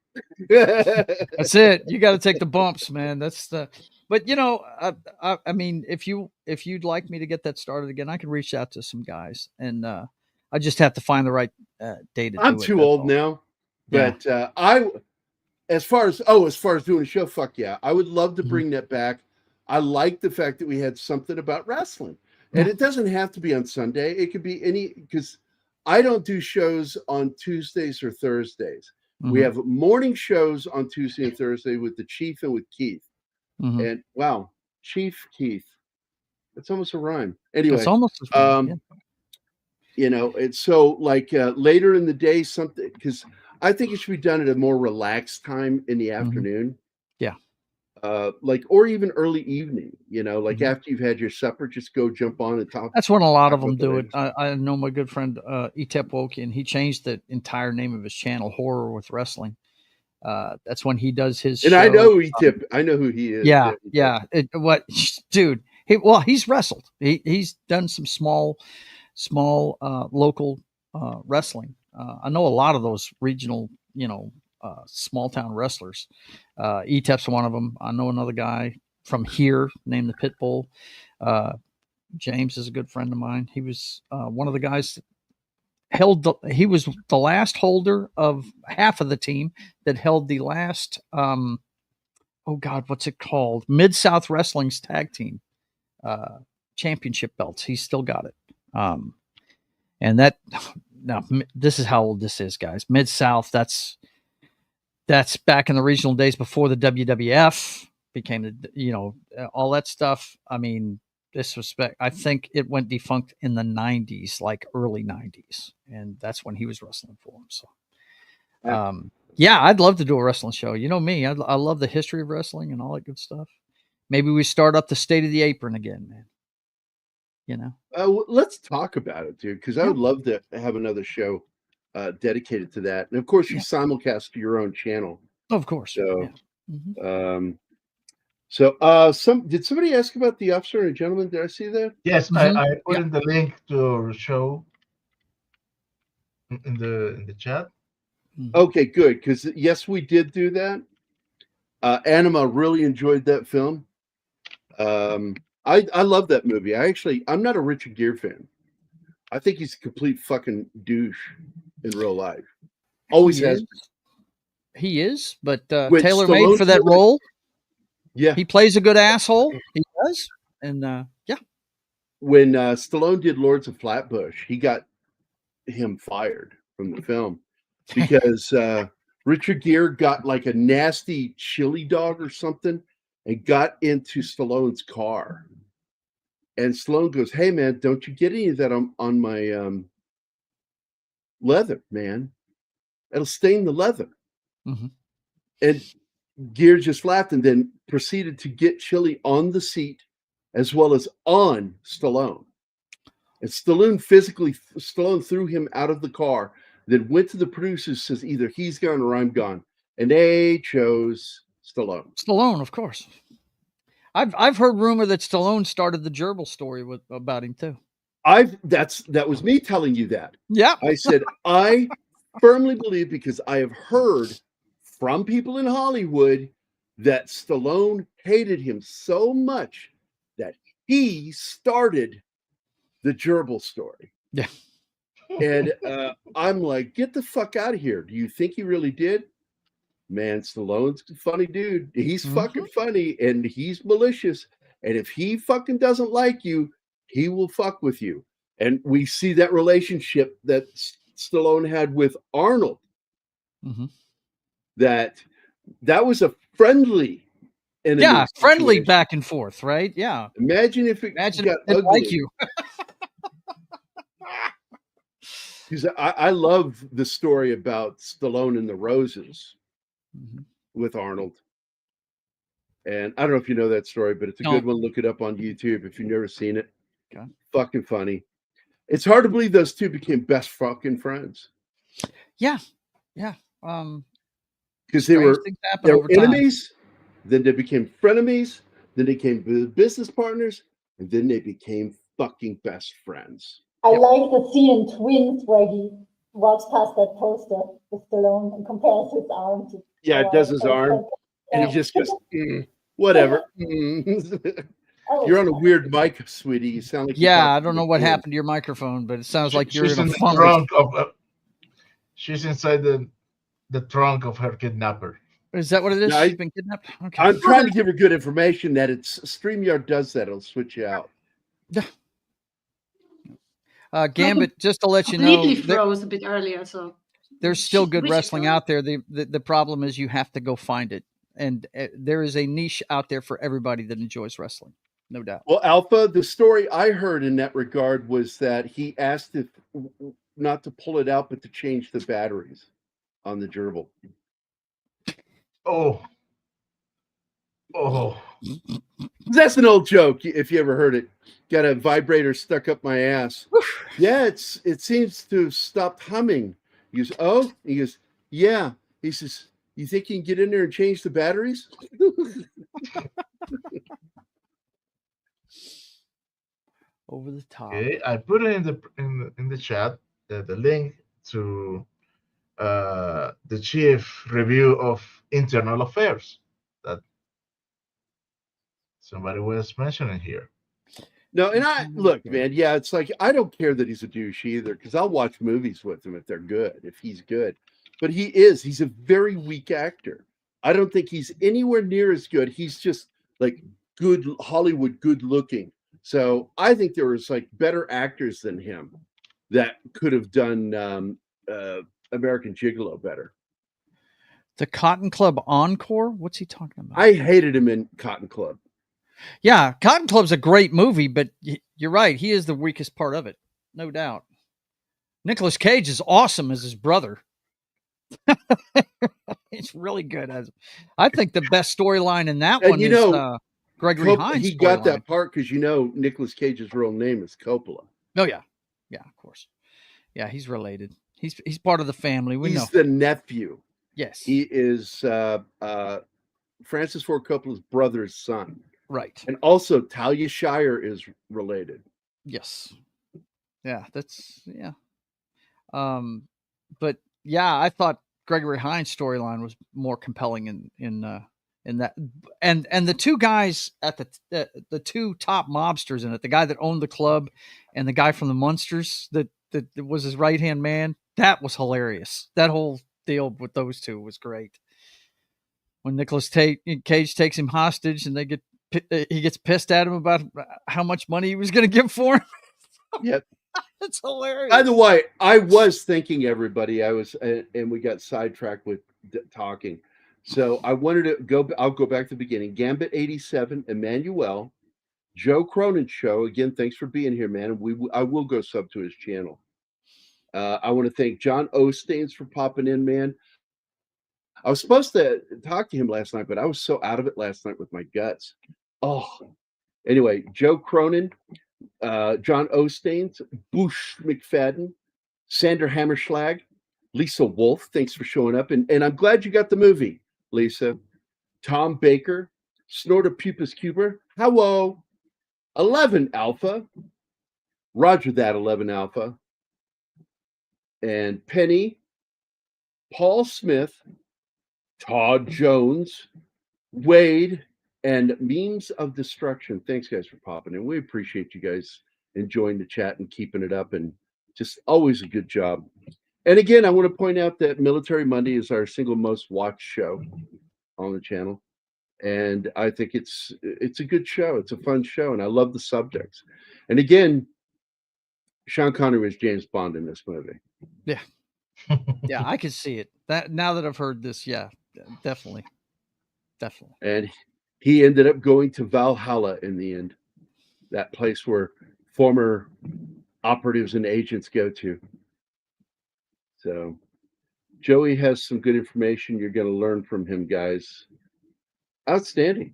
That's it. You got to take the bumps, man. But I mean, if you'd like me to get that started again, I can reach out to some guys, and I just have to find the right day to do it. I'm too old now, but as far as doing a show, fuck yeah, I would love to bring that back. I like the fact that we had something about wrestling, and it doesn't have to be on Sunday. It could be because I don't do shows on Tuesdays or Thursdays. We have morning shows on Tuesday and Thursday with the Chief and with Keith. And wow, Chief Keith, that's almost a rhyme. Anyway, it's almost a rhyme, it's so like later in the day, something, because I think it should be done at a more relaxed time in the afternoon. Or even early evening, like after you've had your supper, just go jump on and talk. That's when a lot of them do it. I know my good friend Etep Woki, and he changed the entire name of his channel, Horror with Wrestling. That's when he does his. And show. I know Etep. I know who he is. Dude? He's wrestled. He's done some small local wrestling. I know a lot of those regional, small town wrestlers. Etep's one of them. I know another guy from here named the Pitbull. James is a good friend of mine. He was one of the guys that he was the last holder of half of the team that held the last what's it called? Mid-South Wrestling's tag team championship belts. He's still got it. And that now this is how old this is, guys. Mid-South, that's back in the regional days before the WWF became all that stuff. I mean, disrespect. I think it went defunct in the 90s, like early 90s. And that's when he was wrestling for him. So, yeah, I'd love to do a wrestling show. You know me, I love the history of wrestling and all that good stuff. Maybe we start up the State of the Apron again, man. You know, let's talk about it, dude, because I would love to have another show dedicated to that. And of course, you simulcast to your own channel. Of course. So, Mm-hmm. Did somebody ask about the Officer and Gentleman? Did I see that? Yes, I put in the link to the show in the chat. Okay, good, because yes, we did do that. Anima really enjoyed that film. I love that movie. I'm not a Richard Gere fan. I think he's a complete fucking douche in real life. Always has been. He is, but When tailor Stallone made for that did it- role. Yeah, He plays a good asshole. He does. And yeah. when Stallone did Lords of Flatbush, he got him fired from the film because Richard Gere got like a nasty chili dog or something and got into Stallone's car. And Stallone goes, "Hey man, don't you get any of that on my leather, man? It'll stain the leather." Mm-hmm. And Gere just laughed and then proceeded to get chili on the seat as well as on Stallone. And Stallone threw him out of the car, then went to the producers, says either he's gone or I'm gone. And they chose Stallone. Stallone, of course. I've heard rumor that Stallone started the gerbil story about him too. That was me telling you that. Yeah. I said, I firmly believe, because I have heard from people in Hollywood that Stallone hated him so much that he started the gerbil story. Yeah. And I'm like, get the fuck out of here. Do you think he really did? Man, Stallone's a funny dude. He's fucking funny and he's malicious. And if he fucking doesn't like you, he will fuck with you. And we see that relationship that Stallone had with Arnold. Mm-hmm. That was a friendly enemy friendly situation. back and forth, right? Yeah. Imagine if it got ugly. Like you. Because I love the story about Stallone and the Roses with Arnold. And I don't know if you know that story, but it's a good one. Look it up on YouTube if you've never seen it. Okay. Fucking funny. It's hard to believe those two became best fucking friends. Yeah. Because they were enemies, then they became frenemies, then they became business partners, and then they became fucking best friends. I like the scene in Twins where he walks past that poster with Stallone and compares his arm to. Yeah, it does his arm, and he just goes, whatever. You're on a weird mic, sweetie. You sound like I don't know what happened to your microphone, but it sounds like you're in a trunk of. She's inside the trunk of her kidnapper. Is that what it is? Yeah, She's been kidnapped. Okay. I'm trying to give her good information that it's StreamYard does that. It'll switch you out. Yeah. Gambit, just to let you know, completely froze a bit earlier, so there's still good wrestling out there. The problem is you have to go find it, and there is a niche out there for everybody that enjoys wrestling, no doubt. Well, Alpha, the story I heard in that regard was that he asked if not to pull it out, but to change the batteries on the gerbil. Oh, that's an old joke. If you ever heard it, got a vibrator stuck up my ass. Yeah, it seems to have stopped humming. He goes, oh, he goes, yeah. He says, you think you can get in there and change the batteries? Over the top. Okay, I put it in the chat the link to the chief review of internal affairs that somebody was mentioning here. No, and I look, man. Yeah, it's like I don't care that he's a douche either, because I'll watch movies with him if they're good, if he's good. But he's a very weak actor. I don't think he's anywhere near as good. He's just like good Hollywood, good looking. So I think there was like better actors than him that could have done American Gigolo better. The Cotton Club Encore? What's he talking about? I hated him in Cotton Club. Yeah, Cotton Club's a great movie, but you're right. He is the weakest part of it, no doubt. Nicolas Cage is awesome as his brother. He's really good as. I think the best storyline in that And one you is know, Gregory Hines' he got storyline. that part because Nicolas Cage's real name is Coppola. Oh yeah, of course. Yeah, he's related. He's part of the family. We know. He's the nephew. Yes. He is Francis Ford Coppola's brother's son. Right. And also Talia Shire is related. Yes. Yeah, but yeah, I thought Gregory Hines' storyline was more compelling in that, and the two guys at the two top mobsters in it, the guy that owned the club and the guy from the Munsters that was his right hand man, that was hilarious. That whole deal with those two was great. When Nicolas Cage takes him hostage and he gets pissed at him about how much money he was going to give for him. Yep. That's hilarious. By the way, I was thinking, everybody, and we got sidetracked with talking. So I wanted to I'll go back to the beginning. Gambit 87, Emmanuel, Joe Cronin Show. Again, thanks for being here, man. I will go sub to his channel. I want to thank John Ostains for popping in, man. I was supposed to talk to him last night, but I was so out of it last night with my guts. Oh, anyway, Joe Cronin, John Ostains, Bush McFadden, Sandra Hammerschlag, Lisa Wolf. Thanks for showing up. And I'm glad you got the movie, Lisa. Tom Baker, Snorter Pupus Cuber. Hello. 11 Alpha. Roger that, 11 Alpha. And Penny, Paul Smith, Todd Jones, Wade, and Memes of Destruction. Thanks, guys, for popping in. We appreciate you guys enjoying the chat and keeping it up, and just always a good job. And again, I want to point out that Military Monday is our single most watched show on the channel. And I think it's a good show. It's a fun show, and I love the subjects. And again, Sean Connery was James Bond in this movie. Yeah. Yeah, I can see it. That now that I've heard this, yeah, definitely. And he ended up going to Valhalla in the end, that place where former operatives and agents go to. So Joey has some good information. You're going to learn from him, guys. Outstanding.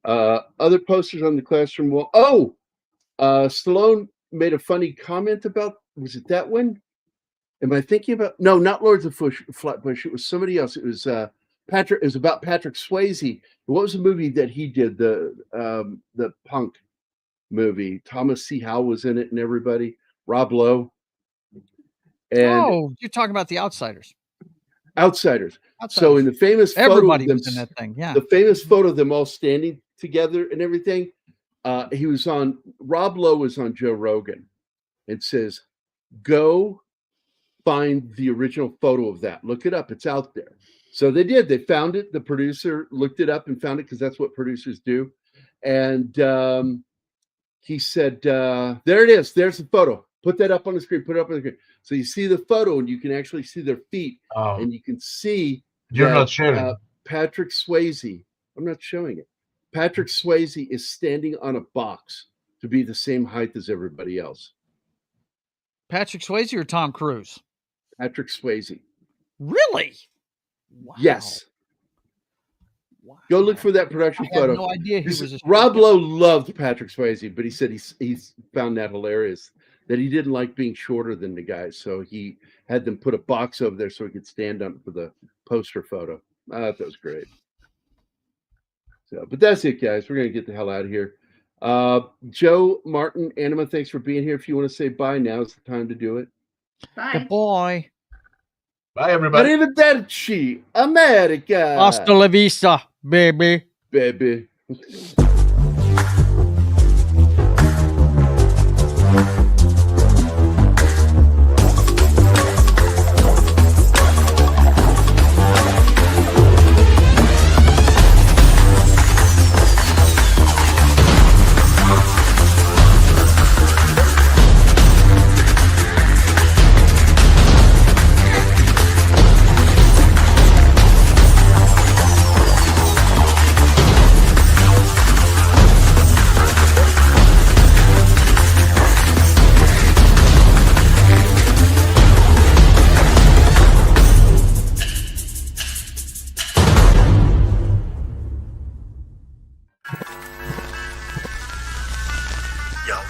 Other posters on the classroom wall. Oh, Stallone made a funny comment about, was it that one? Am I thinking about? No, not Lords of Flatbush. It was somebody else. It was Patrick. It was about Patrick Swayze. What was the movie that he did? The punk movie. Thomas C. Howell was in it, and everybody. Rob Lowe. And you're talking about The Outsiders. Outsiders. So in the famous everybody photo was in that thing. Yeah. The famous photo of them all standing together and everything. He was on. Rob Lowe was on Joe Rogan, and says, "Go find the original photo of that. Look it up. It's out there." So they did. They found it. The producer looked it up and found it, because that's what producers do. And he said, "There it is. There's the photo. Put that up on the screen. Put it up on the screen." So you see the photo, and you can actually see their feet, and you can see. You're not sharing. Patrick Swayze. I'm not showing it. Patrick Swayze is standing on a box to be the same height as everybody else. Patrick Swayze or Tom Cruise? Patrick Swayze. Really? Wow. Yes. Wow. Go look for that production photo. I had no idea he was. Rob Lowe loved Patrick Swayze, but he said he's found that hilarious, that he didn't like being shorter than the guys, so he had them put a box over there so he could stand up for the poster photo. I thought that was great. So, but that's it, guys. We're gonna get the hell out of here. Joe, Martin, Anima, thanks for being here. If you want to say bye, now is the time to do it. Bye. Goodbye. Bye, everybody. Arrivederci, America. Hasta la vista, baby. Baby.